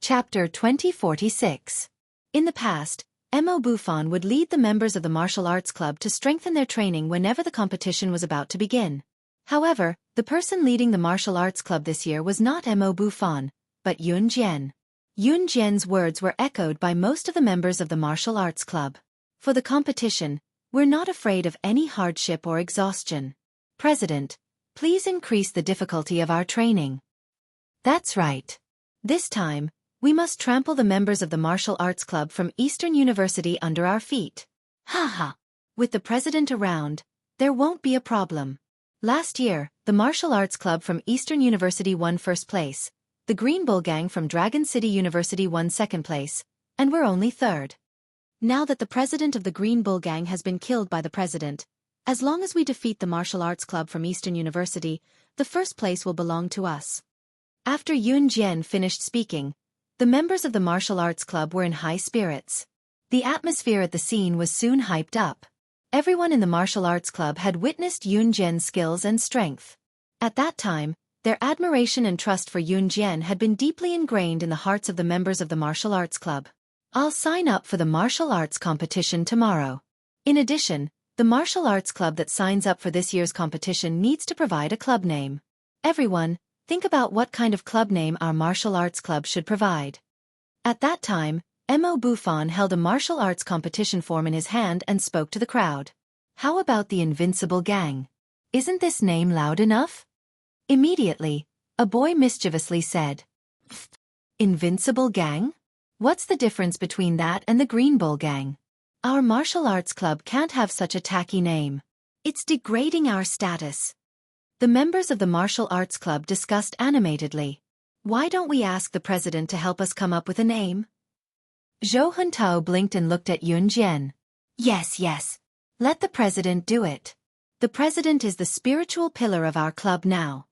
Chapter 2046. In the past, Mo Bufan would lead the members of the martial arts club to strengthen their training whenever the competition was about to begin. However, the person leading the martial arts club this year was not Mo Bufan, but Yun Jian. Yun Jian's words were echoed by most of the members of the martial arts club. For the competition, we're not afraid of any hardship or exhaustion. President, please increase the difficulty of our training. That's right. This time, we must trample the members of the martial arts club from Eastern University under our feet. Haha. With the president around, there won't be a problem. Last year, the martial arts club from Eastern University won first place, the Green Bull Gang from Dragon City University won second place, and we're only third. Now that the president of the Green Bull Gang has been killed by the president, as long as we defeat the martial arts club from Eastern University, the first place will belong to us. After Yun Jian finished speaking, the members of the martial arts club were in high spirits. The atmosphere at the scene was soon hyped up. Everyone in the martial arts club had witnessed Yun Jian's skills and strength. At that time, their admiration and trust for Yun Jian had been deeply ingrained in the hearts of the members of the martial arts club. I'll sign up for the martial arts competition tomorrow. In addition, the martial arts club that signs up for this year's competition needs to provide a club name. Everyone, think about what kind of club name our martial arts club should provide. At that time, Mo Bufan held a martial arts competition form in his hand and spoke to the crowd. How about the Invincible Gang? Isn't this name loud enough? Immediately, a boy mischievously said, Invincible Gang? What's the difference between that and the Green Bull Gang? Our martial arts club can't have such a tacky name. It's degrading our status. The members of the martial arts club discussed animatedly. Why don't we ask the president to help us come up with a name? Zhou Huntao blinked and looked at Yun Jian. Yes. Let the president do it. The president is the spiritual pillar of our club now.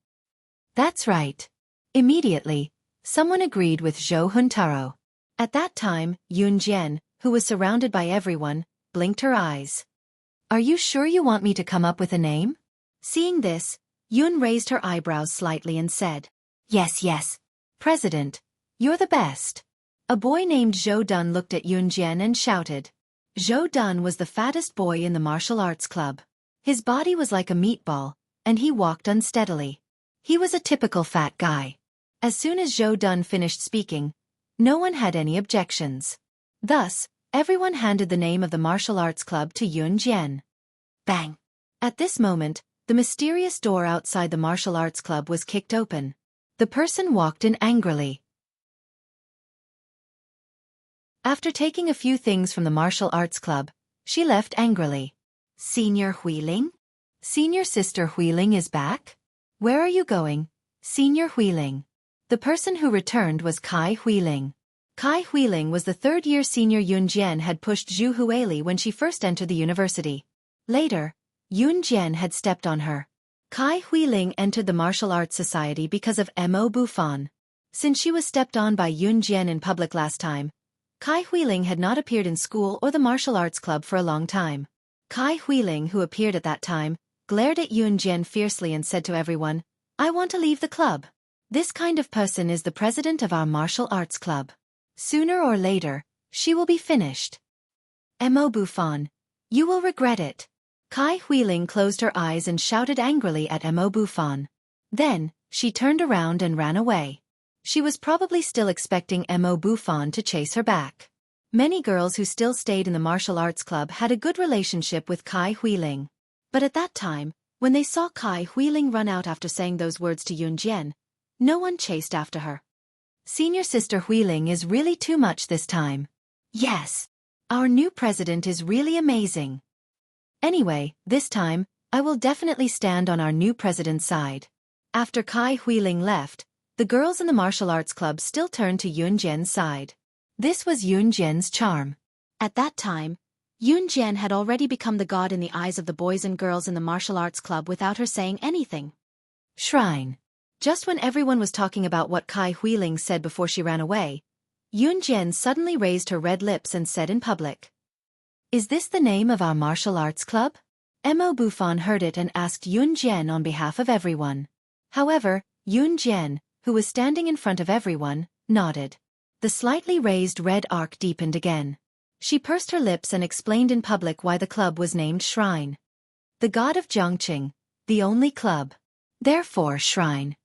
That's right. Immediately, someone agreed with Zhou Huntao. At that time, Yun Jian, who was surrounded by everyone, blinked her eyes. Are you sure you want me to come up with a name? Seeing this, Yun raised her eyebrows slightly and said, Yes. President, you're the best. A boy named Zhou Dun looked at Yun Jian and shouted. Zhou Dun was the fattest boy in the martial arts club. His body was like a meatball, and he walked unsteadily. He was a typical fat guy. As soon as Zhou Dun finished speaking, no one had any objections. Thus, everyone handed the name of the martial arts club to Yun Jian. Bang! At this moment, the mysterious door outside the martial arts club was kicked open. The person walked in angrily. After taking a few things from the martial arts club, she left angrily. Senior Huiling? Senior Sister Huiling is back? Where are you going, Senior Huiling? The person who returned was Kai Huiling. Kai Huiling was the third-year senior Yun Jian had pushed Zhu Huili when she first entered the university. Later, Yun Jian had stepped on her. Kai Huiling entered the martial arts society because of Mo Bufan. Since she was stepped on by Yun Jian in public last time, Kai Huiling had not appeared in school or the martial arts club for a long time. Kai Huiling, who appeared at that time, glared at Yun Jian fiercely and said to everyone, I want to leave the club. This kind of person is the president of our martial arts club. Sooner or later, she will be finished. Mo Bufan, you will regret it. Kai Huiling closed her eyes and shouted angrily at Mo Bufan. Then, she turned around and ran away. She was probably still expecting Mo Bufan to chase her back. Many girls who still stayed in the martial arts club had a good relationship with Kai Huiling. But at that time, when they saw Kai Huiling run out after saying those words to Yun Jian, no one chased after her. Senior Sister Huiling is really too much this time. Yes. Our new president is really amazing. Anyway, this time, I will definitely stand on our new president's side. After Kai Huiling left, the girls in the martial arts club still turned to Yun Jian's side. This was Yun Jian's charm. At that time, Yun Jian had already become the god in the eyes of the boys and girls in the martial arts club without her saying anything. Shrine. Just when everyone was talking about what Kai Huiling said before she ran away, Yun Jian suddenly raised her red lips and said in public, "Is this the name of our martial arts club?" Mo Bufan heard it and asked Yun Jian on behalf of everyone. However, Yun Jian, who was standing in front of everyone, nodded. The slightly raised red arc deepened again. She pursed her lips and explained in public why the club was named Shrine. The god of Zhongqing, the only club. Therefore Shrine.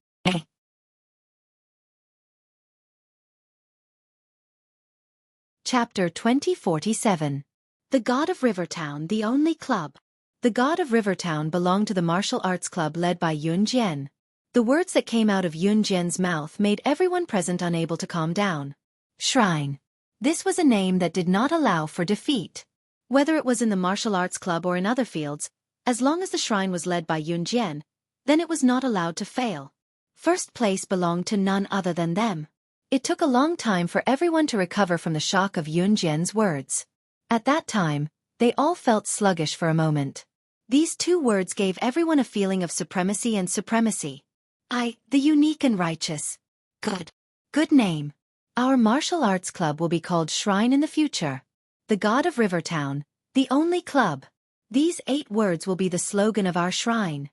Chapter 2047. The God of Rivertown, the only club. The God of Rivertown belonged to the martial arts club led by Yun Jian. The words that came out of Yun Jian's mouth made everyone present unable to calm down. Shrine. This was a name that did not allow for defeat. Whether it was in the martial arts club or in other fields, as long as the shrine was led by Yun Jian, then it was not allowed to fail. First place belonged to none other than them. It took a long time for everyone to recover from the shock of Yun Jian's words. At that time, they all felt sluggish for a moment. These two words gave everyone a feeling of supremacy and supremacy. The unique and righteous. Good name. Our martial arts club will be called Shrine in the future. The God of Rivertown, the only club. These 8 words will be the slogan of our shrine.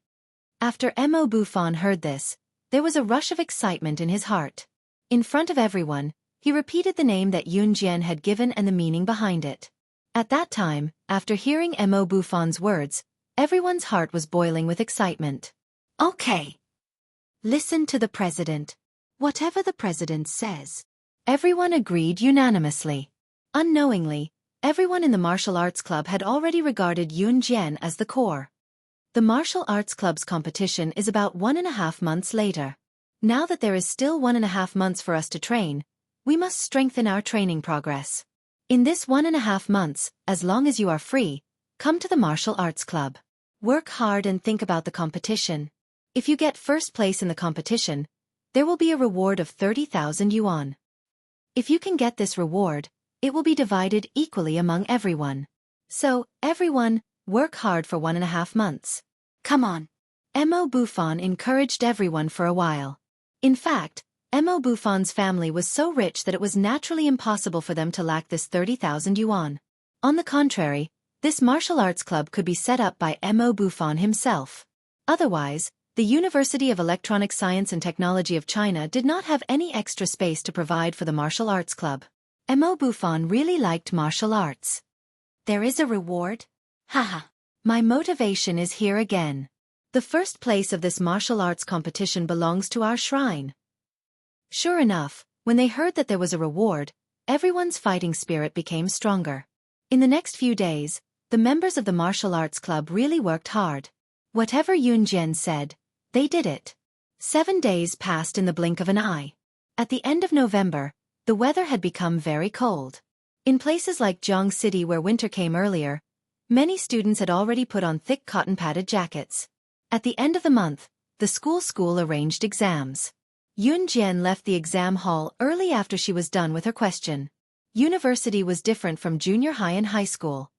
After Mo Bufan heard this, there was a rush of excitement in his heart. In front of everyone, he repeated the name that Yun Jian had given and the meaning behind it. At that time, after hearing Mo Bufan's words, everyone's heart was boiling with excitement. Okay. Listen to the president. Whatever the president says. Everyone agreed unanimously. Unknowingly, everyone in the martial arts club had already regarded Yun Jian as the core. The martial arts club's competition is about 1.5 months later. Now that there is still 1.5 months for us to train, we must strengthen our training progress. In this 1.5 months, as long as you are free, come to the martial arts club. Work hard and think about the competition. If you get first place in the competition, there will be a reward of 30,000 yuan. If you can get this reward, it will be divided equally among everyone. So, everyone, work hard for 1.5 months. Come on. Mo Bufan encouraged everyone for a while. In fact, Mo Bufan's family was so rich that it was naturally impossible for them to lack this 30,000 yuan. On the contrary, this martial arts club could be set up by Mo Bufan himself. Otherwise, the University of Electronic Science and Technology of China did not have any extra space to provide for the martial arts club. Mo Bufan really liked martial arts. There is a reward? Haha. My motivation is here again. The first place of this martial arts competition belongs to our shrine. Sure enough, when they heard that there was a reward, everyone's fighting spirit became stronger. In the next few days, the members of the martial arts club really worked hard. Whatever Yun Jian said, they did it. 7 days passed in the blink of an eye. At the end of November, the weather had become very cold. In places like Zhong City where winter came earlier, many students had already put on thick cotton-padded jackets. At the end of the month, the school arranged exams. Yun Jian left the exam hall early after she was done with her question. University was different from junior high and high school.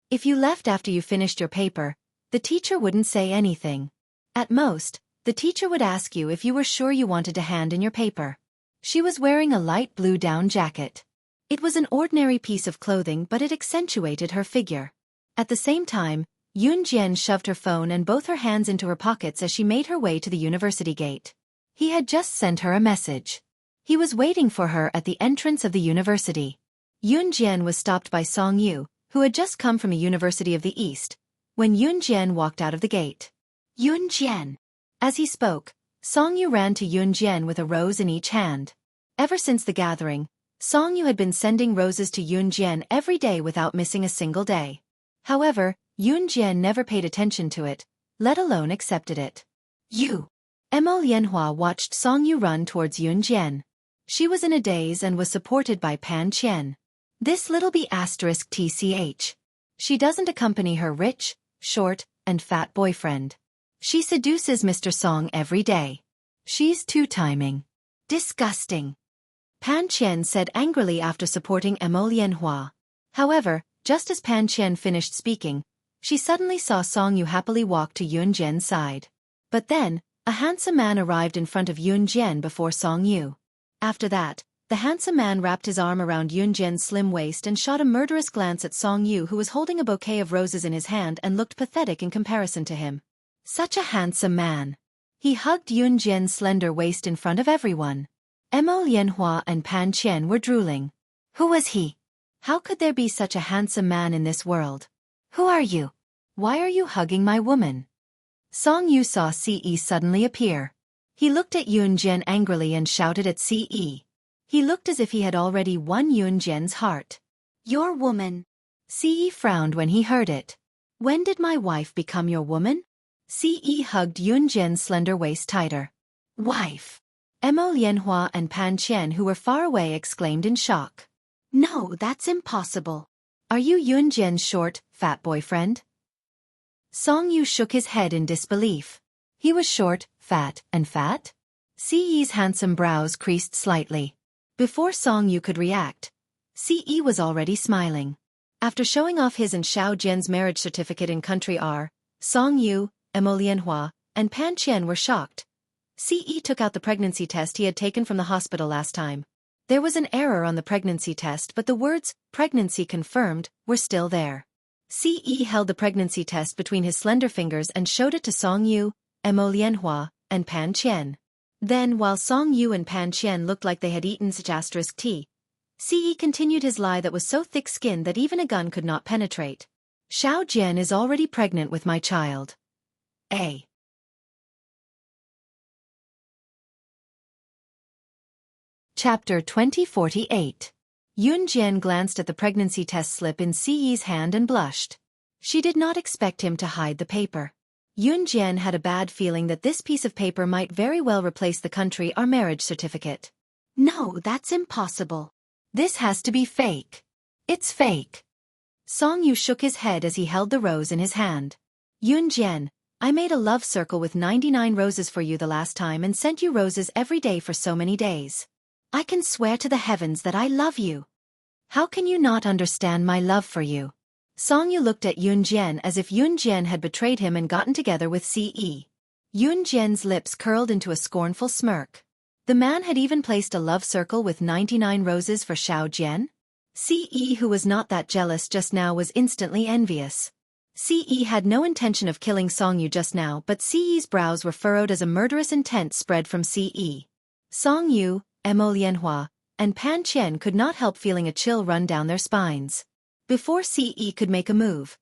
If you left after you finished your paper, the teacher wouldn't say anything. At most, the teacher would ask you if you were sure you wanted to hand in your paper. She was wearing a light blue down jacket. It was an ordinary piece of clothing, but it accentuated her figure. At the same time, Yun Jian shoved her phone and both her hands into her pockets as she made her way to the university gate. He had just sent her a message. He was waiting for her at the entrance of the university. Yun Jian was stopped by Song Yu, who had just come from a university of the East, when Yun Jian walked out of the gate. Yun Jian. As he spoke, Song Yu ran to Yun Jian with a rose in each hand. Ever since the gathering, Song Yu had been sending roses to Yun Jian every day without missing a single day. However, Yun Jian never paid attention to it, let alone accepted it. Mo Lianhua watched Song Yu run towards Yun Jian. She was in a daze and was supported by Pan Qian. This little b asterisk tch. She doesn't accompany her rich, short, and fat boyfriend. She seduces Mr. Song every day. She's two-timing. Disgusting. Pan Qian said angrily after supporting Mo Lianhua. However, just as Pan Qian finished speaking, she suddenly saw Song Yu happily walk to Yun Jian's side. But then, a handsome man arrived in front of Yun Jian before Song Yu. After that, the handsome man wrapped his arm around Yun Jian's slim waist and shot a murderous glance at Song Yu, who was holding a bouquet of roses in his hand and looked pathetic in comparison to him. Such a handsome man. He hugged Yun Jian's slender waist in front of everyone. Mo Lianhua and Pan Qian were drooling. Who was he? How could there be such a handsome man in this world? Who are you? Why are you hugging my woman? Song Yu saw Ce suddenly appear. He looked at Yun Jian angrily and shouted at Ce. He looked as if he had already won Yun Jian's heart. Your woman. Ce frowned when he heard it. When did my wife become your woman? Ce hugged Yun Jian's slender waist tighter. Wife. Mo Lianhua and Pan Qian, who were far away, exclaimed in shock. No, that's impossible. Are you Yun Jian's short, fat boyfriend? Song Yu shook his head in disbelief. He was short, fat, and fat? Ce's handsome brows creased slightly. Before Song Yu could react, Ce was already smiling. After showing off his and Xiao Jian's marriage certificate in country R, Song Yu, Mo Lianhua, and Pan Qian were shocked. Ce took out the pregnancy test he had taken from the hospital last time. There was an error on the pregnancy test, but the words, pregnancy confirmed, were still there. Ce held the pregnancy test between his slender fingers and showed it to Song Yu, Mo Lianhua, and Pan Qian. Then, while Song Yu and Pan Qian looked like they had eaten such tea, Ce continued his lie that was so thick-skinned that even a gun could not penetrate. Xiao Jian is already pregnant with my child. A. Chapter 2048. Yun Jian glanced at the pregnancy test slip in Ce's hand and blushed. She did not expect him to hide the paper. Yun Jian had a bad feeling that this piece of paper might very well replace the country or marriage certificate. No, that's impossible. This has to be fake. It's fake. Song Yu shook his head as he held the rose in his hand. Yun Jian, I made a love circle with 99 roses for you the last time and sent you roses every day for so many days. I can swear to the heavens that I love you. How can you not understand my love for you? Song Yu looked at Yun Jian as if Yun Jian had betrayed him and gotten together with Ce. Yun Jian's lips curled into a scornful smirk. The man had even placed a love circle with 99 roses for Xiao Jian? Ce, who was not that jealous just now, was instantly envious. Ce had no intention of killing Song Yu just now, but Ce's brows were furrowed as a murderous intent spread from Ce. Song Yu, Mo Lianhua, and Pan Qian could not help feeling a chill run down their spines. Before Ce could make a move,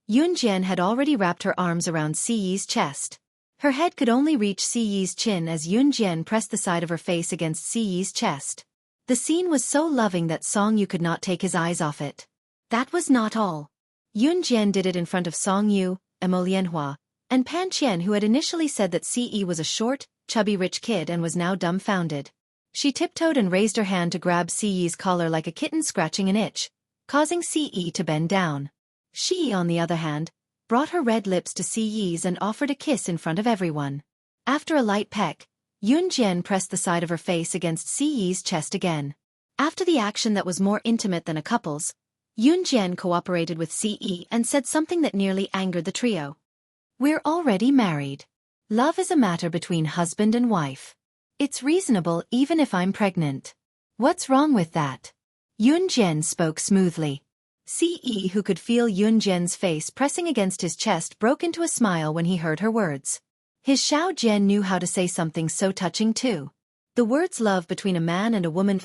Yun Jian had already wrapped her arms around Ce's chest. Her head could only reach Ce's chin as Yun Jian pressed the side of her face against Ce's chest. The scene was so loving that Song Yu could not take his eyes off it. That was not all. Yun Jian did it in front of Song Yu, Mo Lianhua, and Pan Qian, who had initially said that Ce was a short, chubby rich kid and was now dumbfounded. She tiptoed and raised her hand to grab Ce's collar like a kitten scratching an itch, causing Ce to bend down. She, on the other hand, brought her red lips to Ce's and offered a kiss in front of everyone. After a light peck, Yun Jian pressed the side of her face against Ce's chest again. After the action that was more intimate than a couple's, Yun Jian cooperated with Ce and said something that nearly angered the trio. We're already married. Love is a matter between husband and wife. It's reasonable even if I'm pregnant. What's wrong with that? Yun Jian spoke smoothly. Ce, who could feel Yun Jian's face pressing against his chest, broke into a smile when he heard her words. His Xiao Jian knew how to say something so touching too. The words love between a man and a woman,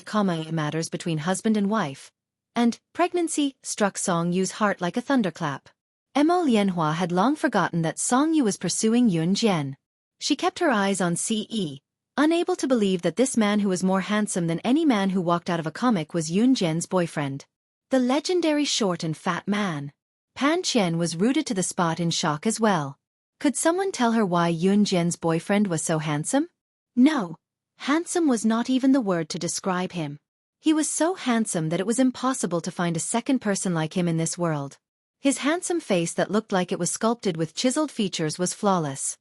matters between husband and wife, and pregnancy struck Song Yu's heart like a thunderclap. Mo Lianhua had long forgotten that Song Yu was pursuing Yun Jian. She kept her eyes on Ce, unable to believe that this man who was more handsome than any man who walked out of a comic was Yun Jian's boyfriend. The legendary short and fat man. Pan Qian was rooted to the spot in shock as well. Could someone tell her why Yun Jian's boyfriend was so handsome? No. Handsome was not even the word to describe him. He was so handsome that it was impossible to find a second person like him in this world. His handsome face that looked like it was sculpted with chiseled features was flawless.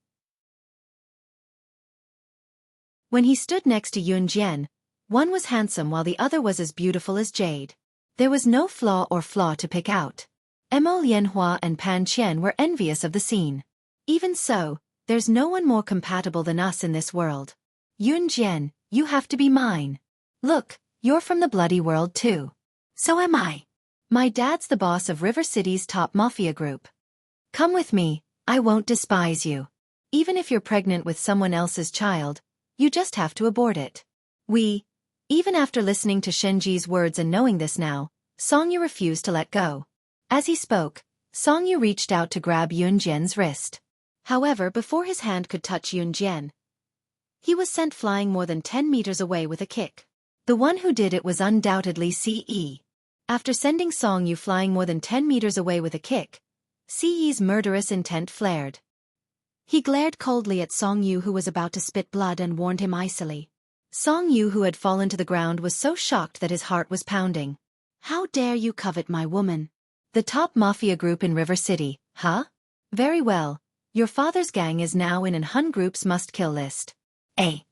When he stood next to Yunjian, one was handsome while the other was as beautiful as jade. There was no flaw to pick out. Emo Lianhua and Pan Qian were envious of the scene. Even so, there's no one more compatible than us in this world. Yunjian, you have to be mine. Look, you're from the bloody world too. So am I. My dad's the boss of River City's top mafia group. Come with me, I won't despise you. Even if you're pregnant with someone else's child, you just have to abort it. Even after listening to Shenji's words and knowing this now, Songyu refused to let go. As he spoke, Songyu reached out to grab Yunjian's wrist. However, before his hand could touch Yunjian, he was sent flying more than 10 meters away with a kick. The one who did it was undoubtedly Ce. After sending Songyu flying more than 10 meters away with a kick, Ce's murderous intent flared. He glared coldly at Songyu, who was about to spit blood, and warned him icily. Songyu, who had fallen to the ground, was so shocked that his heart was pounding. How dare you covet my woman? The top mafia group in River City, huh? Very well. Your father's gang is now in an Hun Group's must-kill list. A.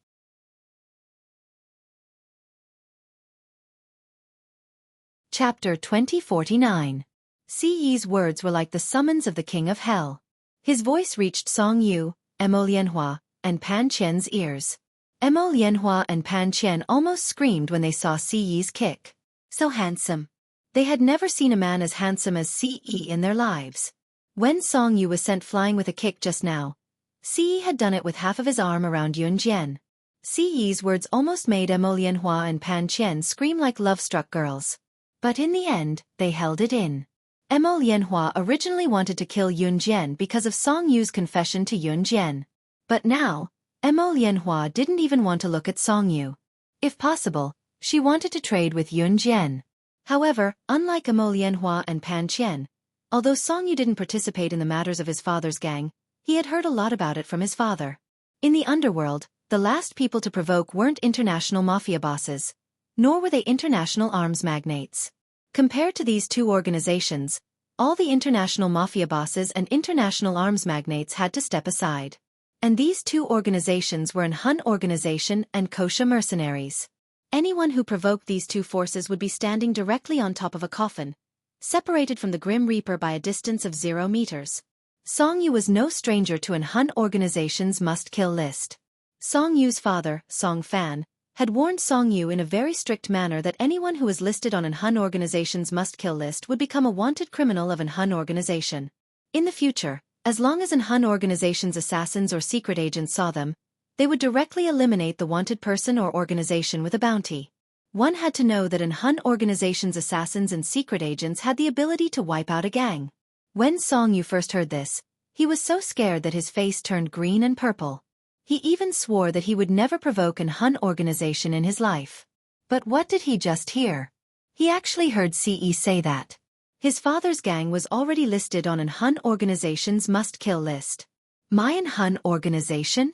Chapter 2049. Ce's words were like the summons of the King of Hell. His voice reached Songyu, Emo Lianhua, and Pan Qian's ears. Emo Lianhua and Pan Qian almost screamed when they saw Ce's kick. So handsome. They had never seen a man as handsome as Ce in their lives. When Songyu was sent flying with a kick just now, Ce had done it with half of his arm around Yunjian. Ce's words almost made Emo Lianhua and Pan Qian scream like love-struck girls. But in the end, they held it in. Emo Lianhua originally wanted to kill Yunjian because of Songyu's confession to Yunjian. But now, Emo Lianhua didn't even want to look at Songyu. If possible, she wanted to trade with Yunjian. However, unlike Emo Lianhua and Pan Qian, although Songyu didn't participate in the matters of his father's gang, he had heard a lot about it from his father. In the underworld, the last people to provoke weren't international mafia bosses, nor were they international arms magnates. Compared to these two organizations, all the international mafia bosses and international arms magnates had to step aside. And these two organizations were an Hun organization and Kosha mercenaries. Anyone who provoked these two forces would be standing directly on top of a coffin, separated from the Grim Reaper by a distance of 0 meters. Songyu was no stranger to an Hun organization's must-kill list. Songyu's father, Song Fan, had warned Songyu in a very strict manner that anyone who was listed on an Hun organization's must-kill list would become a wanted criminal of an Hun organization. In the future, as long as an Hun organization's assassins or secret agents saw them, they would directly eliminate the wanted person or organization with a bounty. One had to know that an Hun organization's assassins and secret agents had the ability to wipe out a gang. When Songyu first heard this, he was so scared that his face turned green and purple. He even swore that he would never provoke an Hun organization in his life. But what did he just hear? He actually heard Ce say that his father's gang was already listed on an Hun organization's must-kill list. My Hun organization?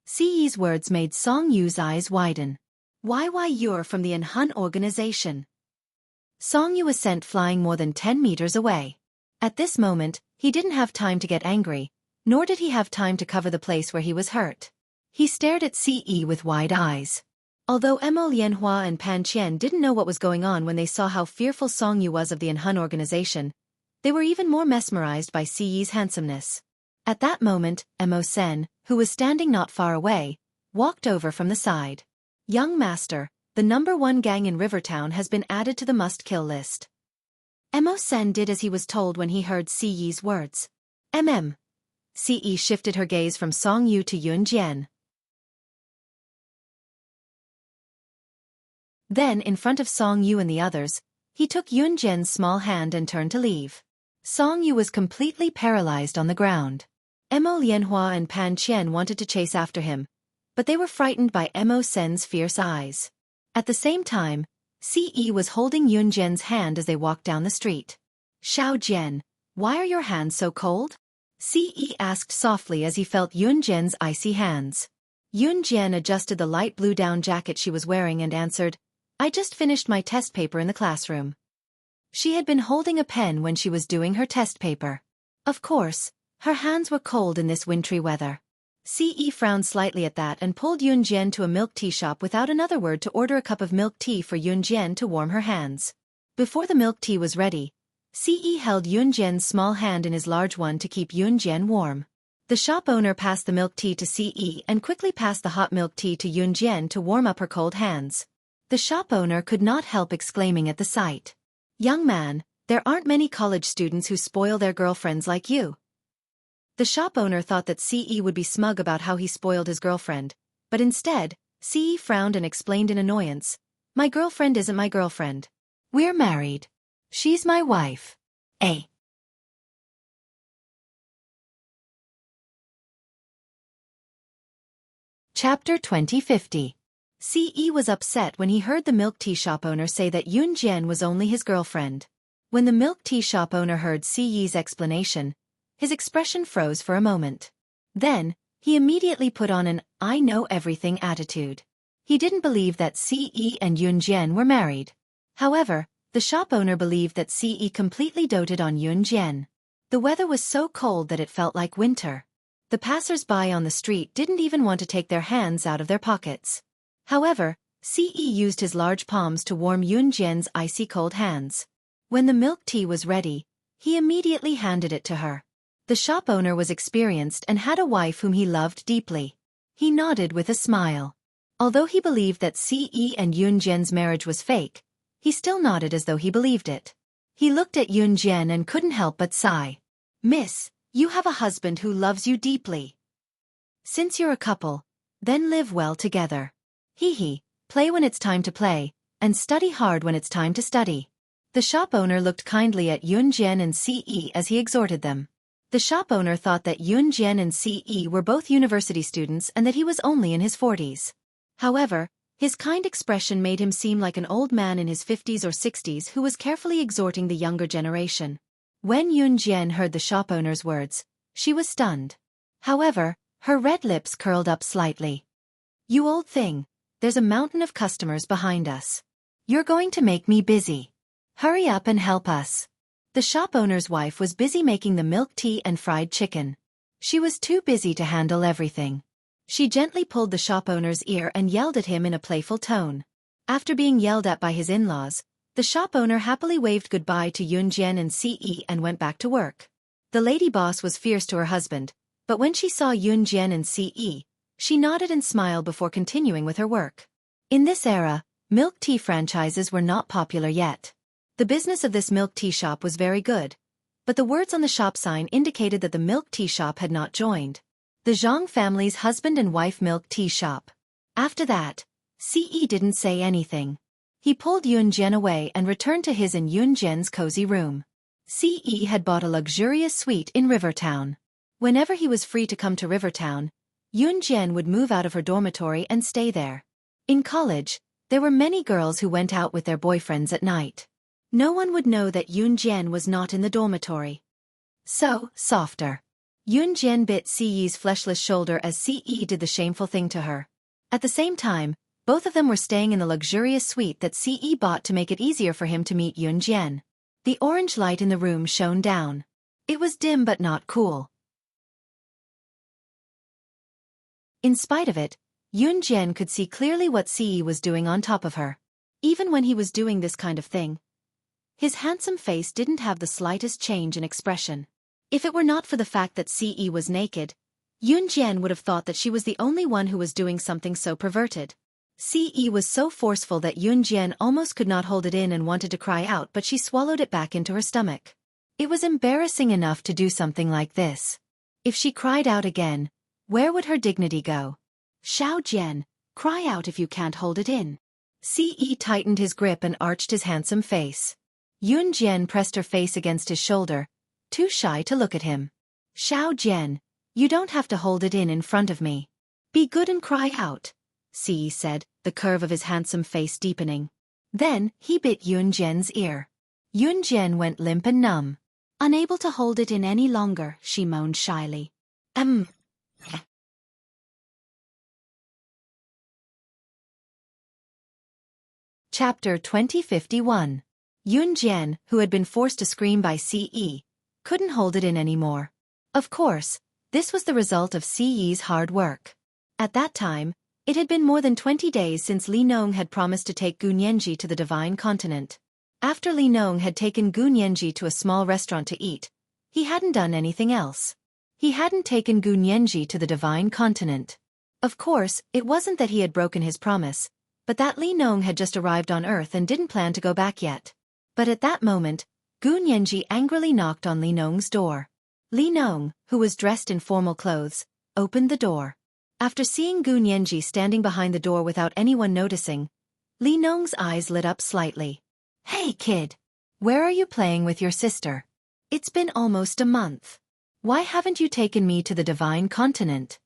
Ce's words made Songyu's eyes widen. Why you're from the Hun organization? Songyu was sent flying more than 10 meters away. At this moment, he didn't have time to get angry, nor did he have time to cover the place where he was hurt. He stared at Ce with wide eyes. Although Emo Lianhua and Pan Qian didn't know what was going on when they saw how fearful Songyu was of the Hun organization, they were even more mesmerized by Ce's handsomeness. At that moment, Emo Sen, who was standing not far away, walked over from the side. Young master, the #1 gang in Rivertown has been added to the must-kill list. Emo Sen did as he was told when he heard Ce's words. Ce shifted her gaze from Songyu to Yunjian. Then, in front of Songyu and the others, he took Yunjian's small hand and turned to leave. Songyu was completely paralyzed on the ground. Emo Lianhua and Pan Qian wanted to chase after him, but they were frightened by Emo Sen's fierce eyes. At the same time, Ce was holding Yunjian's hand as they walked down the street. Xiao Jian, why are your hands so cold? Ce asked softly as he felt Yunjian's icy hands. Yunjian adjusted the light blue down jacket she was wearing and answered, I just finished my test paper in the classroom. She had been holding a pen when she was doing her test paper. Of course, her hands were cold in this wintry weather. Ce frowned slightly at that and pulled Yunjian to a milk tea shop without another word to order a cup of milk tea for Yunjian to warm her hands. Before the milk tea was ready, Ce held Yunjian's small hand in his large one to keep Yunjian warm. The shop owner passed the milk tea to Ce and quickly passed the hot milk tea to Yunjian to warm up her cold hands. The shop owner could not help exclaiming at the sight. "Young man, there aren't many college students who spoil their girlfriends like you." The shop owner thought that Ce would be smug about how he spoiled his girlfriend, but instead, Ce frowned and explained in annoyance, "My girlfriend isn't my girlfriend. We're married. She's my wife." A. Chapter 2050. Ce was upset when he heard the milk tea shop owner say that Yunjian was only his girlfriend. When the milk tea shop owner heard Ce's explanation, his expression froze for a moment. Then, he immediately put on an "I know everything" attitude. He didn't believe that Ce and Yunjian were married. However, the shop owner believed that Ce completely doted on Yunjian. The weather was so cold that it felt like winter. The passers-by on the street didn't even want to take their hands out of their pockets. However, Ce used his large palms to warm Yunjian's icy cold hands. When the milk tea was ready, he immediately handed it to her. The shop owner was experienced and had a wife whom he loved deeply. He nodded with a smile. Although he believed that Ce and Yunjian's marriage was fake, he still nodded as though he believed it. He looked at Yunjian and couldn't help but sigh. "Miss, you have a husband who loves you deeply. Since you're a couple, then live well together. Hee, play when it's time to play, and study hard when it's time to study." The shop owner looked kindly at Yunjian and Ce as he exhorted them. The shop owner thought that Yunjian and Ce were both university students and that he was only in his 40s. However, his kind expression made him seem like an old man in his 50s or 60s who was carefully exhorting the younger generation. When Yunjian heard the shop owner's words, she was stunned. However, her red lips curled up slightly. "You old thing, there's a mountain of customers behind us. You're going to make me busy. Hurry up and help us." The shop owner's wife was busy making the milk tea and fried chicken. She was too busy to handle everything. She gently pulled the shop owner's ear and yelled at him in a playful tone. After being yelled at by his in-laws, the shop owner happily waved goodbye to Yunjian and Ce and went back to work. The lady boss was fierce to her husband, but when she saw Yunjian and Ce, she nodded and smiled before continuing with her work. In this era, milk tea franchises were not popular yet. The business of this milk tea shop was very good, but the words on the shop sign indicated that the milk tea shop had not joined. The Zhang family's husband and wife milk tea shop. After that, Ce didn't say anything. He pulled Yunjian away and returned to his and Yunjian's cozy room. Ce had bought a luxurious suite in Rivertown. Whenever he was free to come to Rivertown, Yunjian would move out of her dormitory and stay there. In college, there were many girls who went out with their boyfriends at night. No one would know that Yunjian was not in the dormitory. So, softer. Yunjian bit Ce's fleshless shoulder as Ce did the shameful thing to her. At the same time, both of them were staying in the luxurious suite that Ce bought to make it easier for him to meet Yunjian. The orange light in the room shone down. It was dim but not cool. In spite of it, Yunjian could see clearly what Ce was doing on top of her. Even when he was doing this kind of thing, his handsome face didn't have the slightest change in expression. If it were not for the fact that Ce was naked, Yunjian would have thought that she was the only one who was doing something so perverted. Ce was so forceful that Yunjian almost could not hold it in and wanted to cry out, but she swallowed it back into her stomach. It was embarrassing enough to do something like this. If she cried out again, where would her dignity go? "Xiao Jian, cry out if you can't hold it in." Ce tightened his grip and arched his handsome face. Yunjian pressed her face against his shoulder, too shy to look at him. "Xiao Jian, you don't have to hold it in front of me. Be good and cry out," Ce said, the curve of his handsome face deepening. Then, he bit Yunjian's ear. Yunjian went limp and numb. Unable to hold it in any longer, she moaned shyly. Chapter 2051. Yunjian, who had been forced to scream by Ce, couldn't hold it in anymore. Of course, this was the result of Ce's hard work. At that time, it had been more than 20 days since Li Nong had promised to take Gu Nianji to the Divine Continent. After Li Nong had taken Gu Nianji to a small restaurant to eat, he hadn't done anything else. He hadn't taken Gu Nianji to the Divine Continent. Of course, it wasn't that he had broken his promise, but that Li Nong had just arrived on Earth and didn't plan to go back yet. But at that moment, Gu Nianji angrily knocked on Li Nong's door. Li Nong, who was dressed in formal clothes, opened the door. After seeing Gu Nianji standing behind the door without anyone noticing, Li Nong's eyes lit up slightly. "Hey kid! Where are you playing with your sister? It's been almost a month. Why haven't you taken me to the Divine Continent?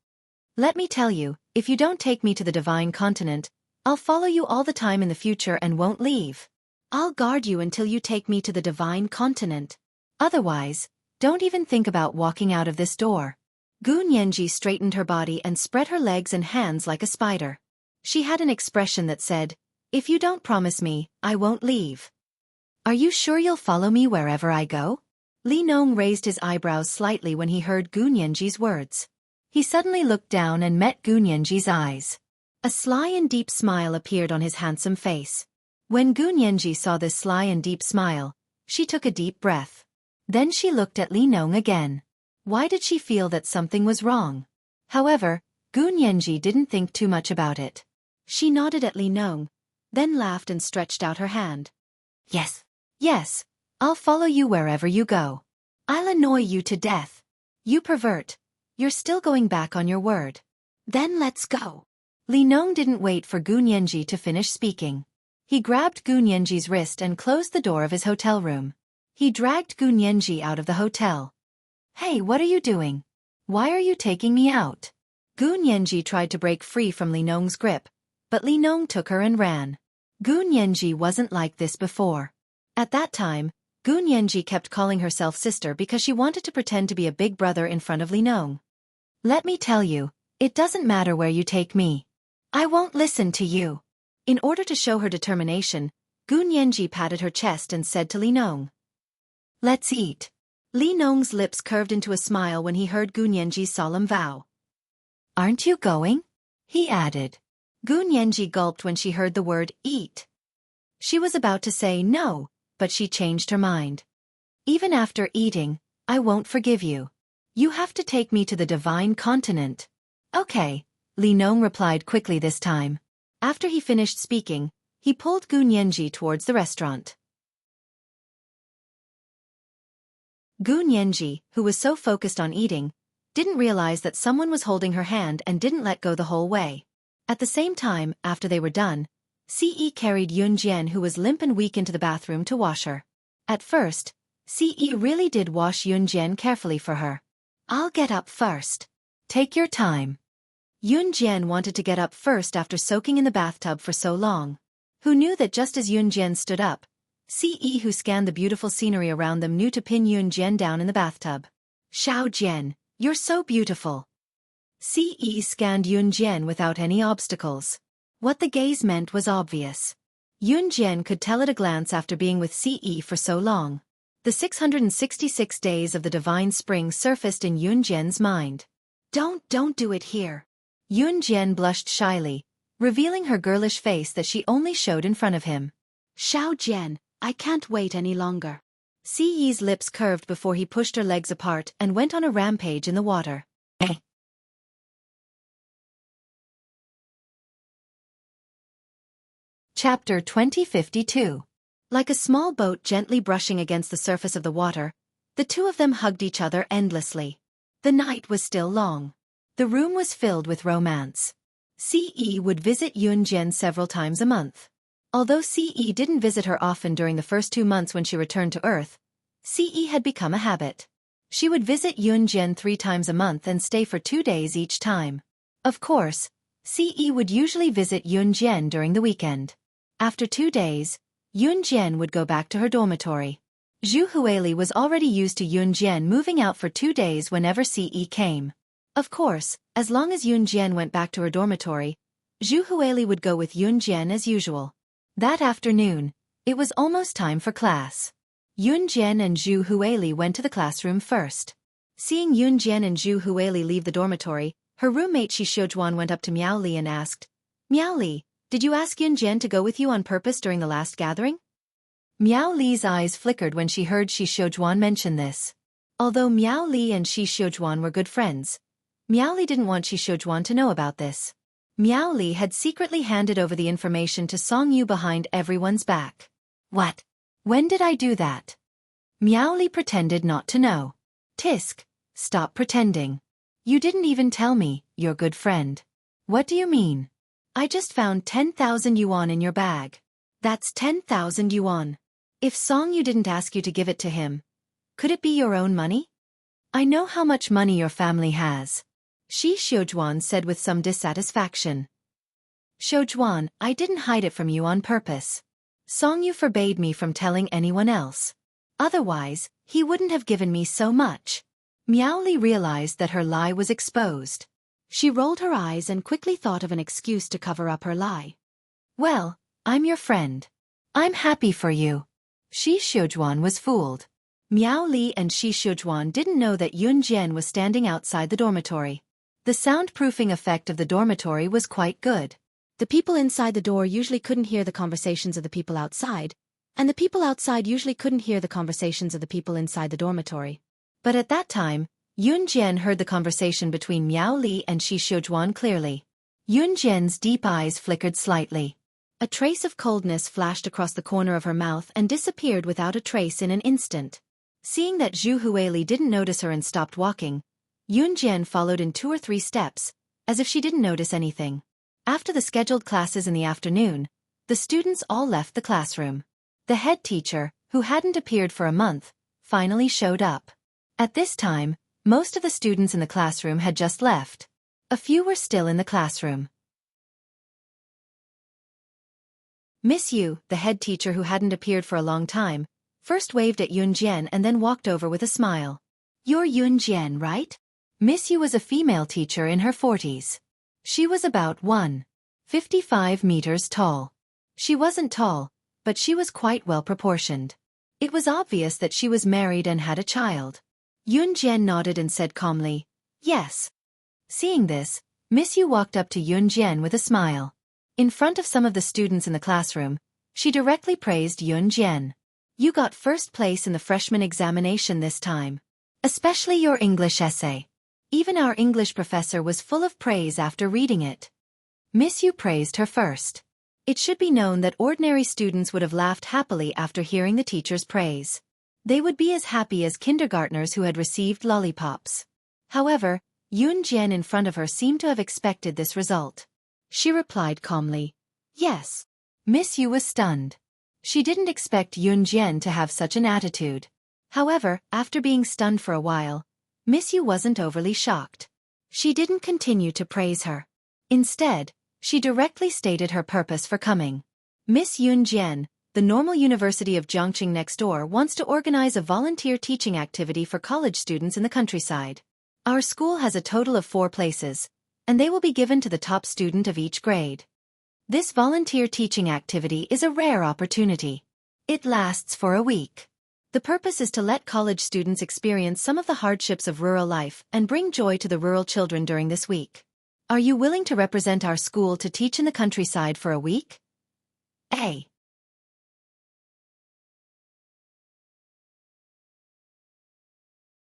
Let me tell you, if you don't take me to the Divine Continent, I'll follow you all the time in the future and won't leave. I'll guard you until you take me to the Divine Continent. Otherwise, don't even think about walking out of this door." Gu Nianji straightened her body and spread her legs and hands like a spider. She had an expression that said, "If you don't promise me, I won't leave." "Are you sure you'll follow me wherever I go?" Li Nong raised his eyebrows slightly when he heard Gu Nianji's words. He suddenly looked down and met Gu Nianji's eyes. A sly and deep smile appeared on his handsome face. When Gu Nianji saw this sly and deep smile, she took a deep breath. Then she looked at Li Nong again. Why did she feel that something was wrong? However, Gu Nianji didn't think too much about it. She nodded at Li Nong, then laughed and stretched out her hand. Yes, I'll follow you wherever you go. I'll annoy you to death. You pervert. You're still going back on your word. Then let's go." Li Nong didn't wait for Gu Nianji to finish speaking. He grabbed Gu Nianji's wrist and closed the door of his hotel room. He dragged Gu Nianji out of the hotel. "Hey, what are you doing? Why are you taking me out?" Gu Nianji tried to break free from Li Nong's grip, but Li Nong took her and ran. Gu Nianji wasn't like this before. At that time, Gu Nianji kept calling herself sister because she wanted to pretend to be a big brother in front of Li Nong. "Let me tell you, it doesn't matter where you take me. I won't listen to you." In order to show her determination, Gu Nianji patted her chest and said to Li Nong, "Let's eat." Li Nong's lips curved into a smile when he heard Gu Nianji's solemn vow. "Aren't you going?" he added. Gu Nianji gulped when she heard the word eat. She was about to say no, but she changed her mind. "Even after eating, I won't forgive you. You have to take me to the Divine Continent." "Okay," Li Nong replied quickly this time. After he finished speaking, he pulled Gu Nianji towards the restaurant. Gu Nianji, who was so focused on eating, didn't realize that someone was holding her hand and didn't let go the whole way. At the same time, after they were done, Ce carried Yunjian, who was limp and weak, into the bathroom to wash her. At first, Ce really did wash Yunjian carefully for her. "I'll get up first. Take your time." Yunjian wanted to get up first after soaking in the bathtub for so long. Who knew that just as Yunjian stood up, Ce, who scanned the beautiful scenery around them, knew to pin Yunjian down in the bathtub. "Xiaojian, you're so beautiful." Ce scanned Yunjian without any obstacles. What the gaze meant was obvious. Yunjian could tell at a glance after being with Ce for so long. The 666 days of the divine spring surfaced in Yunjian's mind. Don't do it here." Yunjian blushed shyly, revealing her girlish face that she only showed in front of him. "Xiaojian, I can't wait any longer." Ce's lips curved before he pushed her legs apart and went on a rampage in the water. Chapter 2052. Like a small boat gently brushing against the surface of the water, the two of them hugged each other endlessly. The night was still long. The room was filled with romance. Ce would visit Yunjian several times a month. Although Ce didn't visit her often during the first 2 months when she returned to Earth, Ce had become a habit. She would visit Yunjian 3 times a month and stay for 2 days each time. Of course, Ce would usually visit Yunjian during the weekend. After 2 days, Yunjian would go back to her dormitory. Xueqi was already used to Yunjian moving out for 2 days whenever Ce came. Of course, as long as Yunjian went back to her dormitory, Xueqi would go with Yunjian as usual. That afternoon, it was almost time for class. Yunjian and Zhu Huili went to the classroom first. Seeing Yunjian and Zhu Huili leave the dormitory, her roommate Xueqi went up to Miao Li and asked, "Miao Li, did you ask Yunjian to go with you on purpose during the last gathering?" Miao Li's eyes flickered when she heard Xueqi mention this. Although Miao Li and Xueqi were good friends, Miao Li didn't want Xueqi to know about this. Miao Li had secretly handed over the information to Song Yu behind everyone's back. What? When did I do that? Miao Li pretended not to know. Tisk, stop pretending. You didn't even tell me, your good friend. What do you mean? I just found 10,000 yuan in your bag. That's 10,000 yuan. If Song Yu didn't ask you to give it to him, could it be your own money? I know how much money your family has. Xueqi said with some dissatisfaction. Xueqi, I didn't hide it from you on purpose. Song Yu forbade me from telling anyone else. Otherwise, he wouldn't have given me so much. Miao Li realized that her lie was exposed. She rolled her eyes and quickly thought of an excuse to cover up her lie. Well, I'm your friend. I'm happy for you. Xueqi was fooled. Miao Li and Xueqi didn't know that Yunjian was standing outside the dormitory. The soundproofing effect of the dormitory was quite good. The people inside the door usually couldn't hear the conversations of the people outside, and the people outside usually couldn't hear the conversations of the people inside the dormitory. But at that time, Yunjian heard the conversation between Miao Li and Xueqi clearly. Yunjian's deep eyes flickered slightly. A trace of coldness flashed across the corner of her mouth and disappeared without a trace in an instant. Seeing that Zhu Huili didn't notice her and stopped walking, Yunjian followed in 2 or 3 steps, as if she didn't notice anything. After the scheduled classes in the afternoon, the students all left the classroom. The head teacher, who hadn't appeared for a month, finally showed up. At this time, most of the students in the classroom had just left. A few were still in the classroom. Miss Yu, the head teacher who hadn't appeared for a long time, first waved at Yunjian and then walked over with a smile. You're Yunjian, right? Miss Yu was a female teacher in her 40s. She was about 1.55 meters tall. She wasn't tall, but she was quite well proportioned. It was obvious that she was married and had a child. Yunjian nodded and said calmly, "Yes." Seeing this, Miss Yu walked up to Yunjian with a smile. In front of some of the students in the classroom, she directly praised Yunjian. You got first place in the freshman examination this time. Especially your English essay. Even our English professor was full of praise after reading it. Miss Yu praised her first. It should be known that ordinary students would have laughed happily after hearing the teacher's praise. They would be as happy as kindergartners who had received lollipops. However, Yunjian in front of her seemed to have expected this result. She replied calmly, "Yes." Miss Yu was stunned. She didn't expect Yunjian to have such an attitude. However, after being stunned for a while, Miss Yu wasn't overly shocked. She didn't continue to praise her. Instead, she directly stated her purpose for coming. Miss Yunjian, the Normal University of Zhongqing next door, wants to organize a volunteer teaching activity for college students in the countryside. Our school has a total of 4 places, and they will be given to the top student of each grade. This volunteer teaching activity is a rare opportunity. It lasts for a week. The purpose is to let college students experience some of the hardships of rural life and bring joy to the rural children during this week. Are you willing to represent our school to teach in the countryside for a week? A.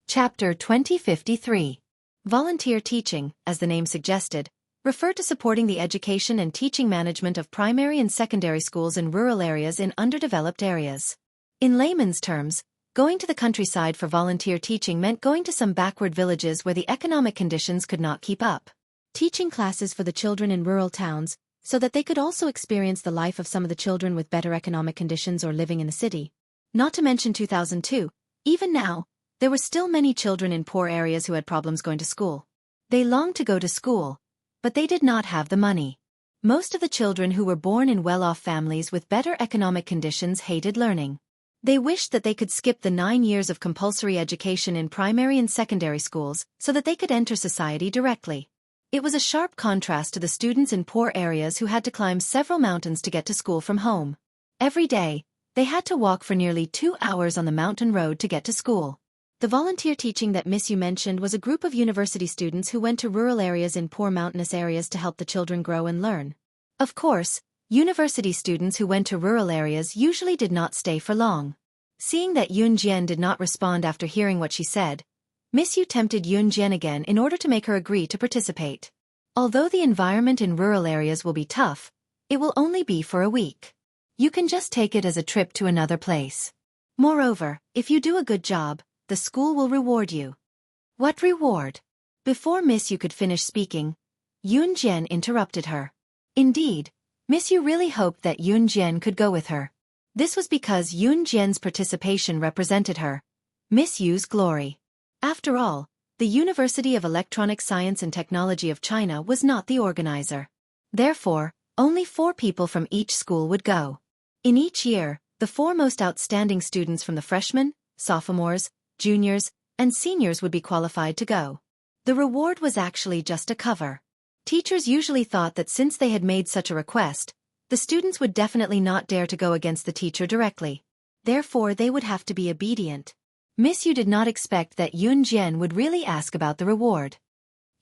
Chapter 2053. Volunteer teaching, as the name suggested, refer to supporting the education and teaching management of primary and secondary schools in rural areas in underdeveloped areas. In layman's terms, going to the countryside for volunteer teaching meant going to some backward villages where the economic conditions could not keep up. Teaching classes for the children in rural towns, so that they could also experience the life of some of the children with better economic conditions or living in the city. Not to mention 2002, even now, there were still many children in poor areas who had problems going to school. They longed to go to school, but they did not have the money. Most of the children who were born in well-off families with better economic conditions hated learning. They wished that they could skip the 9 years of compulsory education in primary and secondary schools so that they could enter society directly. It was a sharp contrast to the students in poor areas who had to climb several mountains to get to school from home. Every day, they had to walk for nearly 2 hours on the mountain road to get to school. The volunteer teaching that Miss Yu mentioned was a group of university students who went to rural areas in poor mountainous areas to help the children grow and learn. Of course, university students who went to rural areas usually did not stay for long. Seeing that Yun Jian did not respond after hearing what she said, Miss Yu tempted Yun Jian again in order to make her agree to participate. Although the environment in rural areas will be tough, it will only be for a week. You can just take it as a trip to another place. Moreover, if you do a good job, the school will reward you. What reward? Before Miss Yu could finish speaking, Yun Jian interrupted her. Indeed, Miss Yu really hoped that Yun Jian could go with her. This was because Yun Jian's participation represented her, Miss Yu's glory. After all, the University of Electronic Science and Technology of China was not the organizer. Therefore, only 4 people from each school would go. In each year, the 4 most outstanding students from the freshmen, sophomores, juniors, and seniors would be qualified to go. The reward was actually just a cover. Teachers usually thought that since they had made such a request, the students would definitely not dare to go against the teacher directly. Therefore, they would have to be obedient. Miss Yu did not expect that Yun Jian would really ask about the reward.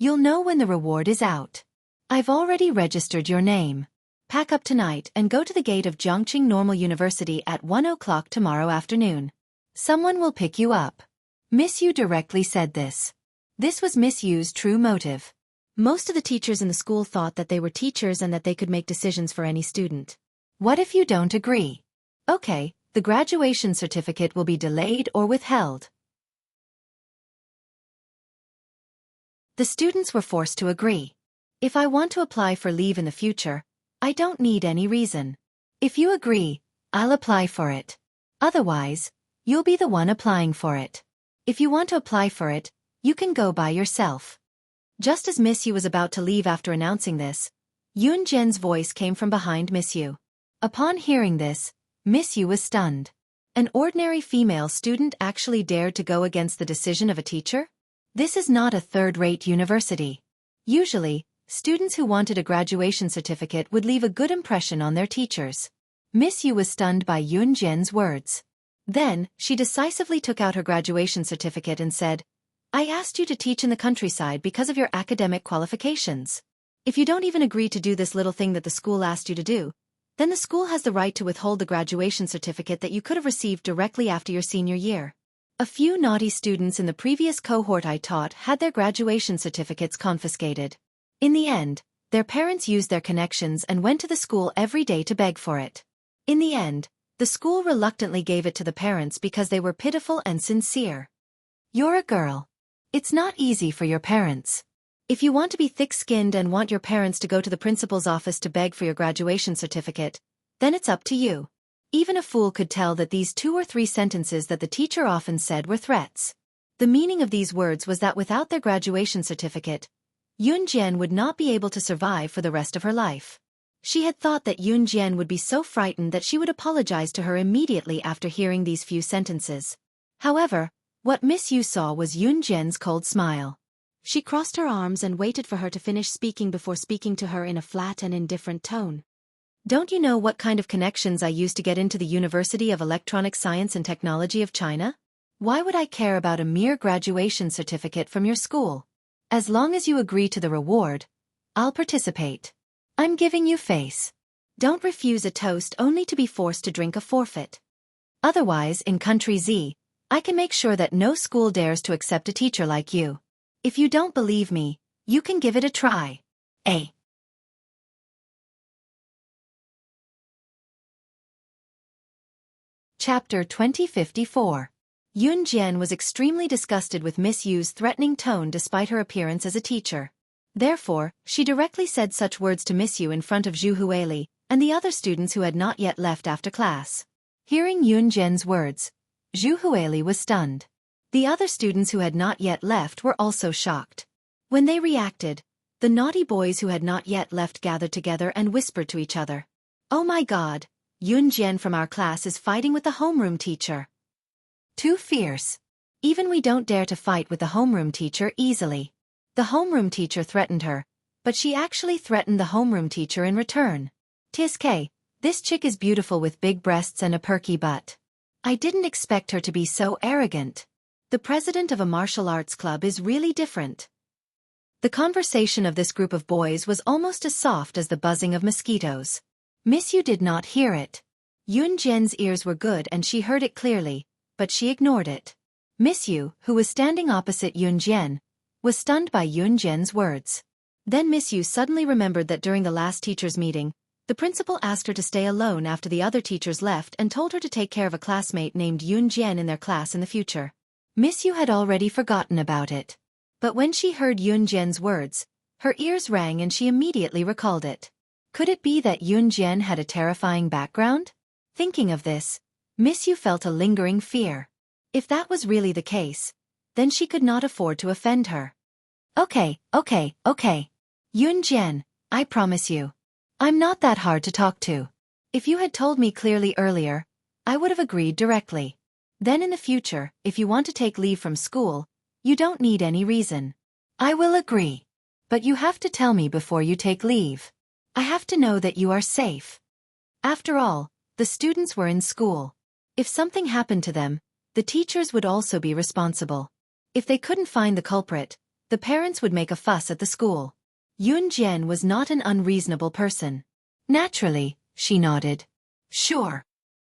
You'll know when the reward is out. I've already registered your name. Pack up tonight and go to the gate of Zhongqing Normal University at 1 o'clock tomorrow afternoon. Someone will pick you up. Miss Yu directly said this. This was Miss Yu's true motive. Most of the teachers in the school thought that they were teachers and that they could make decisions for any student. What if you don't agree? Okay, the graduation certificate will be delayed or withheld. The students were forced to agree. If I want to apply for leave in the future, I don't need any reason. If you agree, I'll apply for it. Otherwise, you'll be the one applying for it. If you want to apply for it, you can go by yourself. Just as Miss Yu was about to leave after announcing this, Yun Jian's voice came from behind Miss Yu. Upon hearing this, Miss Yu was stunned. An ordinary female student actually dared to go against the decision of a teacher? This is not a third-rate university. Usually, students who wanted a graduation certificate would leave a good impression on their teachers. Miss Yu was stunned by Yun Jian's words. Then, she decisively took out her graduation certificate and said, I asked you to teach in the countryside because of your academic qualifications. If you don't even agree to do this little thing that the school asked you to do, then the school has the right to withhold the graduation certificate that you could have received directly after your senior year. A few naughty students in the previous cohort I taught had their graduation certificates confiscated. In the end, their parents used their connections and went to the school every day to beg for it. In the end, the school reluctantly gave it to the parents because they were pitiful and sincere. You're a girl. It's not easy for your parents. If you want to be thick-skinned and want your parents to go to the principal's office to beg for your graduation certificate, then it's up to you. Even a fool could tell that these 2 or 3 sentences that the teacher often said were threats. The meaning of these words was that without their graduation certificate, Yun Jian would not be able to survive for the rest of her life. She had thought that Yun Jian would be so frightened that she would apologize to her immediately after hearing these few sentences. However, what Miss Yu saw was Yun Jian's cold smile. She crossed her arms and waited for her to finish speaking before speaking to her in a flat and indifferent tone. Don't you know what kind of connections I used to get into the University of Electronic Science and Technology of China? Why would I care about a mere graduation certificate from your school? As long as you agree to the reward, I'll participate. I'm giving you face. Don't refuse a toast only to be forced to drink a forfeit. Otherwise, in Country Z, I can make sure that no school dares to accept a teacher like you. If you don't believe me, you can give it a try. A. Chapter 2054. Yun Jian was extremely disgusted with Miss Yu's threatening tone despite her appearance as a teacher. Therefore, she directly said such words to Miss Yu in front of Xueqi and the other students who had not yet left after class. Hearing Yun Jian's words, Xueqi was stunned. The other students who had not yet left were also shocked. When they reacted, the naughty boys who had not yet left gathered together and whispered to each other. Oh my God, Yun Jian from our class is fighting with the homeroom teacher. Too fierce. Even we don't dare to fight with the homeroom teacher easily. The homeroom teacher threatened her, But she actually threatened the homeroom teacher in return. "TSK, this chick is beautiful with big breasts and a perky butt. I didn't expect her to be so arrogant. The president of a martial arts club is really different." The conversation of this group of boys was almost as soft as the buzzing of mosquitoes. Miss Yu did not hear it. Yun Jian's ears were good and she heard it clearly, but she ignored it. Miss Yu, who was standing opposite Yun Jian, was stunned by Yun Jian's words. Then Miss Yu suddenly remembered that during the last teachers' meeting, the principal asked her to stay alone after the other teachers left and told her to take care of a classmate named Yun Jian in their class in the future. Miss Yu had already forgotten about it. But when she heard Yun Jian's words, her ears rang and she immediately recalled it. Could it be that Yun Jian had a terrifying background? Thinking of this, Miss Yu felt a lingering fear. If that was really the case, then she could not afford to offend her. Okay. Yun Jian, I promise you. I'm not that hard to talk to. If you had told me clearly earlier, I would have agreed directly. Then in the future, if you want to take leave from school, you don't need any reason. I will agree. But you have to tell me before you take leave. I have to know that you are safe. After all, the students were in school. If something happened to them, the teachers would also be responsible. If they couldn't find the culprit, the parents would make a fuss at the school. Yun Jian was not an unreasonable person. Naturally, she nodded. Sure.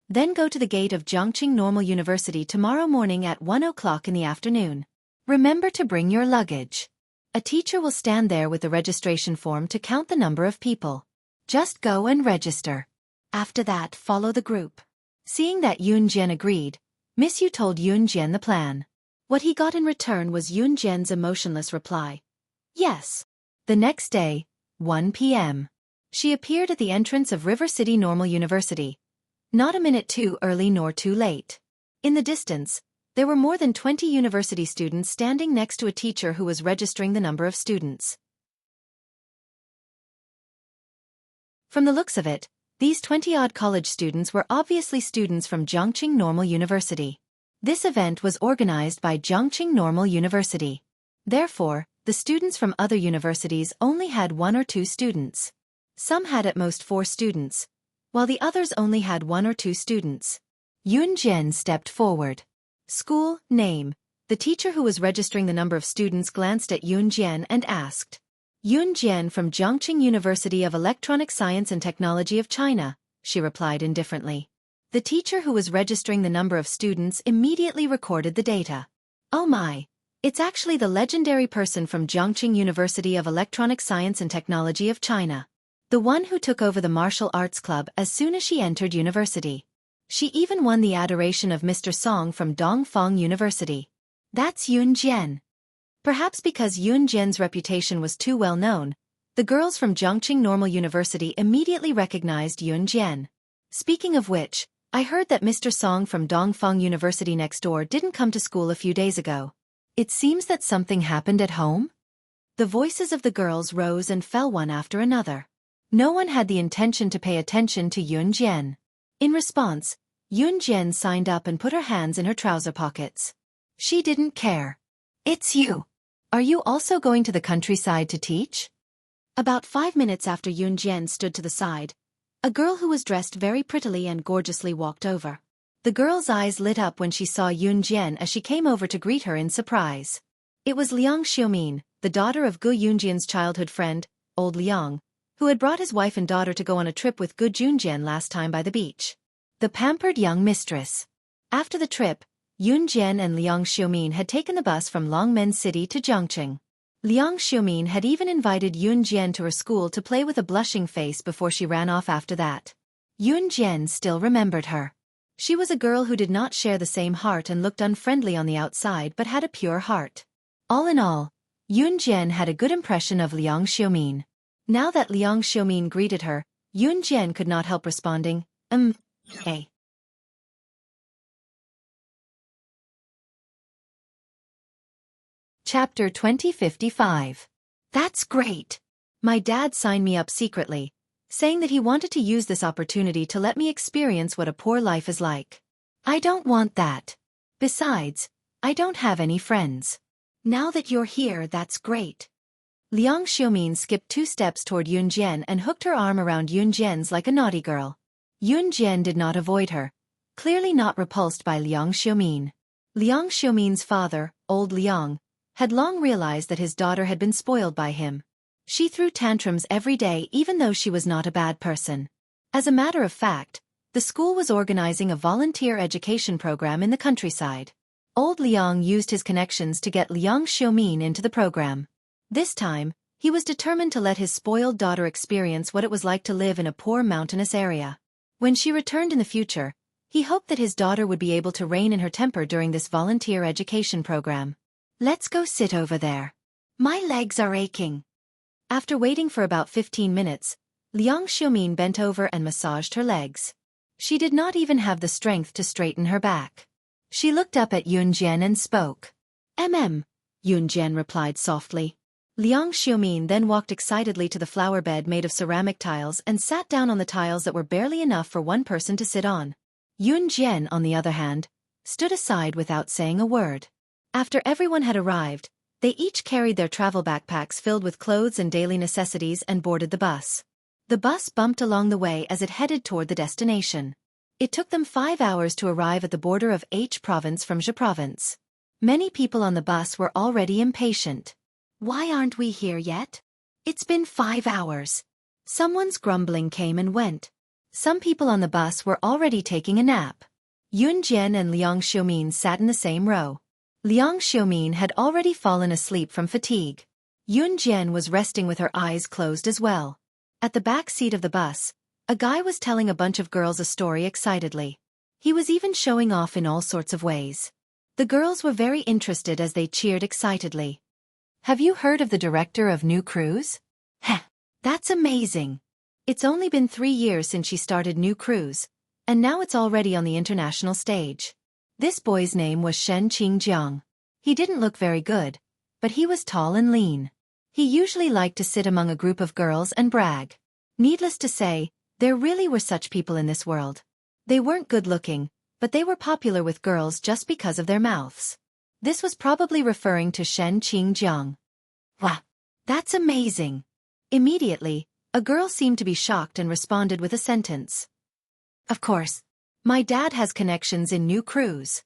Then go to the gate of Jiangqing Normal University tomorrow morning at 1 o'clock in the afternoon. Remember to bring your luggage. A teacher will stand there with the registration form to count the number of people. Just go and register. After that, follow the group. Seeing that Yun Jian agreed, Miss Yu told Yun Jian the plan. What he got in return was Yun Jian's emotionless reply. Yes. The next day, 1 p.m. She appeared at the entrance of River City Normal University. Not a minute too early nor too late. In the distance, there were more than 20 university students standing next to a teacher who was registering the number of students. From the looks of it, these 20-odd college students were obviously students from Jiangqing Normal University. This event was organized by Jiangqing Normal University. Therefore, the students from other universities only had 1 or 2 students. Some had at most 4 students, while the others only had 1 or 2 students. Yun Jian stepped forward. School, name. The teacher who was registering the number of students glanced at Yun Jian and asked. Yun Jian from Jiangqing University of Electronic Science and Technology of China, she replied indifferently. The teacher who was registering the number of students immediately recorded the data. Oh my! It's actually the legendary person from Jiangqing University of Electronic Science and Technology of China. The one who took over the martial arts club as soon as she entered university. She even won the adoration of Mr. Song from Dongfang University. That's Yun Jian. Perhaps because Yun Jian's reputation was too well known, the girls from Jiangqing Normal University immediately recognized Yun Jian. Speaking of which, I heard that Mr. Song from Dongfang University next door didn't come to school a few days ago. It seems that something happened at home? The voices of the girls rose and fell one after another. No one had the intention to pay attention to Yun Jian. In response, Yun Jian signed up and put her hands in her trouser pockets. She didn't care. It's you. Are you also going to the countryside to teach? About 5 minutes after Yun Jian stood to the side, a girl who was dressed very prettily and gorgeously walked over. The girl's eyes lit up when she saw Yun Jian as she came over to greet her in surprise. It was Liang Xiumin, the daughter of Gu Yunjian's childhood friend, old Liang, who had brought his wife and daughter to go on a trip with Gu Junjian last time by the beach. The pampered young mistress. After the trip, Yun Jian and Liang Xiumin had taken the bus from Longmen City to Jiangqing. Liang Xiumin had even invited Yun Jian to her school to play with a blushing face before she ran off after that. Yun Jian still remembered her. She was a girl who did not share the same heart and looked unfriendly on the outside but had a pure heart. All in all, Yun Jian had a good impression of Liang Xiumin. Now that Liang Xiumin greeted her, Yun Jian could not help responding, hey. Chapter 2055. That's great. My dad signed me up secretly, saying that he wanted to use this opportunity to let me experience what a poor life is like. I don't want that. Besides, I don't have any friends. Now that you're here, that's great. Liang Xiaomin skipped 2 steps toward Yun Jian and hooked her arm around Yun Jian's like a naughty girl. Yun Jian did not avoid her, clearly not repulsed by Liang Xiaomin. Liang Xiaomin's father, old Liang, had long realized that his daughter had been spoiled by him. She threw tantrums every day even though she was not a bad person. As a matter of fact, the school was organizing a volunteer education program in the countryside. Old Liang used his connections to get Liang Xiaomin into the program. This time, he was determined to let his spoiled daughter experience what it was like to live in a poor mountainous area. When she returned in the future, he hoped that his daughter would be able to rein in her temper during this volunteer education program. "Let's go sit over there. My legs are aching." After waiting for about 15 minutes, Liang Xiaomin bent over and massaged her legs. She did not even have the strength to straighten her back. She looked up at Yun Jian and spoke. Yun Jian replied softly. Liang Xiaomin then walked excitedly to the flower bed made of ceramic tiles and sat down on the tiles that were barely enough for one person to sit on. Yun Jian, on the other hand, stood aside without saying a word. After everyone had arrived, they each carried their travel backpacks filled with clothes and daily necessities and boarded the bus. The bus bumped along the way as it headed toward the destination. It took them 5 hours to arrive at the border of H province from Zhe province. Many people on the bus were already impatient. "Why aren't we here yet? It's been 5 hours. Someone's grumbling came and went. Some people on the bus were already taking a nap. Yun Jian and Liang Xiaomin sat in the same row. Liang Xiaomin had already fallen asleep from fatigue. Yun Jian was resting with her eyes closed as well. At the back seat of the bus, a guy was telling a bunch of girls a story excitedly. He was even showing off in all sorts of ways. The girls were very interested as they cheered excitedly. "Have you heard of the director of New Cruise? Heh, that's amazing. It's only been 3 years since she started New Cruise, and now it's already on the international stage." This boy's name was Shen Qingjiang. He didn't look very good, but he was tall and lean. He usually liked to sit among a group of girls and brag. Needless to say, there really were such people in this world. They weren't good-looking, but they were popular with girls just because of their mouths. This was probably referring to Shen Qingjiang. "Wow, that's amazing." Immediately, a girl seemed to be shocked and responded with a sentence. "Of course. My dad has connections in New Cruise."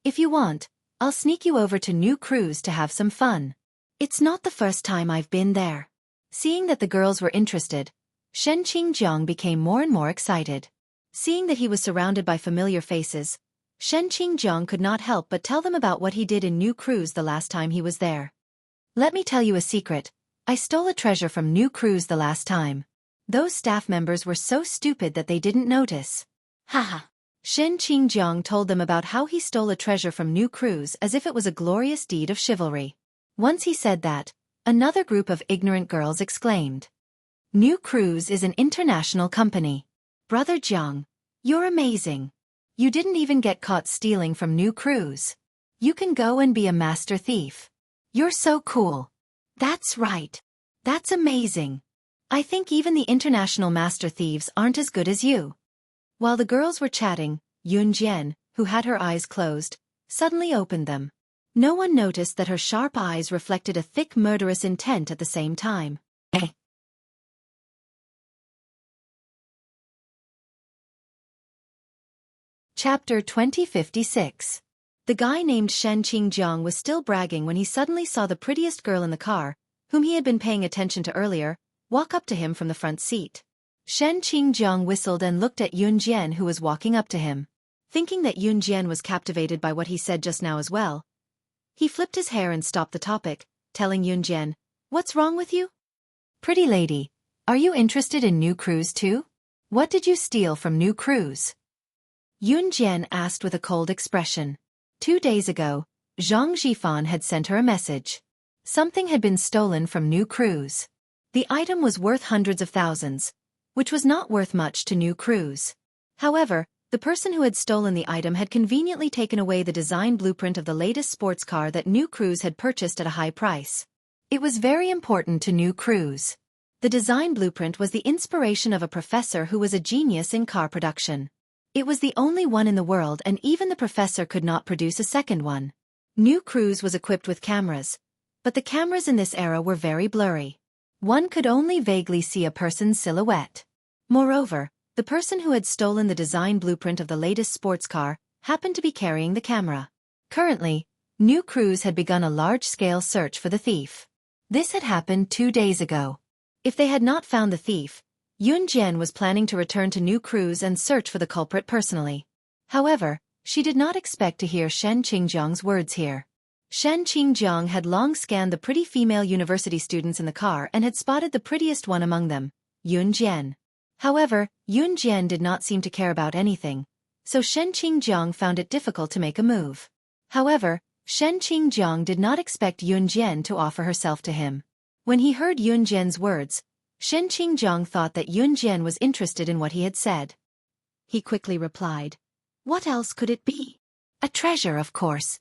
"If you want, I'll sneak you over to New Cruise to have some fun. It's not the first time I've been there." Seeing that the girls were interested, Shen Qingjiang became more and more excited. Seeing that he was surrounded by familiar faces, Shen Qingjiang could not help but tell them about what he did in New Cruise the last time he was there. "Let me tell you a secret. I stole a treasure from New Cruise the last time. Those staff members were so stupid that they didn't notice." Haha. Shen Qingjiang told them about how he stole a treasure from New Cruise as if it was a glorious deed of chivalry. Once he said that, another group of ignorant girls exclaimed. "New Cruise is an international company. Brother Jiang, you're amazing. You didn't even get caught stealing from New Cruise. You can go and be a master thief. You're so cool." "That's right. That's amazing. I think even the international master thieves aren't as good as you." While the girls were chatting, Yun Jian, who had her eyes closed, suddenly opened them. No one noticed that her sharp eyes reflected a thick murderous intent at the same time. Chapter 2056. The guy named Shen Qingjiang was still bragging when he suddenly saw the prettiest girl in the car, whom he had been paying attention to earlier, walk up to him from the front seat. Shen Qingjiang whistled and looked at Yun Jian, who was walking up to him. Thinking that Yun Jian was captivated by what he said just now as well, he flipped his hair and stopped the topic, telling Yun Jian, "What's wrong with you? Pretty lady, are you interested in New Cruise too? What did you steal from New Cruise?" Yun Jian asked with a cold expression. 2 days ago, Zhang Zhifan had sent her a message. Something had been stolen from New Cruise. The item was worth hundreds of thousands, which was not worth much to New Cruise. However, the person who had stolen the item had conveniently taken away the design blueprint of the latest sports car that New Cruise had purchased at a high price. It was very important to New Cruise. The design blueprint was the inspiration of a professor who was a genius in car production. It was the only one in the world, and even the professor could not produce a second one. New Cruise was equipped with cameras, but the cameras in this era were very blurry. One could only vaguely see a person's silhouette. Moreover, the person who had stolen the design blueprint of the latest sports car happened to be carrying the camera. Currently, New Cruise had begun a large-scale search for the thief. This had happened 2 days ago. If they had not found the thief, Yun Jian was planning to return to New Cruise and search for the culprit personally. However, she did not expect to hear Shen Qingjiang's words here. Shen Qingjiang had long scanned the pretty female university students in the car and had spotted the prettiest one among them, Yun Jian. However, Yun Jian did not seem to care about anything, so Shen Qingjiang found it difficult to make a move. However, Shen Qingjiang did not expect Yun Jian to offer herself to him. When he heard Yun Jian's words, Shen Qingjiang thought that Yun Jian was interested in what he had said. He quickly replied, "What else could it be? A treasure, of course.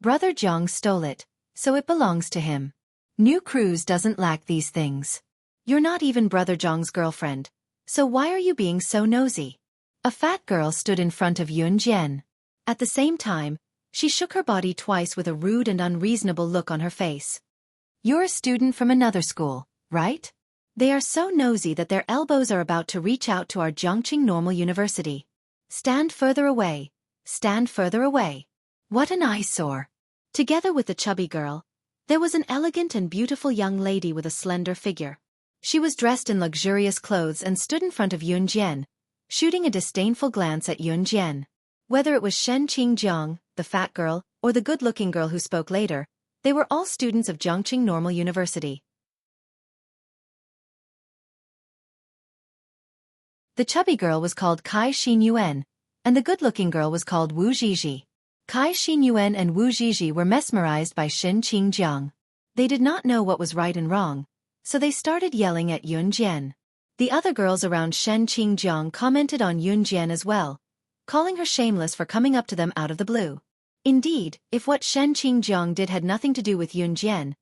Brother Jiang stole it, so it belongs to him. New Cruise doesn't lack these things. You're not even Brother Jiang's girlfriend, so why are you being so nosy?" A fat girl stood in front of Yun Jian. At the same time, she shook her body twice with a rude and unreasonable look on her face. "You're a student from another school, right? They are so nosy that their elbows are about to reach out to our Jiangqing Normal University. Stand further away. Stand further away. What an eyesore." Together with the chubby girl, there was an elegant and beautiful young lady with a slender figure. She was dressed in luxurious clothes and stood in front of Yun Jian, shooting a disdainful glance at Yun Jian. Whether it was Shen Qingjiang, the fat girl, or the good-looking girl who spoke later, they were all students of Jiangqing Normal University. The chubby girl was called Kai Xinyuan, and the good-looking girl was called Wu Zhizhi. Kai Xinyuan and Wu Zhizhi were mesmerized by Shen Qingjiang. They did not know what was right and wrong, so they started yelling at Yun Jian. The other girls around Shen Qingjiang commented on Yun Jian as well, calling her shameless for coming up to them out of the blue. Indeed, if what Shen Qingjiang did had nothing to do with Yun Jian,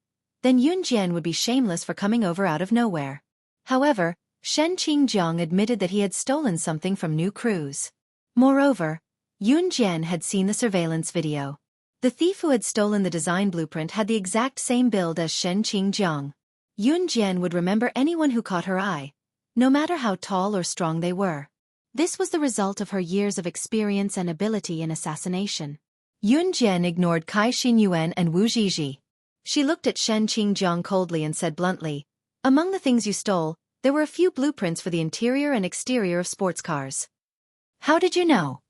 then Yun Jian would be shameless for coming over out of nowhere. However, Shen Qingjiang admitted that he had stolen something from New Cruise. Moreover, Yun Jian had seen the surveillance video. The thief who had stolen the design blueprint had the exact same build as Shen Qingjiang. Yun Jian would remember anyone who caught her eye, no matter how tall or strong they were. This was the result of her years of experience and ability in assassination. Yun Jian ignored Kai Xinyuan and Wu Zhizhi. She looked at Shen Qingjiang coldly and said bluntly, "Among the things you stole, there were a few blueprints for the interior and exterior of sports cars." "How did you know?"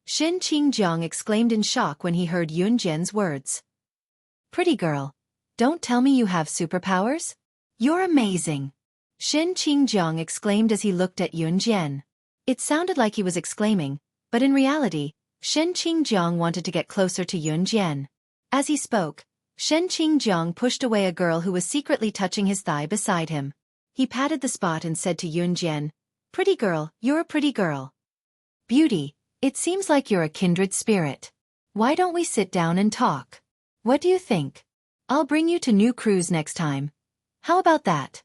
Shen Qingjiang exclaimed in shock when he heard Yun Jian's words. "Pretty girl, don't tell me you have superpowers? You're amazing!" Shen Qingjiang exclaimed as he looked at Yun Jian. It sounded like he was exclaiming, but in reality, Shen Qingjiang wanted to get closer to Yun Jian. As he spoke, Shen Qingjiang pushed away a girl who was secretly touching his thigh beside him. He patted the spot and said to Yun Jian, "Pretty girl, you're a pretty girl. Beauty, it seems like you're a kindred spirit. Why don't we sit down and talk? What do you think? I'll bring you to New Cruise next time. How about that?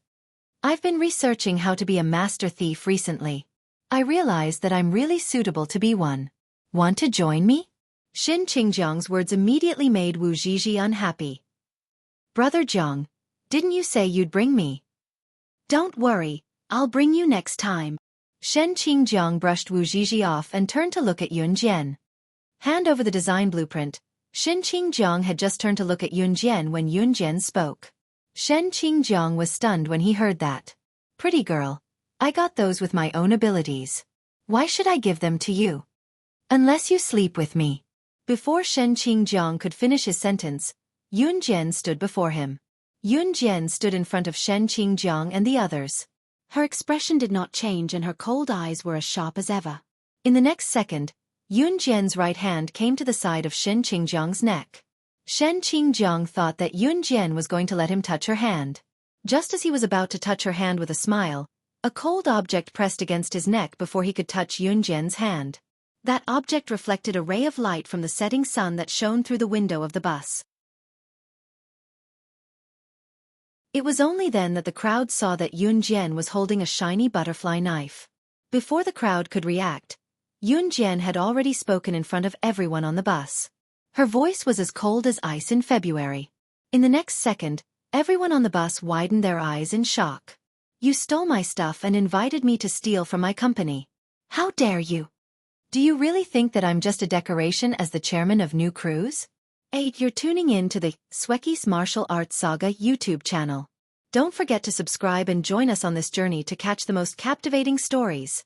I've been researching how to be a master thief recently. I realized that I'm really suitable to be one. Want to join me?" Shen Qingjiang's words immediately made Wu Zhizhi unhappy. "Brother Jiang, didn't you say you'd bring me?" "Don't worry, I'll bring you next time." Shen Qingjiang brushed Wu Zhizhi off and turned to look at Yun Jian. Hand over the design blueprint. Shen Qingjiang had just turned to look at Yun Jian when Yun Jian spoke. Shen Qingjiang was stunned when he heard that. "Pretty girl, I got those with my own abilities. Why should I give them to you? Unless you sleep with me." Before Shen Qingjiang could finish his sentence, Yun Jian stood before him. Yun Jian stood in front of Shen Qingjiang and the others. Her expression did not change and her cold eyes were as sharp as ever. In the next second, Yun Jian's right hand came to the side of Shen Qingjiang's neck. Shen Qingjiang thought that Yun Jian was going to let him touch her hand. Just as he was about to touch her hand with a smile, a cold object pressed against his neck before he could touch Yun Jian's hand. That object reflected a ray of light from the setting sun that shone through the window of the bus. It was only then that the crowd saw that Yun Jian was holding a shiny butterfly knife. Before the crowd could react, Yun Jian had already spoken in front of everyone on the bus. Her voice was as cold as ice in February. In the next second, everyone on the bus widened their eyes in shock. You stole my stuff and invited me to steal from my company. How dare you? Do you really think that I'm just a decoration as the chairman of New Cruise? 8. You're tuning in to the Xueqi's Martial Arts Saga YouTube channel. Don't forget to subscribe and join us on this journey to catch the most captivating stories.